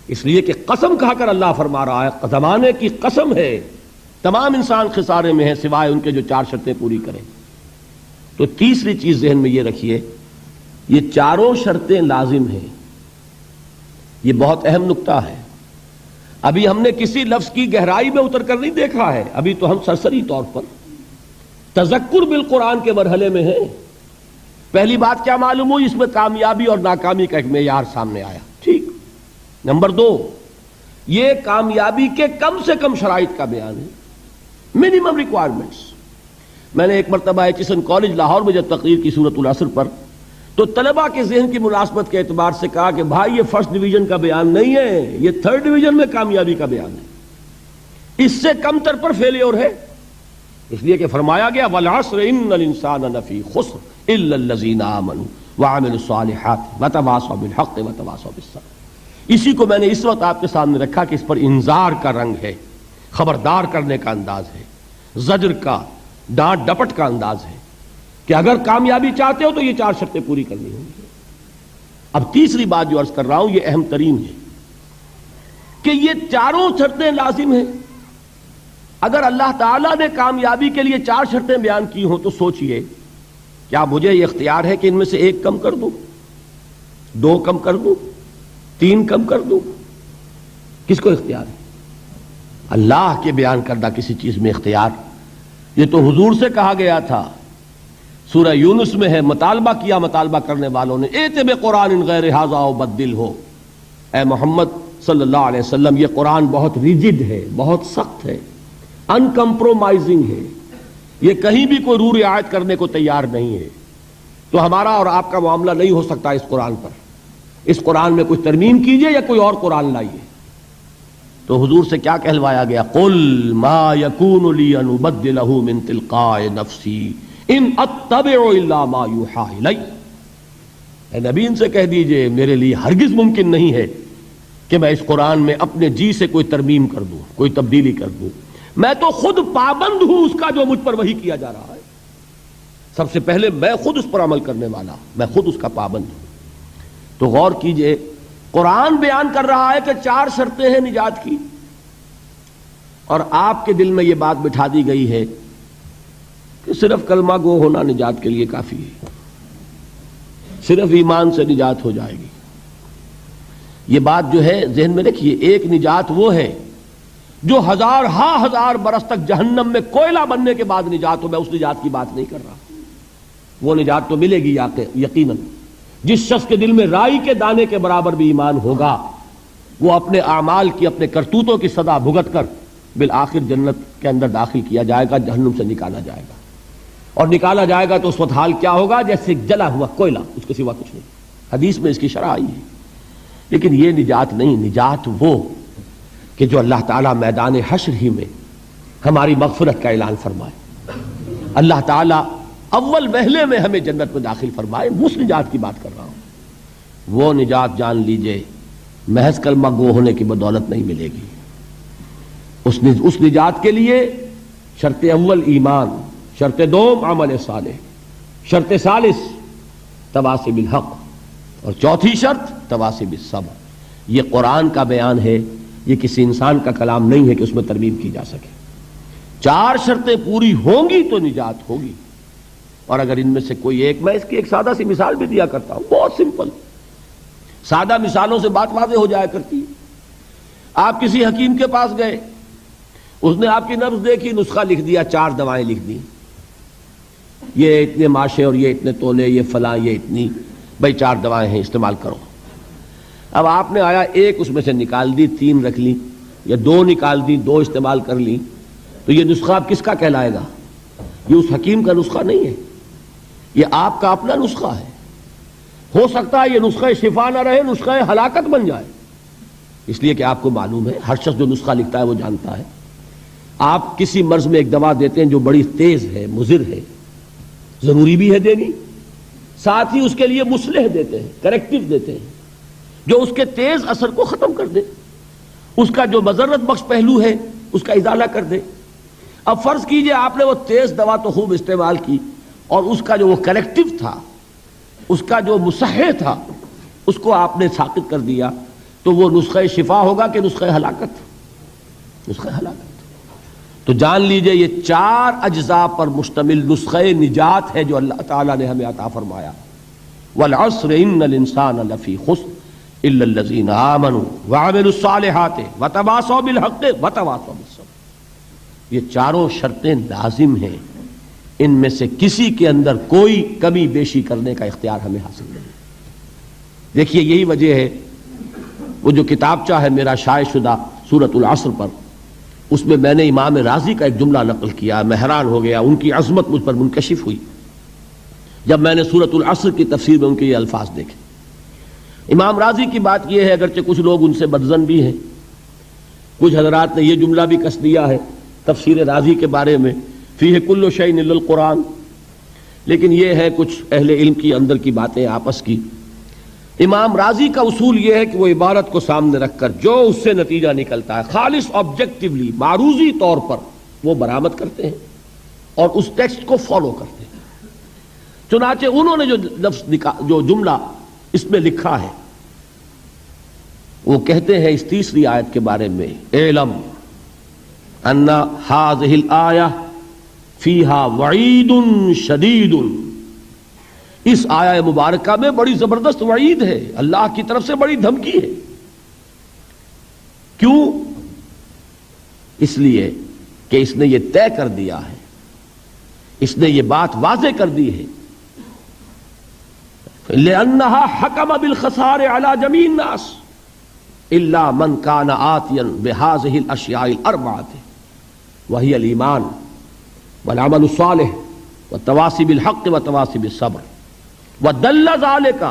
اس لیے کہ قسم کھا کر اللہ فرما رہا ہے، زمانے کی قسم ہے، تمام انسان خسارے میں ہیں سوائے ان کے جو چار شرطیں پوری کریں۔ تو تیسری چیز ذہن میں یہ رکھیے، یہ چاروں شرطیں لازم ہیں، یہ بہت اہم نکتہ ہے۔ ابھی ہم نے کسی لفظ کی گہرائی میں اتر کر نہیں دیکھا ہے، ابھی تو ہم سرسری طور پر تذکر بالقرآن کے مرحلے میں ہیں۔ پہلی بات کیا معلوم ہوئی، اس میں کامیابی اور ناکامی کا ایک معیار سامنے آیا، ٹھیک۔ نمبر دو، یہ کامیابی کے کم سے کم شرائط کا بیان ہے، منیمم ریکوائرمنٹس۔ میں نے ایک مرتبہ ایچسن کالج لاہور میں جب تقریر کی سورۃ العصر پر، تو طلباء کے ذہن کی مناسبت کے اعتبار سے کہا کہ بھائی یہ فرسٹ ڈویژن کا بیان نہیں ہے، یہ تھرڈ ڈویژن میں کامیابی کا بیان ہے، اس سے کم تر پر فیلیور ہے۔ اس لیے کہ فرمایا گیا والعصر ان الانسان لفی خسر الا الذین آمنوا وعملوا الصالحات وتواصوا بالحق وتواصوا بالصبر۔ اسی کو میں نے اس وقت آپ کے سامنے رکھا کہ اس پر انذار کا رنگ ہے، خبردار کرنے کا انداز ہے، زجر کا، ڈانٹ ڈپٹ کا انداز ہے کہ اگر کامیابی چاہتے ہو تو یہ چار شرطیں پوری کرنی ہوں گی۔ اب تیسری بات جو عرض کر رہا ہوں یہ اہم ترین ہے کہ یہ چاروں شرطیں لازم ہیں۔ اگر اللہ تعالیٰ نے کامیابی کے لیے چار شرطیں بیان کی ہوں تو سوچئے کیا مجھے یہ اختیار ہے کہ ان میں سے ایک کم کر دوں، دو کم کر دوں، تین کم کر دوں؟ کس کو اختیار ہے؟ اللہ کے بیان کردہ کسی چیز میں اختیار، یہ تو حضور سے کہا گیا تھا، سورہ یونس میں ہے، مطالبہ کیا مطالبہ کرنے والوں نے، ایت بقرآن غیر ھذا وبدل ہو، اے محمد صلی اللہ علیہ وسلم یہ قرآن بہت ریجڈ ہے، بہت سخت ہے، ان کمپرومائزنگ ہے، یہ کہیں بھی کوئی رو رعایت کرنے کو تیار نہیں ہے، تو ہمارا اور آپ کا معاملہ نہیں ہو سکتا اس قرآن پر، اس قرآن میں کچھ ترمیم کیجئے یا کوئی اور قرآن لائیے۔ تو حضور سے کیا کہلوایا گیا؟ قل ما یکون لی ان ابدلہ من تلقاء نفسی ان اتبع الا ما یوحی الی، اے نبی ان سے کہہ دیجئے میرے لیے ہرگز ممکن نہیں ہے کہ میں اس قرآن میں اپنے جی سے کوئی ترمیم کر دوں، کوئی تبدیلی کر دوں، میں تو خود پابند ہوں اس کا جو مجھ پر وحی کیا جا رہا ہے. سب سے پہلے میں خود اس پر عمل کرنے والا، میں خود اس کا پابند ہوں. تو غور کیجئے، قرآن بیان کر رہا ہے کہ 4 شرطیں ہیں نجات کی، اور آپ کے دل میں یہ بات بٹھا دی گئی ہے کہ صرف کلمہ گو ہونا نجات کے لیے کافی ہے، صرف ایمان سے نجات ہو جائے گی. یہ بات جو ہے ذہن میں رکھیے، ایک نجات وہ ہے جو ہزار برس تک جہنم میں کوئلہ بننے کے بعد نجات ہو. میں اس نجات کی بات نہیں کر رہا. وہ نجات تو ملے گی یقیناً. جس شخص کے دل میں رائی کے دانے کے برابر بھی ایمان ہوگا، وہ اپنے اعمال کی، اپنے کرتوتوں کی سزا بھگت کر بالآخر جنت کے اندر داخل کیا جائے گا، جہنم سے نکالا جائے گا. اور نکالا جائے گا تو اس وقت حال کیا ہوگا؟ جیسے جلا ہوا کوئلہ، اس کے سوا کچھ نہیں. حدیث میں اس کی شرح آئی ہے. لیکن یہ نجات نہیں، نجات وہ کہ جو اللہ تعالیٰ میدان حشر ہی میں ہماری مغفرت کا اعلان فرمائے، اللہ تعالیٰ اول وہلے میں ہمیں جنت میں داخل فرمائے. اس نجات کی بات کر رہا ہوں. وہ نجات جان لیجئے محض کلمہ گو ہونے کی بدولت نہیں ملے گی. اس نجات کے لیے شرط اول ایمان، شرط دوم عمل صالح، شرط ثالث تواصی بالحق، اور چوتھی شرط تواصی بالصبر. یہ قرآن کا بیان ہے، یہ کسی انسان کا کلام نہیں ہے کہ اس میں ترمیم کی جا سکے. 4 شرطیں پوری ہوں گی تو نجات ہوگی. اور اگر ان میں سے کوئی ایک، میں اس کی ایک سادہ سی مثال بھی دیا کرتا ہوں، بہت سمپل، سادہ مثالوں سے بات واضح ہو جایا کرتی ہے. آپ کسی حکیم کے پاس گئے، اس نے آپ کی نبض دیکھی، نسخہ لکھ دیا، 4 دوائیں لکھ دی، یہ اتنے ماشے اور یہ اتنے تولے، یہ فلاں، یہ اتنی، بھائی 4 دوائیں ہیں، استعمال کرو. اب آپ نے آیا ایک اس میں سے نکال دی، 3 رکھ لی، یا 2 نکال دی، 2 استعمال کر لی، تو یہ نسخہ اب کس کا کہلائے گا؟ یہ اس حکیم کا نسخہ نہیں ہے، یہ آپ کا اپنا نسخہ ہے. ہو سکتا ہے یہ نسخہ شفا نہ رہے، نسخہ ہلاکت بن جائے. اس لیے کہ آپ کو معلوم ہے، ہر شخص جو نسخہ لکھتا ہے وہ جانتا ہے. آپ کسی مرض میں ایک دوا دیتے ہیں جو بڑی تیز ہے، مضر ہے، ضروری بھی ہے دینی، ساتھ ہی اس کے لیے مصلح دیتے ہیں، کریکٹیو دیتے ہیں جو اس کے تیز اثر کو ختم کر دے، اس کا جو مضرت بخش پہلو ہے اس کا ازالہ کر دے. اب فرض کیجئے آپ نے وہ تیز دوا تو خوب استعمال کی، اور اس کا جو وہ کریکٹیو تھا، اس کا جو مصحح تھا، اس کو آپ نے ساقط کر دیا، تو وہ نسخہ شفا ہوگا کہ نسخہ ہلاکت؟ نسخہ ہلاکت. تو جان لیجئے یہ 4 اجزاء پر مشتمل نسخہ نجات ہے جو اللہ تعالیٰ نے ہمیں عطا فرمایا. والعصر ان الانسان لفی خسر الا الذین آمنوا وعملوا الصالحات وتواصوا بالحق وتواصوا بالصبر. یہ 4 شرطیں لازم ہیں، ان میں سے کسی کے اندر کوئی کمی بیشی کرنے کا اختیار ہمیں حاصل نہیں. دیکھیے یہی وجہ ہے، وہ جو کتابچہ ہے میرا شائع شدہ سورۃ العصر پر، اس میں نے امام رازی کا ایک جملہ نقل کیا. میں حیران ہو گیا، ان کی عظمت مجھ پر منکشف ہوئی جب میں نے سورۃ العصر کی تفسیر میں ان کے یہ الفاظ دیکھے. امام رازی کی بات یہ ہے، اگرچہ کچھ لوگ ان سے بدظن بھی ہیں، کچھ حضرات نے یہ جملہ بھی کس دیا ہے تفسیر رازی کے بارے میں، فیہ کل شیء الا القرآن، لیکن یہ ہے کچھ اہل علم کی اندر کی باتیں آپس کی. امام رازی کا اصول یہ ہے کہ وہ عبارت کو سامنے رکھ کر جو اس سے نتیجہ نکلتا ہے خالص آبجیکٹیولی، معروضی طور پر وہ برآمد کرتے ہیں اور اس ٹیکسٹ کو فالو کرتے ہیں. چنانچہ انہوں نے جو جملہ اس میں لکھا ہے، وہ کہتے ہیں اس 3 آیت کے بارے میں، اعلم ان هذه الآیہ فیہا وعید شدید. اس آیہ مبارکہ میں بڑی زبردست وعید ہے، اللہ کی طرف سے بڑی دھمکی ہے. کیوں؟ اس لیے کہ اس نے یہ طے کر دیا ہے، اس نے یہ بات واضح کر دی ہے، لأنها حکم بالخسار على جميع الناس الا من كان آتيا بهذه الاشیاء الاربعة وهي الایمان والعمل الصالح والتواصي بالحق والتواصي بالصبر. ودل ذلك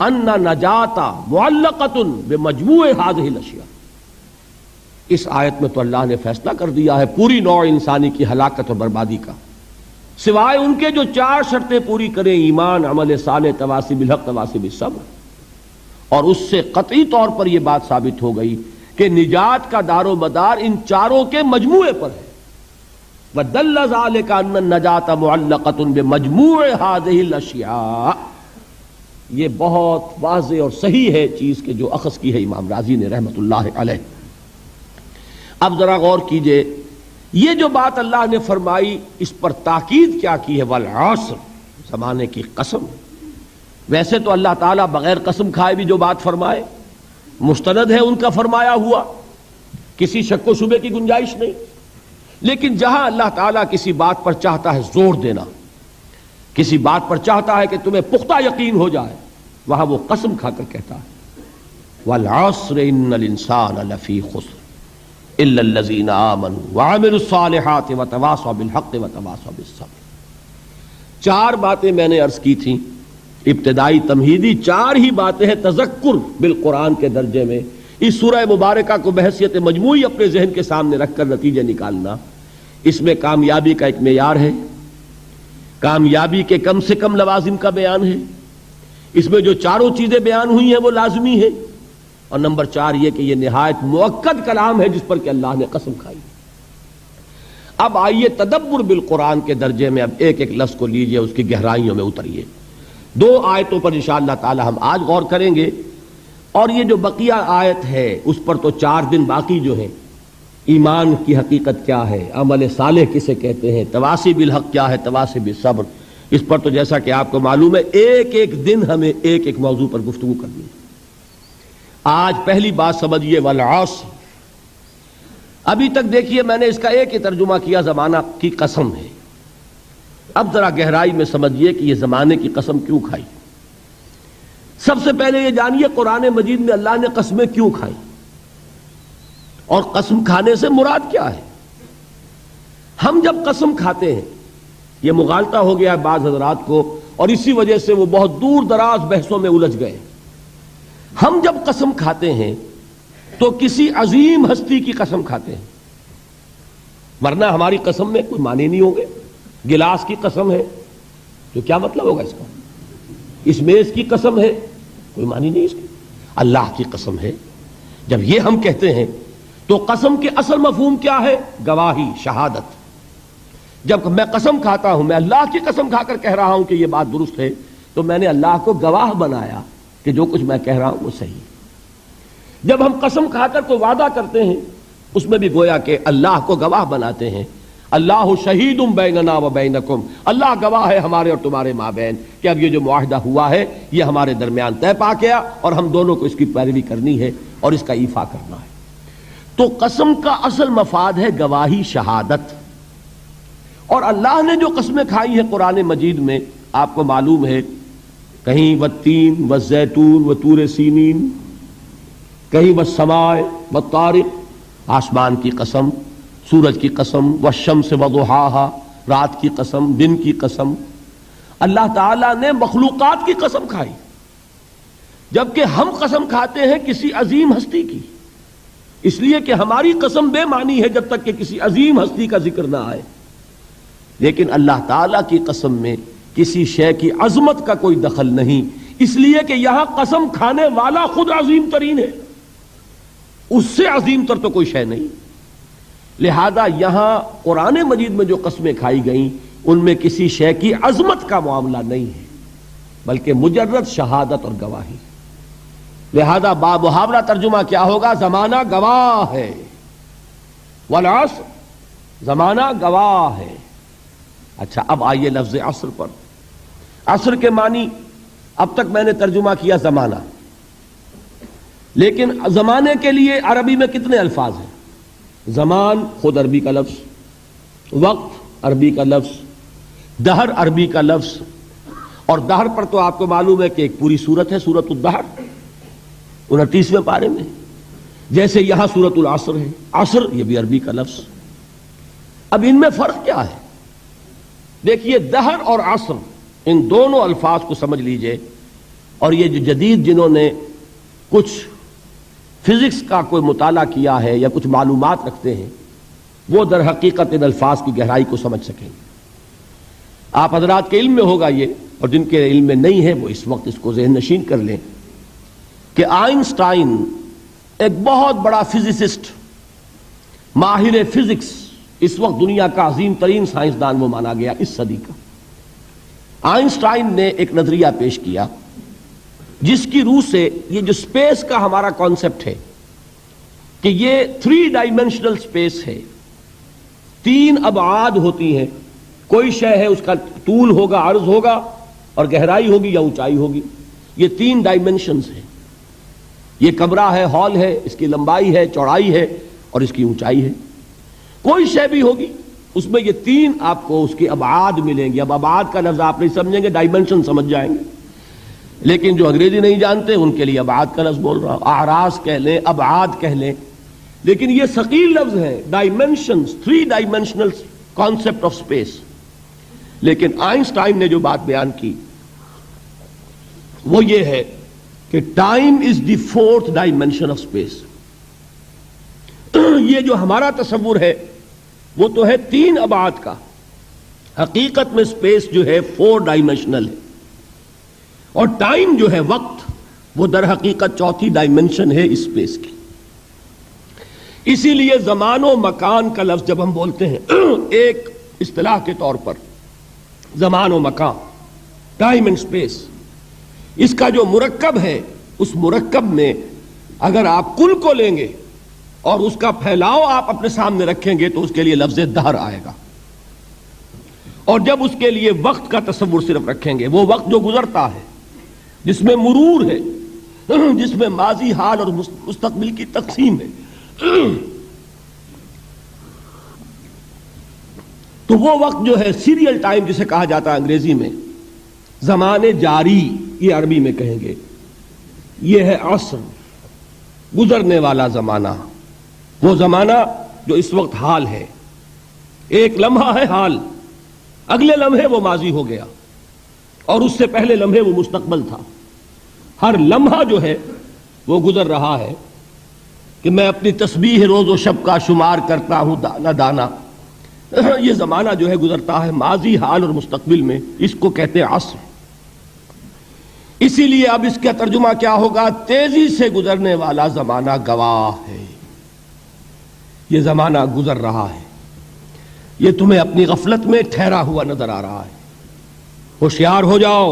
ان نجاة معلقة بمجموع هذه الاشیاء. اس آیت میں تو اللہ نے فیصلہ کر دیا ہے پوری نوع انسانی کی ہلاکت اور بربادی کا، سوائے ان کے جو 4 شرطیں پوری کریں، ایمان، عمل صالح، تواصی بالحق، تواصی بالصبر. اور اس سے قطعی طور پر یہ بات ثابت ہو گئی کہ نجات کا دار و مدار ان چاروں کے مجموعے پر ہے. وَدَلَّ ذَلِكَ أَنَّ النَّجَاةَ مُعَلَّقَةٌ بِمَجْمُوعِ هَذِهِ الْأَشْيَاءِ. یہ بہت واضح اور صحیح ہے چیز کہ جو اخذ کی ہے امام رازی نے رحمت اللہ علیہ. اب ذرا غور کیجئے، یہ جو بات اللہ نے فرمائی اس پر تاکید کیا کی ہے، والعصر، زمانے کی قسم. ویسے تو اللہ تعالیٰ بغیر قسم کھائے بھی جو بات فرمائے مستند ہے ان کا فرمایا ہوا، کسی شک و شبے کی گنجائش نہیں. لیکن جہاں اللہ تعالیٰ کسی بات پر چاہتا ہے زور دینا، کسی بات پر چاہتا ہے کہ تمہیں پختہ یقین ہو جائے، وہاں وہ قسم کھا کر کہتا ہے والعصر ان الانسان لفی خسر الا الذین آمنوا وعملوا الصالحات وتواصوا بالحق وتواصوا بالصبر. چار باتیں میں نے عرض کی تھیں ابتدائی تمہیدی، چار ہی باتیں ہیں تذکر بالقرآن کے درجے میں. اس سورہ مبارکہ کو بحیثیت مجموعی اپنے ذہن کے سامنے رکھ کر نتیجے نکالنا، اس میں کامیابی کا ایک معیار ہے، کامیابی کے کم سے کم لوازم کا بیان ہے، اس میں جو چاروں چیزیں بیان ہوئی ہیں وہ لازمی ہیں، اور نمبر چار یہ کہ یہ نہایت مؤکد کلام ہے جس پر کہ اللہ نے قسم کھائی. اب آئیے تدبر بالقرآن کے درجے میں اب ایک ایک لفظ کو لیجئے، اس کی گہرائیوں میں اتریے. دو آیتوں پر انشاءاللہ تعالی ہم آج غور کریں گے، اور یہ جو بقیہ آیت ہے اس پر تو 4 دن باقی جو ہیں. ایمان کی حقیقت کیا ہے، عمل صالح کسے کہتے ہیں، تواصی بالحق کیا ہے، تواصی بالصبر، اس پر تو جیسا کہ آپ کو معلوم ہے ایک ایک دن ہمیں ایک ایک موضوع پر گفتگو کرنی ہے. آج پہلی بات سمجھیے والعصر. ابھی تک دیکھیے میں نے اس کا ایک ہی ترجمہ کیا، زمانہ کی قسم ہے. اب ذرا گہرائی میں سمجھیے کہ یہ زمانے کی قسم کیوں کھائی. سب سے پہلے یہ جانیے قرآن مجید میں اللہ نے قسمیں کیوں کھائی اور قسم کھانے سے مراد کیا ہے. ہم جب قسم کھاتے ہیں، یہ مغالطہ ہو گیا ہے بعض حضرات کو، اور اسی وجہ سے وہ بہت دور دراز بحثوں میں الجھ گئے. ہم جب قسم کھاتے ہیں تو کسی عظیم ہستی کی قسم کھاتے ہیں، ورنہ ہماری قسم میں کوئی معنی نہیں ہوں گے. گلاس کی قسم ہے تو کیا مطلب ہوگا اس کا؟ اس میز کی قسم ہے، کوئی معنی نہیں اس کی. اللہ کی قسم ہے. جب یہ ہم کہتے ہیں تو قسم کے اصل مفہوم کیا ہے؟ گواہی، شہادت. جب میں قسم کھاتا ہوں، میں اللہ کی قسم کھا کر کہہ رہا ہوں کہ یہ بات درست ہے، تو میں نے اللہ کو گواہ بنایا کہ جو کچھ میں کہہ رہا ہوں وہ صحیح ہے. جب ہم قسم کھا کر کوئی وعدہ کرتے ہیں، اس میں بھی گویا کہ اللہ کو گواہ بناتے ہیں. اللہ شہید بیننا و بینکم، اللہ گواہ ہے ہمارے اور تمہارے مابین کہ اب یہ جو معاہدہ ہوا ہے یہ ہمارے درمیان طے پا گیا، اور ہم دونوں کو اس کی پیروی کرنی ہے اور اس کا ایفا کرنا ہے. تو قسم کا اصل مفاد ہے گواہی، شہادت. اور اللہ نے جو قسمیں کھائی ہیں قرآن مجید میں آپ کو معلوم ہے، کہیں والتین والزیتون وطور سینین، کہیں والسماء والطارق، آسمان کی قسم، سورج کی قسم، والشمس وضحاها، رات کی قسم، دن کی قسم. اللہ تعالیٰ نے مخلوقات کی قسم کھائی، جبکہ ہم قسم کھاتے ہیں کسی عظیم ہستی کی، اس لیے کہ ہماری قسم بے معنی ہے جب تک کہ کسی عظیم ہستی کا ذکر نہ آئے. لیکن اللہ تعالیٰ کی قسم میں کسی شے کی عظمت کا کوئی دخل نہیں، اس لیے کہ یہاں قسم کھانے والا خود عظیم ترین ہے، اس سے عظیم تر تو کوئی شے نہیں. لہذا یہاں قرآن مجید میں جو قسمیں کھائی گئیں ان میں کسی شے کی عظمت کا معاملہ نہیں ہے، بلکہ مجرد شہادت اور گواہی. لہذا بامحاورہ ترجمہ کیا ہوگا؟ زمانہ گواہ ہے. والعصر، زمانہ گواہ ہے. اچھا اب آئیے لفظ عصر پر. عصر کے معنی اب تک میں نے ترجمہ کیا زمانہ، لیکن زمانے کے لیے عربی میں کتنے الفاظ ہیں؟ زمان خود عربی کا لفظ، وقت عربی کا لفظ، دہر عربی کا لفظ. اور دہر پر تو آپ کو معلوم ہے کہ ایک پوری سورت ہے، سورۃ الدہر 29ویں پارے میں، جیسے یہاں سورۃ العصر ہے. عصر یہ بھی عربی کا لفظ. اب ان میں فرق کیا ہے؟ دیکھیے دہر اور عصر، ان دونوں الفاظ کو سمجھ لیجئے. اور یہ جو جدید جنہوں نے کچھ فزکس کا کوئی مطالعہ کیا ہے یا کچھ معلومات رکھتے ہیں، وہ در حقیقت ان الفاظ کی گہرائی کو سمجھ سکیں. آپ حضرات کے علم میں ہوگا یہ، اور جن کے علم میں نہیں ہے وہ اس وقت اس کو ذہن نشین کر لیں کہ آئنسٹائن ایک بہت بڑا فزسسٹ، ماہر فزکس، اس وقت دنیا کا عظیم ترین سائنسدان وہ مانا گیا اس صدی کا، آئنسٹائن نے ایک نظریہ پیش کیا جس کی روح سے یہ جو سپیس کا ہمارا کانسیپٹ ہے کہ یہ 3 ڈائمینشنل سپیس ہے، 3 ابعاد ہوتی ہیں، کوئی شے ہے اس کا طول ہوگا، عرض ہوگا، اور گہرائی ہوگی یا اونچائی ہوگی، یہ 3 ڈائمینشنز ہیں۔ یہ کمرہ ہے، ہال ہے، اس کی لمبائی ہے، چوڑائی ہے اور اس کی اونچائی ہے۔ کوئی شے بھی ہوگی اس میں یہ 3 آپ کو اس کے ابعاد ملیں گے۔ اب ابعاد کا لفظ آپ نہیں سمجھیں گے، ڈائمینشن سمجھ جائیں گے، لیکن جو انگریزی نہیں جانتے ان کے لیے ابعاد کا لفظ بول رہا ہوں، اعراض کہہ لیں، ابعاد کہہ لیں، لیکن یہ ثقیل لفظ ہے، dimensions, 3 dimensional concept of space. لیکن آئنسٹائن نے جو بات بیان کی وہ یہ ہے کہ time is the 4th dimension of space. یہ جو ہمارا تصور ہے وہ تو ہے 3 ابعاد کا، حقیقت میں سپیس جو ہے 4 ڈائمینشنل ہے، اور ٹائم جو ہے وقت وہ در حقیقت 4تھی ڈائمینشن ہے اس سپیس کی۔ اسی لیے زمان و مکان کا لفظ جب ہم بولتے ہیں ایک اصطلاح کے طور پر، زمان و مکان، ٹائم اینڈ سپیس، اس کا جو مرکب ہے اس مرکب میں اگر آپ کل کو لیں گے اور اس کا پھیلاؤ آپ اپنے سامنے رکھیں گے تو اس کے لیے لفظ دہر آئے گا، اور جب اس کے لیے وقت کا تصور صرف رکھیں گے، وہ وقت جو گزرتا ہے، جس میں مرور ہے، جس میں ماضی، حال اور مستقبل کی تقسیم ہے، تو وہ وقت جو ہے سیریل ٹائم جسے کہا جاتا ہے انگریزی میں، زمانے جاری یہ عربی میں کہیں گے، یہ ہے عصر، گزرنے والا زمانہ، وہ زمانہ جو اس وقت حال ہے۔ ایک لمحہ ہے حال، اگلے لمحے وہ ماضی ہو گیا، اور اس سے پہلے لمحے وہ مستقبل تھا۔ ہر لمحہ جو ہے وہ گزر رہا ہے کہ میں اپنی تسبیح روز و شب کا شمار کرتا ہوں دانا دانا، یہ زمانہ جو ہے گزرتا ہے ماضی، حال اور مستقبل میں، اس کو کہتے ہیں عصر۔ اسی لیے اب اس کا ترجمہ کیا ہوگا؟ تیزی سے گزرنے والا زمانہ گواہ ہے، یہ زمانہ گزر رہا ہے، یہ تمہیں اپنی غفلت میں ٹھہرا ہوا نظر آ رہا ہے، ہوشیار ہو جاؤ،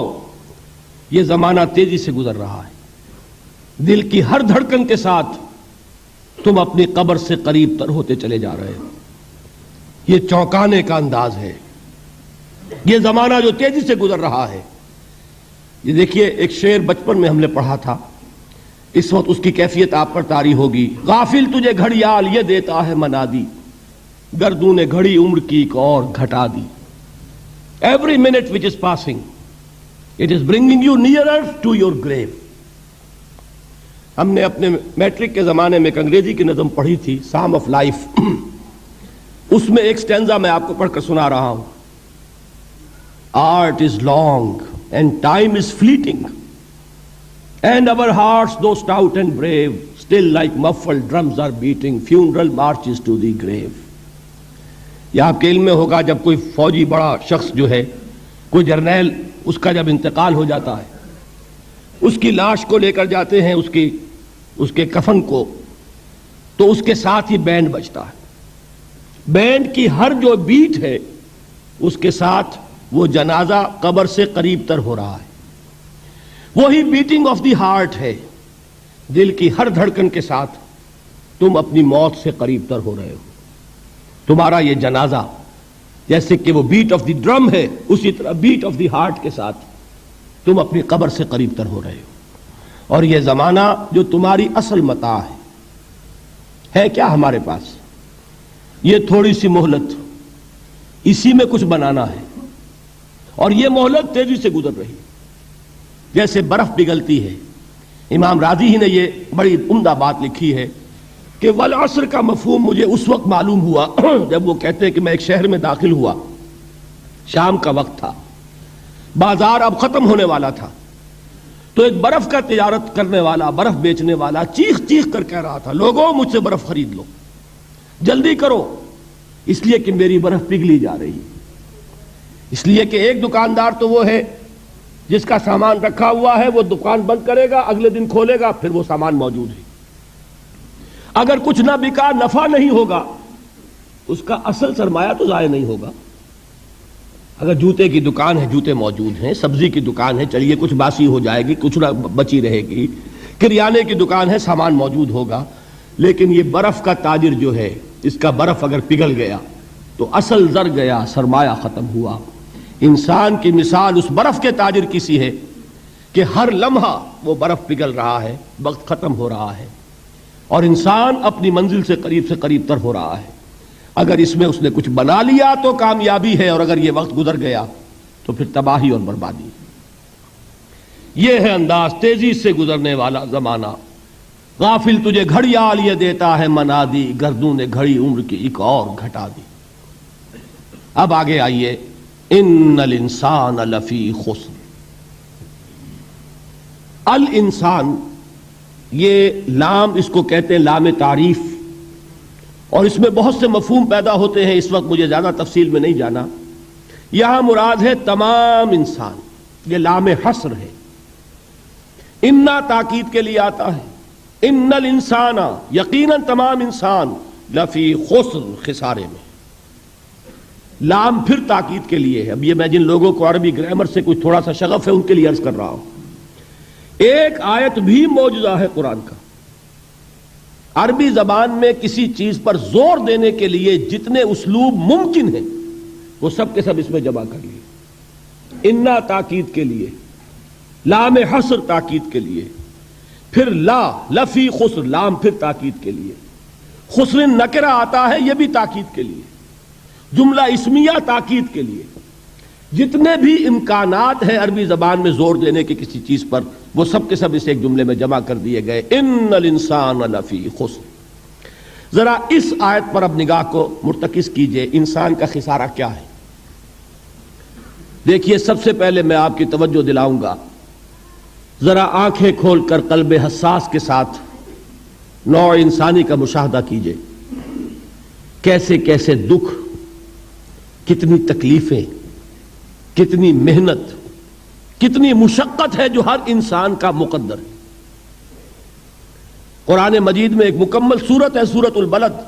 یہ زمانہ تیزی سے گزر رہا ہے، دل کی ہر دھڑکن کے ساتھ تم اپنی قبر سے قریب تر ہوتے چلے جا رہے ہو۔ یہ چونکانے کا انداز ہے، یہ زمانہ جو تیزی سے گزر رہا ہے۔ یہ دیکھیے ایک شعر بچپن میں ہم نے پڑھا تھا، اس وقت اس کی کیفیت آپ پر طاری ہوگی۔ غافل تجھے گھڑیال یہ دیتا ہے منادی، گردوں نے گھڑی عمر کی ایک اور گھٹا دی۔ Every minute which is passing, it is bringing you nearer to your grave۔ ہم نے اپنے میٹرک کے زمانے میں ایک انگریزی کی نظم پڑھی تھی، سام آف لائف، اس میں ایک سٹینزا میں آپ کو پڑھ کر سنا رہا ہوں۔ Art is long and time is fleeting, and our hearts though stout and brave, still like muffled drums are beating funeral marches to the grave۔ یہ آپ کے علم میں ہوگا جب کوئی فوجی بڑا شخص جو ہے، کوئی جرنیل، اس کا جب انتقال ہو جاتا ہے، اس کی لاش کو لے کر جاتے ہیں اس کے کفن کو، تو اس کے ساتھ ہی بینڈ بجتا ہے، بینڈ کی ہر جو بیٹ ہے اس کے ساتھ وہ جنازہ قبر سے قریب تر ہو رہا ہے، وہی بیٹنگ آف دی ہارٹ ہے، دل کی ہر دھڑکن کے ساتھ تم اپنی موت سے قریب تر ہو رہے ہو۔ تمہارا یہ جنازہ جیسے کہ وہ بیٹ آف دی ڈرم ہے، اسی طرح بیٹ آف دی ہارٹ کے ساتھ تم اپنی قبر سے قریب تر ہو رہے ہو۔ اور یہ زمانہ جو تمہاری اصل متاع ہے کیا ہمارے پاس؟ یہ تھوڑی سی مہلت، اسی میں کچھ بنانا ہے، اور یہ مہلت تیزی سے گزر رہی جیسے برف پگھلتی ہے۔ امام راضی ہی نے یہ بڑی عمدہ بات لکھی ہے کہ والعصر کا مفہوم مجھے اس وقت معلوم ہوا جب وہ کہتے ہیں کہ میں ایک شہر میں داخل ہوا، شام کا وقت تھا، بازار اب ختم ہونے والا تھا، تو ایک برف کا تجارت کرنے والا، برف بیچنے والا چیخ چیخ کر کہہ رہا تھا، لوگوں مجھ سے برف خرید لو، جلدی کرو، اس لیے کہ میری برف پگھلی جا رہی ہے۔ اس لیے کہ ایک دکاندار تو وہ ہے جس کا سامان رکھا ہوا ہے، وہ دکان بند کرے گا، اگلے دن کھولے گا، پھر وہ سامان موجود ہے۔ اگر کچھ نہ بکا، نفع نہیں ہوگا، اس کا اصل سرمایہ تو ضائع نہیں ہوگا۔ اگر جوتے کی دکان ہے، جوتے موجود ہیں، سبزی کی دکان ہے، چلیے کچھ باسی ہو جائے گی، کچھ نہ بچی رہے گی، کریانے کی دکان ہے، سامان موجود ہوگا، لیکن یہ برف کا تاجر جو ہے، اس کا برف اگر پگھل گیا تو اصل زر گیا، سرمایہ ختم ہوا۔ انسان کی مثال اس برف کے تاجر کی سی ہے کہ ہر لمحہ وہ برف پگھل رہا ہے، وقت ختم ہو رہا ہے، اور انسان اپنی منزل سے قریب تر ہو رہا ہے۔ اگر اس میں اس نے کچھ بنا لیا تو کامیابی ہے، اور اگر یہ وقت گزر گیا تو پھر تباہی اور بربادی۔ یہ ہے انداز تیزی سے گزرنے والا زمانہ۔ غافل تجھے گھڑیال یہ دیتا ہے منادی، گردوں نے گھڑی عمر کی ایک اور گھٹا دی۔ اب آگے آئیے، ان الانسان لفی خسر۔ الانسان، یہ لام اس کو کہتے ہیں لام تعریف، اور اس میں بہت سے مفہوم پیدا ہوتے ہیں، اس وقت مجھے زیادہ تفصیل میں نہیں جانا۔ یہاں مراد ہے تمام انسان، یہ لام حصر ہے۔ انا تاکید کے لیے آتا ہے، ان الانسان، یقیناً تمام انسان، لفی خسر، خسارے میں۔ لام پھر تاکید کے لیے ہے۔ اب یہ میں جن لوگوں کو عربی گرامر سے کچھ تھوڑا سا شغف ہے ان کے لیے عرض کر رہا ہوں، ایک آیت بھی معجزہ ہے قرآن کا۔ عربی زبان میں کسی چیز پر زور دینے کے لیے جتنے اسلوب ممکن ہیں وہ سب کے سب اس میں جمع کر لیے۔ انا تاکید کے لیے، لام حصر تاکید کے لیے، پھر لا لفی خسر، لام پھر تاکید کے لیے، خسر نکرہ آتا ہے یہ بھی تاکید کے لیے، جملہ اسمیہ تاکید کے لیے۔ جتنے بھی امکانات ہیں عربی زبان میں زور دینے کے کسی چیز پر، وہ سب کے سب اس ایک جملے میں جمع کر دیے گئے، ان الانسان لفی خسر۔ ذرا اس آیت پر اب نگاہ کو مرتکز کیجئے، انسان کا خسارہ کیا ہے؟ دیکھیے، سب سے پہلے میں آپ کی توجہ دلاؤں گا، ذرا آنکھیں کھول کر قلب حساس کے ساتھ نوع انسانی کا مشاہدہ کیجئے۔ کیسے کیسے دکھ، کتنی تکلیفیں، کتنی محنت، کتنی مشقت ہے جو ہر انسان کا مقدر ہے۔ قرآن مجید میں ایک مکمل سورت ہے، سورت البلد،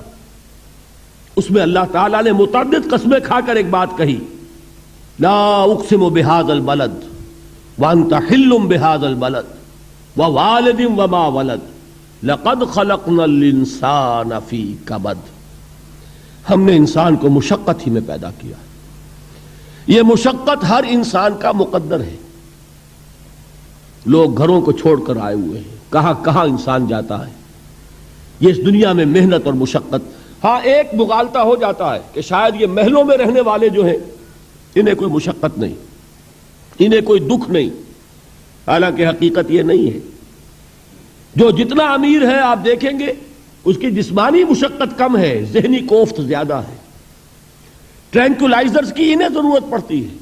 اس میں اللہ تعالیٰ نے متعدد قسمیں کھا کر ایک بات کہی، لا اقسم بہذا البلد وانت حل بہذا البلد ووالد وما ولد لقد خلقنا الانسان فی کبد۔ ہم نے انسان کو مشقت ہی میں پیدا کیا، یہ مشقت ہر انسان کا مقدر ہے۔ لوگ گھروں کو چھوڑ کر آئے ہوئے ہیں، کہاں کہاں انسان جاتا ہے، یہ اس دنیا میں محنت اور مشقت۔ ہاں ایک مغالطہ ہو جاتا ہے کہ شاید یہ محلوں میں رہنے والے جو ہیں انہیں کوئی مشقت نہیں، انہیں کوئی دکھ نہیں، حالانکہ حقیقت یہ نہیں ہے۔ جو جتنا امیر ہے آپ دیکھیں گے اس کی جسمانی مشقت کم ہے، ذہنی کوفت زیادہ ہے۔ ٹرینکولائزرز کی انہیں ضرورت پڑتی ہے،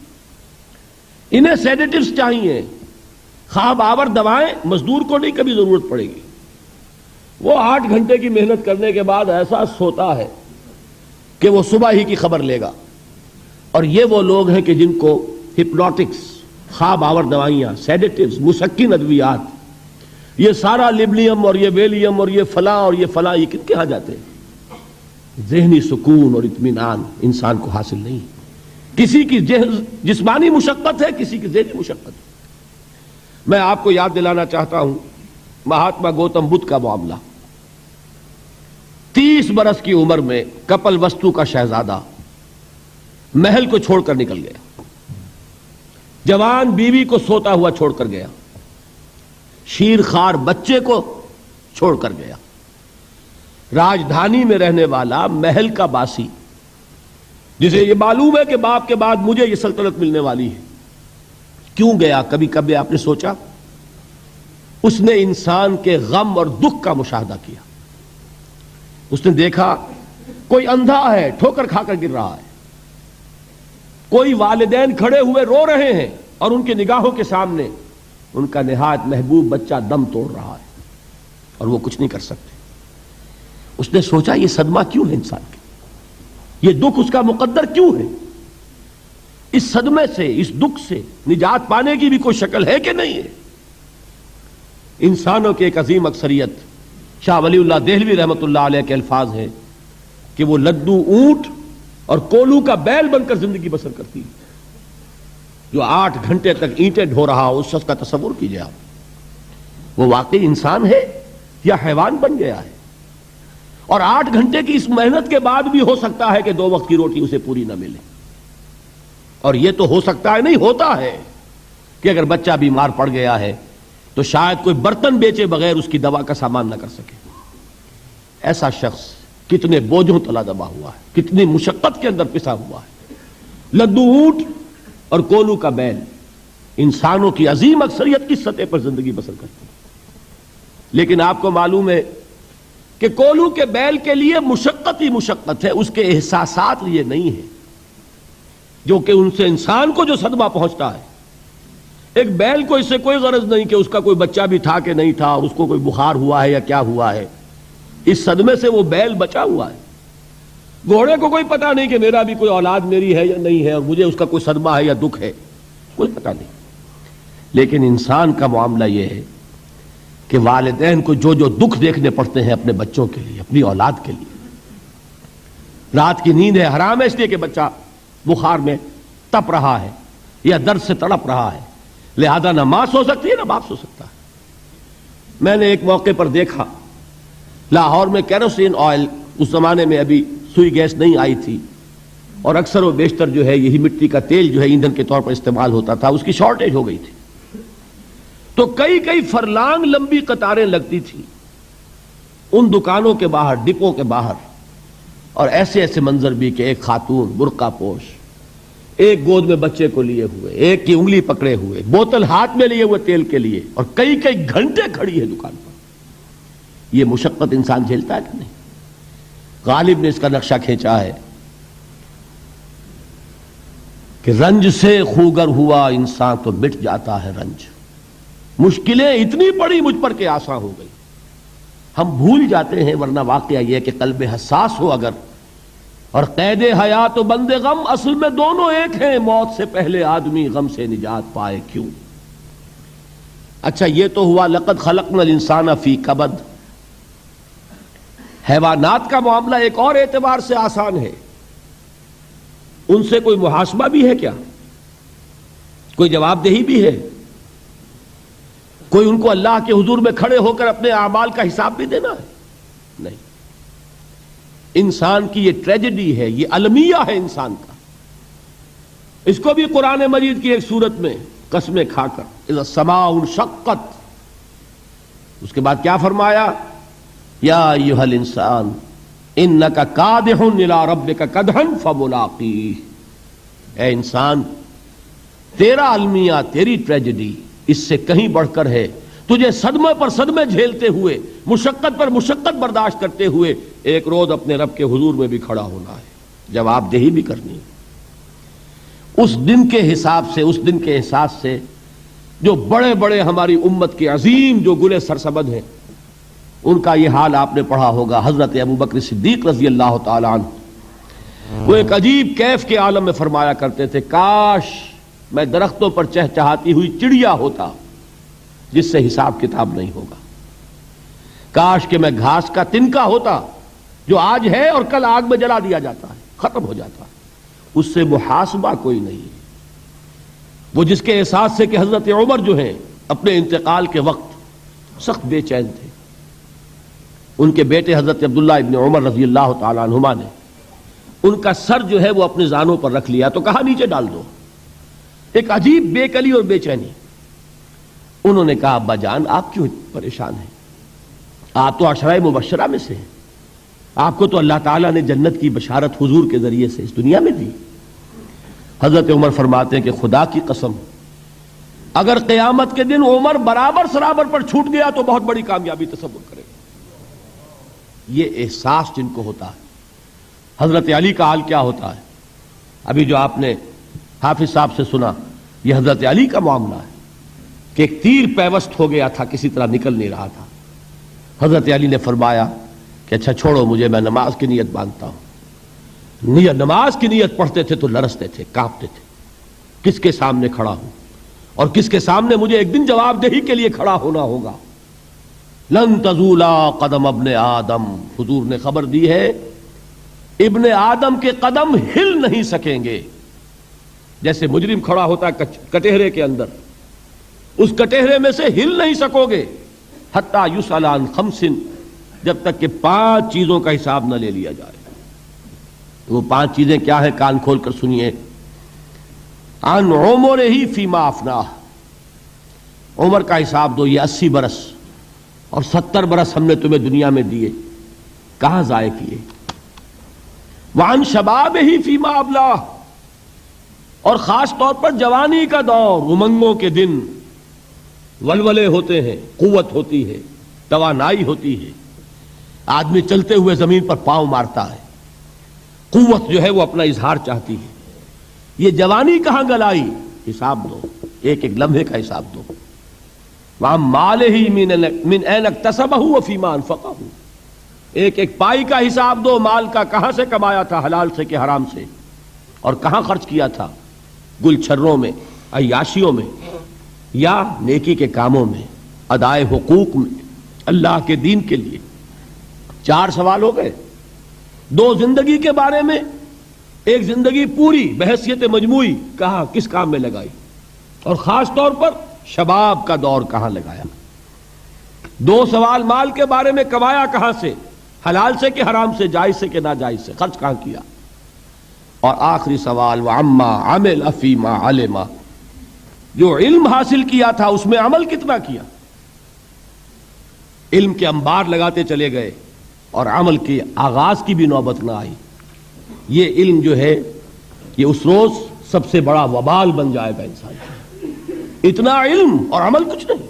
انہیں سیڈیٹیوز چاہیے، خواب آور دوائیں مزدور کو نہیں کبھی ضرورت پڑے گی۔ وہ 8 گھنٹے کی محنت کرنے کے بعد ایسا سوتا ہے کہ وہ صبح ہی کی خبر لے گا۔ اور یہ وہ لوگ ہیں کہ جن کو ہپنوٹکس، خواب آور دوائیاں، سیڈیٹیوز، مسکن ادویات، یہ سارا لبنیم اور یہ ویلیم اور یہ فلاں اور یہ فلاں، یہ کن کے ہاں جاتے ہیں؟ ذہنی سکون اور اطمینان انسان کو حاصل نہیں۔ کسی کی جسمانی مشقت ہے، کسی کی ذہنی مشقت ہے۔ میں آپ کو یاد دلانا چاہتا ہوں مہاتما گوتم بدھ کا معاملہ۔ 30 برس کی عمر میں کپل وستو کا شہزادہ محل کو چھوڑ کر نکل گیا، جوان بیوی کو سوتا ہوا چھوڑ کر گیا، شیر خوار بچے کو چھوڑ کر گیا۔ راجدھانی میں رہنے والا محل کا باسی، جسے یہ معلوم ہے کہ باپ کے بعد مجھے یہ سلطنت ملنے والی ہے، کیوں گیا؟ کبھی کبھی آپ نے سوچا؟ اس نے انسان کے غم اور دکھ کا مشاہدہ کیا۔ اس نے دیکھا کوئی اندھا ہے، ٹھوکر کھا کر گر رہا ہے، کوئی والدین کھڑے ہوئے رو رہے ہیں اور ان کی نگاہوں کے سامنے ان کا نہایت محبوب بچہ دم توڑ رہا ہے اور وہ کچھ نہیں کر سکتے۔ اس نے سوچا یہ صدمہ کیوں ہے انسان کے، یہ دکھ اس کا مقدر کیوں ہے؟ اس صدمے سے، اس دکھ سے نجات پانے کی بھی کوئی شکل ہے کہ نہیں ہے؟ انسانوں کی ایک عظیم اکثریت شاہ ولی اللہ دہلوی رحمۃ اللہ علیہ کے الفاظ ہیں کہ وہ لدو اونٹ اور کولو کا بیل بن کر زندگی بسر کرتی ہے، جو 8 گھنٹے تک اینٹیں ڈھو رہا ہو، اس شخص کا تصور کیجئے آپ، وہ واقعی انسان ہے یا حیوان بن گیا ہے؟ اور 8 گھنٹے کی اس محنت کے بعد بھی ہو سکتا ہے کہ 2 وقت کی روٹی اسے پوری نہ ملے، اور یہ تو ہو سکتا ہے نہیں، ہوتا ہے کہ اگر بچہ بیمار پڑ گیا ہے تو شاید کوئی برتن بیچے بغیر اس کی دوا کا سامان نہ کر سکے۔ ایسا شخص کتنے بوجھوں تلا دبا ہوا ہے، کتنی مشقت کے اندر پسا ہوا ہے۔ لدو اونٹ اور کولو کا بیل انسانوں کی عظیم اکثریت کی سطح پر زندگی بسر کرتی ہے، لیکن آپ کو معلوم ہے کہ کولو کے بیل کے لیے مشقت ہی مشقت ہے، اس کے احساسات یہ نہیں ہیں جو کہ ان سے انسان کو جو صدمہ پہنچتا ہے۔ ایک بیل کو اس سے کوئی غرض نہیں کہ اس کا کوئی بچہ بھی تھا کہ نہیں تھا، اس کو کوئی بخار ہوا ہے یا کیا ہوا ہے، اس صدمے سے وہ بیل بچا ہوا ہے۔ گھوڑے کو کوئی پتہ نہیں کہ میرا بھی کوئی اولاد میری ہے یا نہیں ہے، اور مجھے اس کا کوئی صدمہ ہے یا دکھ ہے، کوئی پتہ نہیں۔ لیکن انسان کا معاملہ یہ ہے کہ والدین کو جو جو دکھ دیکھنے پڑتے ہیں اپنے بچوں کے لیے، اپنی اولاد کے لیے۔ رات کی نیند ہے حرام ہے اس لیے کہ بچہ بخار میں تپ رہا ہے یا درد سے تڑپ رہا ہے، لہذا نہ ماں سو سکتی ہے نہ باپ سو سکتا ہے۔ میں نے ایک موقع پر دیکھا لاہور میں کیروسین آئل، اس زمانے میں ابھی سوئی گیس نہیں آئی تھی، اور اکثر و بیشتر جو ہے یہی مٹی کا تیل جو ہے ایندھن کے طور پر استعمال ہوتا تھا، اس کی شارٹیج ہو گئی تھی، تو کئی فرلانگ لمبی قطاریں لگتی تھیں ان دکانوں کے باہر، ڈپوں کے باہر، اور ایسے منظر بھی کہ ایک خاتون برقع پوش، ایک گود میں بچے کو لیے ہوئے، ایک کی انگلی پکڑے ہوئے، بوتل ہاتھ میں لیے ہوئے تیل کے لیے، اور کئی گھنٹے کھڑی ہے دکان پر۔ یہ مشقت انسان جھیلتا ہے کہ نہیں؟ غالب نے اس کا نقشہ کھینچا ہے کہ رنج سے خوگر ہوا انسان تو مٹ جاتا ہے رنج، مشکلیں اتنی پڑی مجھ پر کہ آسان ہو گئی۔ ہم بھول جاتے ہیں، ورنہ واقعہ یہ کہ قلب حساس ہو اگر، اور قید حیات و بند غم اصل میں دونوں ایک ہیں، موت سے پہلے آدمی غم سے نجات پائے کیوں۔ اچھا یہ تو ہوا لقد خلقنا الانسان فی کبد۔ حیوانات کا معاملہ ایک اور اعتبار سے آسان ہے، ان سے کوئی محاسبہ بھی ہے کیا؟ کوئی جواب دہی بھی ہے؟ کوئی ان کو اللہ کے حضور میں کھڑے ہو کر اپنے اعمال کا حساب بھی دینا ہے؟ نہیں۔ انسان کی یہ ٹریجڈی ہے، یہ المیہ ہے انسان کا۔ اس کو بھی قرآن مجید کی ایک سورت میں قسمیں کھا کر اذا السماء انشقت، اس کے بعد کیا فرمایا؟ یا ایھا الانسان انک کادح الی ربک کدحا فملاقیہ۔ اے انسان، تیرا المیہ، تیری ٹریجڈی اس سے کہیں بڑھ کر ہے، تجھے صدمے پر صدمے جھیلتے ہوئے، مشقت پر مشقت برداشت کرتے ہوئے ایک روز اپنے رب کے حضور میں بھی کھڑا ہونا ہے، جواب دہی بھی کرنی ہے۔ اس دن کے حساب سے، اس دن کے احساس سے جو بڑے بڑے ہماری امت کے عظیم جو گلے سرسبد ہیں، ان کا یہ حال آپ نے پڑھا ہوگا۔ حضرت ابوبکر صدیق رضی اللہ تعالی عنہ وہ ایک عجیب کیف کے عالم میں فرمایا کرتے تھے، کاش میں درختوں پر چہچہاتی ہوئی چڑیا ہوتا جس سے حساب کتاب نہیں ہوگا، کاش کہ میں گھاس کا تنکا ہوتا جو آج ہے اور کل آگ میں جلا دیا جاتا ہے، ختم ہو جاتا ہے، اس سے محاسبہ کوئی نہیں ہے۔ وہ جس کے احساس سے کہ حضرت عمر جو ہیں اپنے انتقال کے وقت سخت بے چین تھے، ان کے بیٹے حضرت عبداللہ ابن عمر رضی اللہ تعالی عنہما نے ان کا سر جو ہے وہ اپنے زانوں پر رکھ لیا تو کہا نیچے ڈال دو۔ ایک عجیب بے کلی اور بے چینی۔ انہوں نے کہا ابا جان آپ کیوں پریشان ہیں؟ آپ تو عشرہ مبشرہ میں سے ہیں، آپ کو تو اللہ تعالیٰ نے جنت کی بشارت حضور کے ذریعے سے اس دنیا میں دی۔ حضرت عمر فرماتے ہیں کہ خدا کی قسم اگر قیامت کے دن عمر برابر سرابر پر چھوٹ گیا تو بہت بڑی کامیابی تصور کرے گا۔ یہ احساس جن کو ہوتا ہے۔ حضرت علی کا حال کیا ہوتا ہے؟ ابھی جو آپ نے حافظ صاحب سے سنا، یہ حضرت علی کا معاملہ ہے کہ ایک تیر پیوست ہو گیا تھا، کسی طرح نکل نہیں رہا تھا۔ حضرت علی نے فرمایا کہ اچھا چھوڑو مجھے، میں نماز کی نیت باندھتا ہوں۔ نماز کی نیت پڑھتے تھے تو لرزتے تھے، کانپتے تھے، کس کے سامنے کھڑا ہوں اور کس کے سامنے مجھے ایک دن جواب دہی کے لیے کھڑا ہونا ہوگا۔ لن تزولا قدم ابن آدم، حضور نے خبر دی ہے ابن آدم کے قدم ہل نہیں سکیں گے. جیسے مجرم کھڑا ہوتا ہے کٹہرے کے اندر، اس کٹہرے میں سے ہل نہیں سکو گے حتی یسأل عن خمس، جب تک کہ 5 چیزوں کا حساب نہ لے لیا جائے. وہ 5 چیزیں کیا ہیں؟ کان کھول کر سنیے. عن عمرہ فیما افناہ، عمر کا حساب دو، یہ 80 برس اور 70 برس ہم نے تمہیں دنیا میں دیے، کہاں ضائع کیے. وعن شبابہ فیما ابلاہ، اور خاص طور پر جوانی کا دور، امنگوں کے دن، ولولے ہوتے ہیں، قوت ہوتی ہے، توانائی ہوتی ہے، آدمی چلتے ہوئے زمین پر پاؤں مارتا ہے، قوت جو ہے وہ اپنا اظہار چاہتی ہے. یہ جوانی کہاں گلائی؟ حساب دو، ایک ایک لمحے کا حساب دو. وَعَن مَالِهِ مِنْ أَيْنَ اكْتَسَبَهُ وَفِيمَا أَنْفَقَهُ، ایک ایک پائی کا حساب دو، مال کا کہاں سے کمایا تھا، حلال سے کہ حرام سے، اور کہاں خرچ کیا تھا، گل چھروں میں، عیاشیوں میں، یا نیکی کے کاموں میں، ادائے حقوق میں، اللہ کے دین کے لیے. 4 سوال ہو گئے. 2 زندگی کے بارے میں، ایک زندگی پوری بحیثیت مجموعی کہاں کس کام میں لگائی، اور خاص طور پر شباب کا دور کہاں لگایا. 2 سوال مال کے بارے میں، کمایا کہاں سے، حلال سے کہ حرام سے، جائز سے کہ ناجائز سے، خرچ کہاں کیا. اور آخری سوال وعما عمل فیما علم، جو علم حاصل کیا تھا اس میں عمل کتنا کیا. علم کے انبار لگاتے چلے گئے اور عمل کے آغاز کی بھی نوبت نہ آئی. یہ علم جو ہے یہ اس روز سب سے بڑا وبال بن جائے گا انسان. اتنا علم اور عمل کچھ نہیں،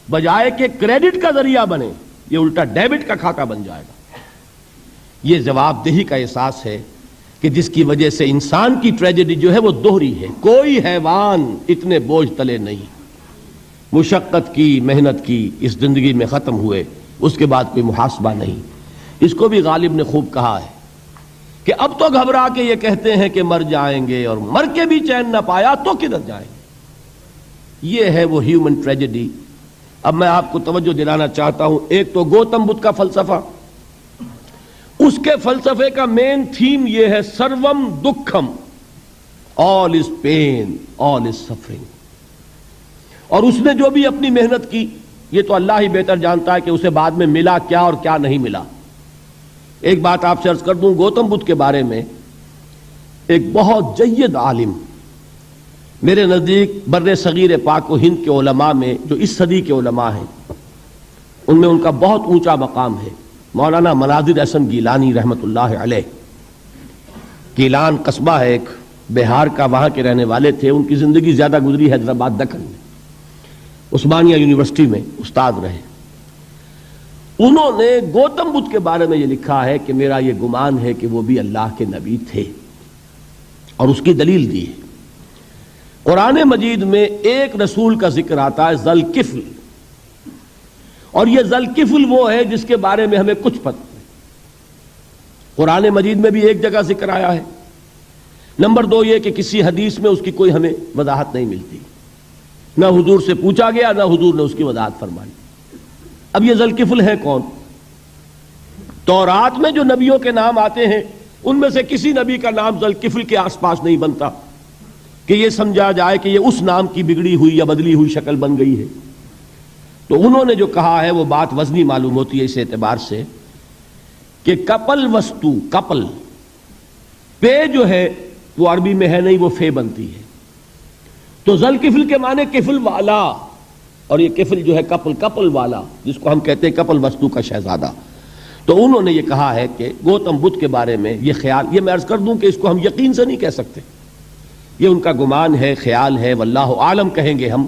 بجائے کہ کریڈٹ کا ذریعہ بنے یہ الٹا ڈیبٹ کا کھاتا بن جائے گا. یہ جواب دہی کا احساس ہے کہ جس کی وجہ سے انسان کی ٹریجڈی جو ہے وہ دوہری ہے. کوئی حیوان اتنے بوجھ تلے نہیں، مشقت کی، محنت کی، اس زندگی میں ختم ہوئے، اس کے بعد کوئی محاسبہ نہیں. اس کو بھی غالب نے خوب کہا ہے کہ اب تو گھبرا کے یہ کہتے ہیں کہ مر جائیں گے، اور مر کے بھی چین نہ پایا تو کدھر جائیں گے. یہ ہے وہ ہیومن ٹریجڈی. اب میں آپ کو توجہ دلانا چاہتا ہوں، ایک تو گوتم بدھ کا فلسفہ، اس کے فلسفے کا مین تھیم یہ ہے سروم دکھم، آل از پین، آل از سفرنگ. اور اس نے جو بھی اپنی محنت کی یہ تو اللہ ہی بہتر جانتا ہے کہ اسے بعد میں ملا کیا اور کیا نہیں ملا. ایک بات آپ سے عرض کر دوں، گوتم بدھ کے بارے میں ایک بہت جید عالم میرے نزدیک بر صغیر پاک و ہند کے علماء میں، جو اس صدی کے علماء ہیں، ان میں ان کا بہت اونچا مقام ہے، مولانا مناظر احسن گیلانی رحمت اللہ علیہ. گیلان قصبہ ہے ایک بہار کا، وہاں کے رہنے والے تھے. ان کی زندگی زیادہ گزری حیدرآباد دکن میں، عثمانیہ یونیورسٹی میں استاد رہے. انہوں نے گوتم بدھ کے بارے میں یہ لکھا ہے کہ میرا یہ گمان ہے کہ وہ بھی اللہ کے نبی تھے، اور اس کی دلیل دی ہے. قرآن مجید میں ایک رسول کا ذکر آتا ہے، ذوالکفل، اور یہ ذوالکفل وہ ہے جس کے بارے میں ہمیں کچھ پتہ نہیں. قرآن مجید میں بھی ایک جگہ ذکر آیا ہے. نمبر 2 یہ کہ کسی حدیث میں اس کی کوئی ہمیں وضاحت نہیں ملتی، نہ حضور سے پوچھا گیا نہ حضور نے اس کی وضاحت فرمائی. اب یہ ذوالکفل ہے کون؟ تورات میں جو نبیوں کے نام آتے ہیں ان میں سے کسی نبی کا نام ذوالکفل کے آس پاس نہیں بنتا کہ یہ سمجھا جائے کہ یہ اس نام کی بگڑی ہوئی یا بدلی ہوئی شکل بن گئی ہے. تو انہوں نے جو کہا ہے وہ بات وزنی معلوم ہوتی ہے اس اعتبار سے کہ کپل وستو، کپل پے جو ہے وہ عربی میں ہے نہیں، وہ فے بنتی ہے. تو ذوالکفل کے معنی کفل والا، اور یہ کفل جو ہے کپل، کپل والا، جس کو ہم کہتے ہیں کپل وستو کا شہزادہ. تو انہوں نے یہ کہا ہے کہ گوتم بدھ کے بارے میں یہ خیال، یہ میں عرض کر دوں کہ اس کو ہم یقین سے نہیں کہہ سکتے، یہ ان کا گمان ہے، خیال ہے، واللہ عالم کہیں گے ہم،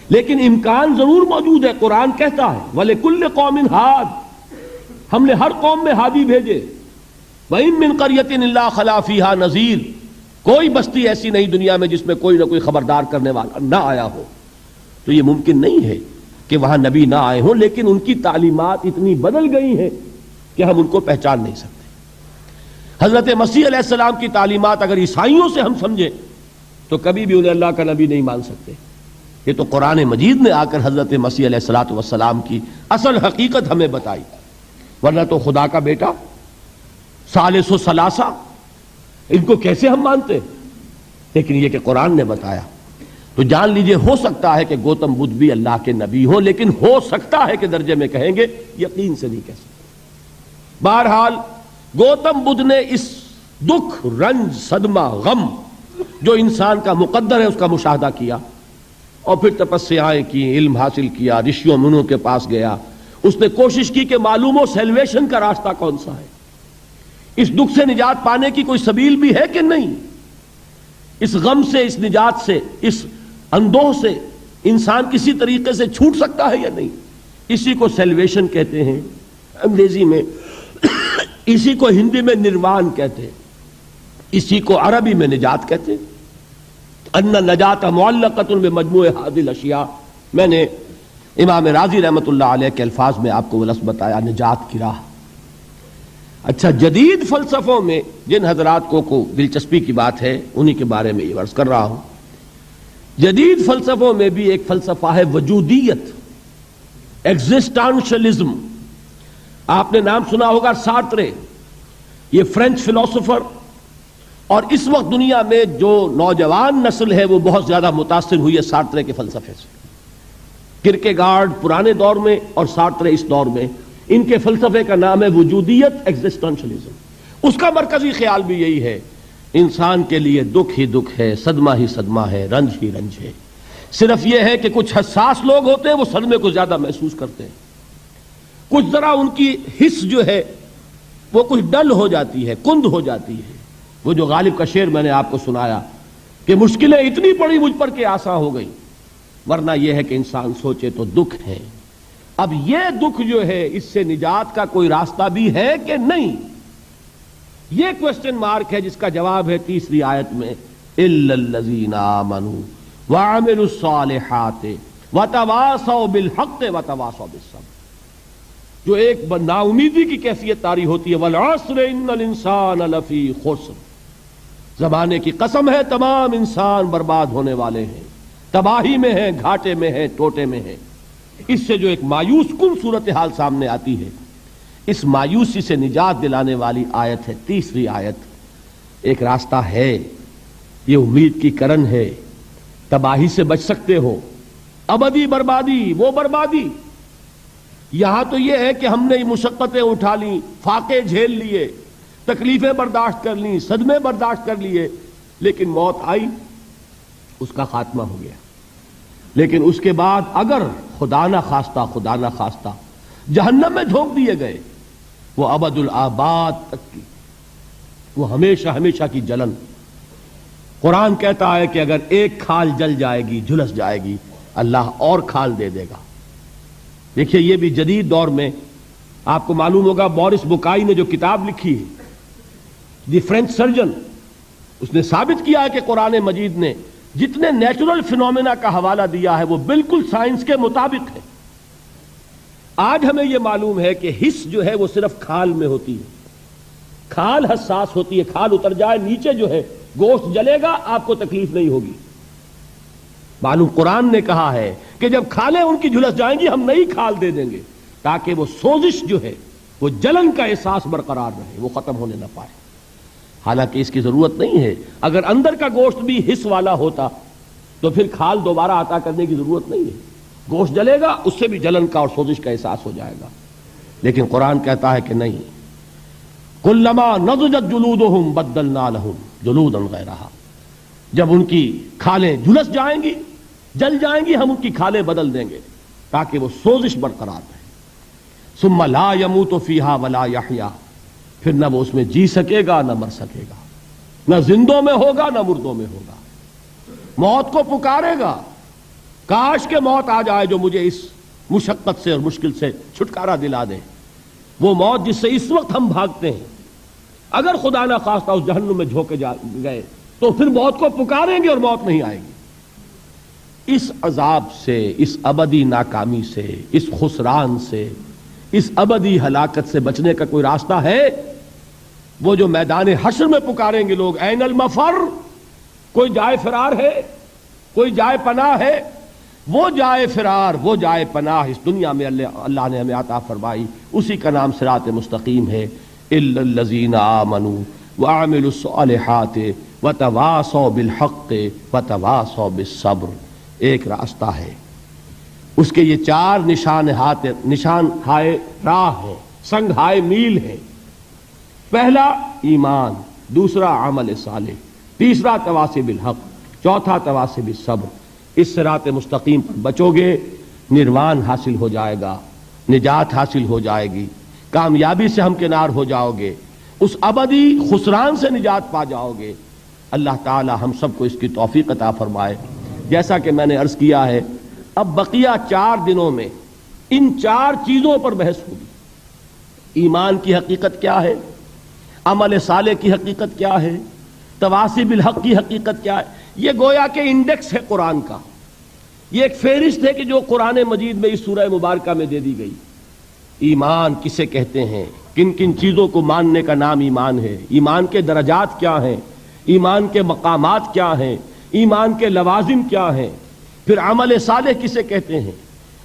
لیکن امکان ضرور موجود ہے. قرآن کہتا ہے وَلِكُلِّ قَوْمٍ ہَادٍ، ہم نے ہر قوم میں ہادی بھیجے. وَإِن مِّن قَرْيَةٍ إِلَّا خَلَا فِيهَا نَذِيرٌ، کوئی بستی ایسی نہیں دنیا میں جس میں کوئی نہ کوئی خبردار کرنے والا نہ آیا ہو. تو یہ ممکن نہیں ہے کہ وہاں نبی نہ آئے ہوں، لیکن ان کی تعلیمات اتنی بدل گئی ہیں کہ ہم ان کو پہچان نہیں سکتے. حضرت مسیح علیہ السلام کی تعلیمات اگر عیسائیوں سے ہم سمجھیں تو کبھی بھی انہیں اللہ کا نبی نہیں مان سکتے. یہ تو قرآن مجید نے آ کر حضرت مسیح علیہ الصلوۃ والسلام کی اصل حقیقت ہمیں بتائی، ورنہ تو خدا کا بیٹا ثالث و ثلاثہ ان کو کیسے ہم مانتے ہیں؟ لیکن یہ کہ قرآن نے بتایا تو جان لیجئے ہو سکتا ہے کہ گوتم بدھ بھی اللہ کے نبی ہو، لیکن ہو سکتا ہے کہ درجے میں کہیں گے، یقین سے نہیں کہہ سکتے۔ بہرحال گوتم بدھ نے اس دکھ، رنج، صدمہ، غم جو انسان کا مقدر ہے اس کا مشاہدہ کیا، اور پھر تپسیائیں کی، علم حاصل کیا، رشیوں منوں کے پاس گیا، اس نے کوشش کی کہ معلوم ہو سیلویشن کا راستہ کون سا ہے، اس دکھ سے نجات پانے کی کوئی سبیل بھی ہے کہ نہیں، اس غم سے، اس نجات سے، اس اندوہ سے انسان کسی طریقے سے چھوٹ سکتا ہے یا نہیں۔ اسی کو سیلویشن کہتے ہیں انگریزی میں، اسی کو ہندی میں نروان کہتے ہیں، اسی کو عربی میں نجات کہتے ہیں۔ ان نجات معلقۃ بمجموع هذه الاشیاء، میں نے امام رازی رحمۃ اللہ علیہ کے الفاظ میں آپ کو وہ لفظ بتایا، نجات کی راہ۔ اچھا، جدید فلسفوں میں جن حضرات کو دلچسپی کی بات ہے انہی کے بارے میں یہ عرض کر رہا ہوں، جدید فلسفوں میں بھی ایک فلسفہ ہے وجودیت، ایگزسٹانشلزم۔ آپ نے نام سنا ہوگا سارترے، یہ فرینچ فلسفر، اور اس وقت دنیا میں جو نوجوان نسل ہے وہ بہت زیادہ متاثر ہوئی ہے سارترے کے فلسفے سے۔ کرکیگارڈ پرانے دور میں اور سارترے اس دور میں، ان کے فلسفے کا نام ہے وجودیت، ایگزسٹانشلزم۔ اس کا مرکزی خیال بھی یہی ہے، انسان کے لیے دکھ ہی دکھ ہے، صدمہ ہی صدمہ ہے، رنج ہی رنج ہے۔ صرف یہ ہے کہ کچھ حساس لوگ ہوتے ہیں وہ صدمے کو زیادہ محسوس کرتے ہیں، کچھ ذرا ان کی حس جو ہے وہ کچھ ڈل ہو جاتی ہے، کند ہو جاتی ہے۔ وہ جو غالب کا شعر میں نے آپ کو سنایا کہ مشکلیں اتنی پڑی مجھ پر کہ آساں ہو گئی، ورنہ یہ ہے کہ انسان سوچے تو دکھ ہے۔ اب یہ دکھ جو ہے اس سے نجات کا کوئی راستہ بھی ہے کہ نہیں، یہ کوسچن مارک ہے، جس کا جواب ہے تیسری آیت میں الا الذین آمنوا وعملوا الصالحات وتواصوا بالحق وتواصوا بالصبر، جو ایک نا امیدی کی کیفیت طاری ہوتی ہے، والعصر ان الانسان لفی خسر، زمانے کی قسم ہے تمام انسان برباد ہونے والے ہیں، تباہی میں ہیں، گھاٹے میں ہیں، ٹوٹے میں ہیں۔ اس سے جو ایک مایوس کن صورتحال سامنے آتی ہے، اس مایوسی سے نجات دلانے والی آیت ہے تیسری آیت۔ ایک راستہ ہے، یہ امید کی کرن ہے، تباہی سے بچ سکتے ہو، ابدی بربادی وہ بربادی۔ یہاں تو یہ ہے کہ ہم نے مشقتیں اٹھا لیں، فاقے جھیل لیے، تکلیفیں برداشت کر لیں، صدمے برداشت کر لیے، لیکن موت آئی، اس کا خاتمہ ہو گیا۔ لیکن اس کے بعد اگر خدا نہ خواستہ جہنم میں جھونک دیے گئے، وہ ابد الآباد تک کی، وہ ہمیشہ ہمیشہ کی جلن۔ قرآن کہتا ہے کہ اگر ایک کھال جل جائے گی، جھلس جائے گی، اللہ اور کھال دے دے گا۔ دیکھیے یہ بھی جدید دور میں آپ کو معلوم ہوگا، بورس بکائی نے جو کتاب لکھی ہے دی فرینچ سرجن، اس نے ثابت کیا ہے کہ قرآن مجید نے جتنے نیچرل فینومینا کا حوالہ دیا ہے وہ بالکل سائنس کے مطابق ہے۔ آج ہمیں یہ معلوم ہے کہ حس جو ہے وہ صرف کھال میں ہوتی ہے، کھال حساس ہوتی ہے، کھال اتر جائے نیچے جو ہے گوشت جلے گا، آپ کو تکلیف نہیں ہوگی۔ معلوم قرآن نے کہا ہے کہ جب کھالیں ان کی جھلس جائیں گی ہم نئی کھال دے دیں گے، تاکہ وہ سوزش جو ہے، وہ جلن کا احساس برقرار رہے، وہ ختم ہونے نہ پائے۔ حالانکہ اس کی ضرورت نہیں ہے، اگر اندر کا گوشت بھی حس والا ہوتا تو پھر کھال دوبارہ عطا کرنے کی ضرورت نہیں ہے، گوشت جلے گا، اس سے بھی جلن کا اور سوزش کا احساس ہو جائے گا۔ لیکن قرآن کہتا ہے کہ نہیں، کلما نضجت جلودہم بدلنا لہم جلودا غیرہا، جب ان کی کھالیں جھلس جائیں گی، جل جائیں گی، ہم ان کی کھالیں بدل دیں گے تاکہ وہ سوزش برقرار رہے۔ ثم لا يموت فيها ولا يحيا، پھر نہ وہ اس میں جی سکے گا نہ مر سکے گا، نہ زندوں میں ہوگا نہ مردوں میں ہوگا۔ موت کو پکارے گا، کاش کہ موت آ جائے جو مجھے اس مشقت سے اور مشکل سے چھٹکارا دلا دے۔ وہ موت جس سے اس وقت ہم بھاگتے ہیں، اگر خدا نہ خواستہ اس جہنم میں جھونکے گئے تو پھر موت کو پکاریں گے اور موت نہیں آئے گی۔ اس عذاب سے، اس ابدی ناکامی سے، اس خسران سے، اس ابدی ہلاکت سے بچنے کا کوئی راستہ ہے؟ وہ جو میدان حشر میں پکاریں گے لوگ، این المفر، کوئی جائے فرار ہے، کوئی جائے پناہ ہے؟ وہ جائے فرار، وہ جائے پناہ اس دنیا میں اللہ نے ہمیں عطا فرمائی، اسی کا نام صراط مستقیم ہے۔ الا الذین آمنوا وعملوا الصالحات وتواصوا بالحق وتواصوا بالصبر، ایک راستہ ہے، اس کے یہ چار نشان ہائے راہ ہیں، سنگ ہائے میل ہیں۔ پہلا ایمان، دوسرا عمل صالح، تیسرا تواصی بالحق، چوتھا تواصی بالصبر۔ اس صراط مستقیم پر بچو گے، نروان حاصل ہو جائے گا، نجات حاصل ہو جائے گی، کامیابی سے ہمکنار ہو جاؤ گے، اس ابدی خسران سے نجات پا جاؤ گے۔ اللہ تعالی ہم سب کو اس کی توفیق عطا فرمائے۔ جیسا کہ میں نے عرض کیا ہے، اب بقیہ 4 دنوں میں ان 4 چیزوں پر بحث ہوگی۔ ایمان کی حقیقت کیا ہے، عمل صالح کی حقیقت کیا ہے، تواصی بالحق کی حقیقت کیا ہے۔ یہ گویا کہ انڈیکس ہے قرآن کا، یہ ایک فہرست ہے کہ جو قرآن مجید میں اس سورہ مبارکہ میں دے دی گئی۔ ایمان کسے کہتے ہیں، کن کن چیزوں کو ماننے کا نام ایمان ہے، ایمان کے درجات کیا ہیں، ایمان کے مقامات کیا ہیں، ایمان کے لوازم کیا ہیں، پھر عمل صالح کسے کہتے ہیں،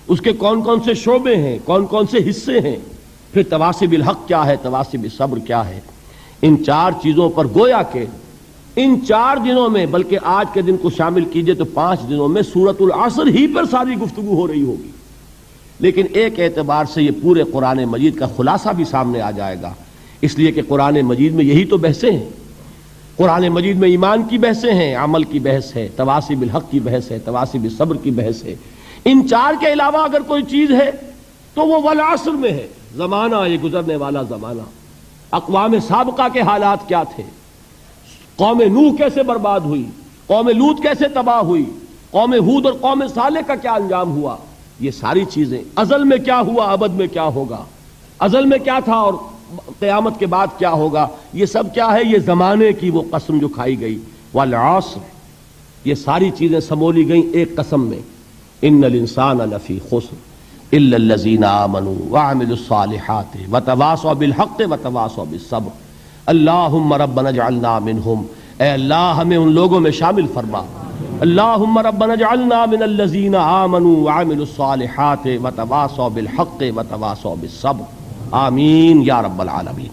اس کے کون کون سے شعبے ہیں، کون کون سے حصے ہیں، پھر تواصی بالحق کیا ہے، تواصی بالصبر کیا ہے۔ ان 4 چیزوں پر گویا کہ ان 4 دنوں میں، بلکہ آج کے دن کو شامل کیجئے تو 5 دنوں میں سورۃ العصر ہی پر ساری گفتگو ہو رہی ہوگی۔ لیکن ایک اعتبار سے یہ پورے قرآن مجید کا خلاصہ بھی سامنے آ جائے گا، اس لیے کہ قرآن مجید میں یہی تو بحثیں ہیں۔ قرآن مجید میں ایمان کی بحثیں ہیں، عمل کی بحث ہے، تواصی بالحق کی بحث ہے، تواصی بالصبر کی بحث ہے۔ ان 4 کے علاوہ اگر کوئی چیز ہے تو وہ والعصر میں ہے، زمانہ، یہ گزرنے والا زمانہ، اقوام سابقہ کے حالات کیا تھے، قوم نوح کیسے برباد ہوئی، قوم لوط کیسے تباہ ہوئی، قوم ہود اور قوم صالح کا کیا انجام ہوا، یہ ساری چیزیں، ازل میں کیا ہوا، ابد میں کیا ہوگا، ازل میں کیا تھا اور قیامت کے بعد کیا ہوگا، یہ سب کیا ہے، یہ زمانے کی وہ قسم جو کھائی گئی، والعصر، یہ ساری چیزیں سمولی گئیں ایک قسم میں، ان الانسان لفی خسر الا الذین آمنوا وعملوا الصالحات وتواصوا بالحق وتواصوا بالصبر۔ اللہم ربنا اجعلنا منہم، اے اللہ ہمیں ان لوگوں میں شامل فرما۔ اللہم ربنا اجعلنا من الذین آمنوا وعملوا الصالحات وتواصوا بالحق وتواصوا بالصبر، آمین یا رب العالمین۔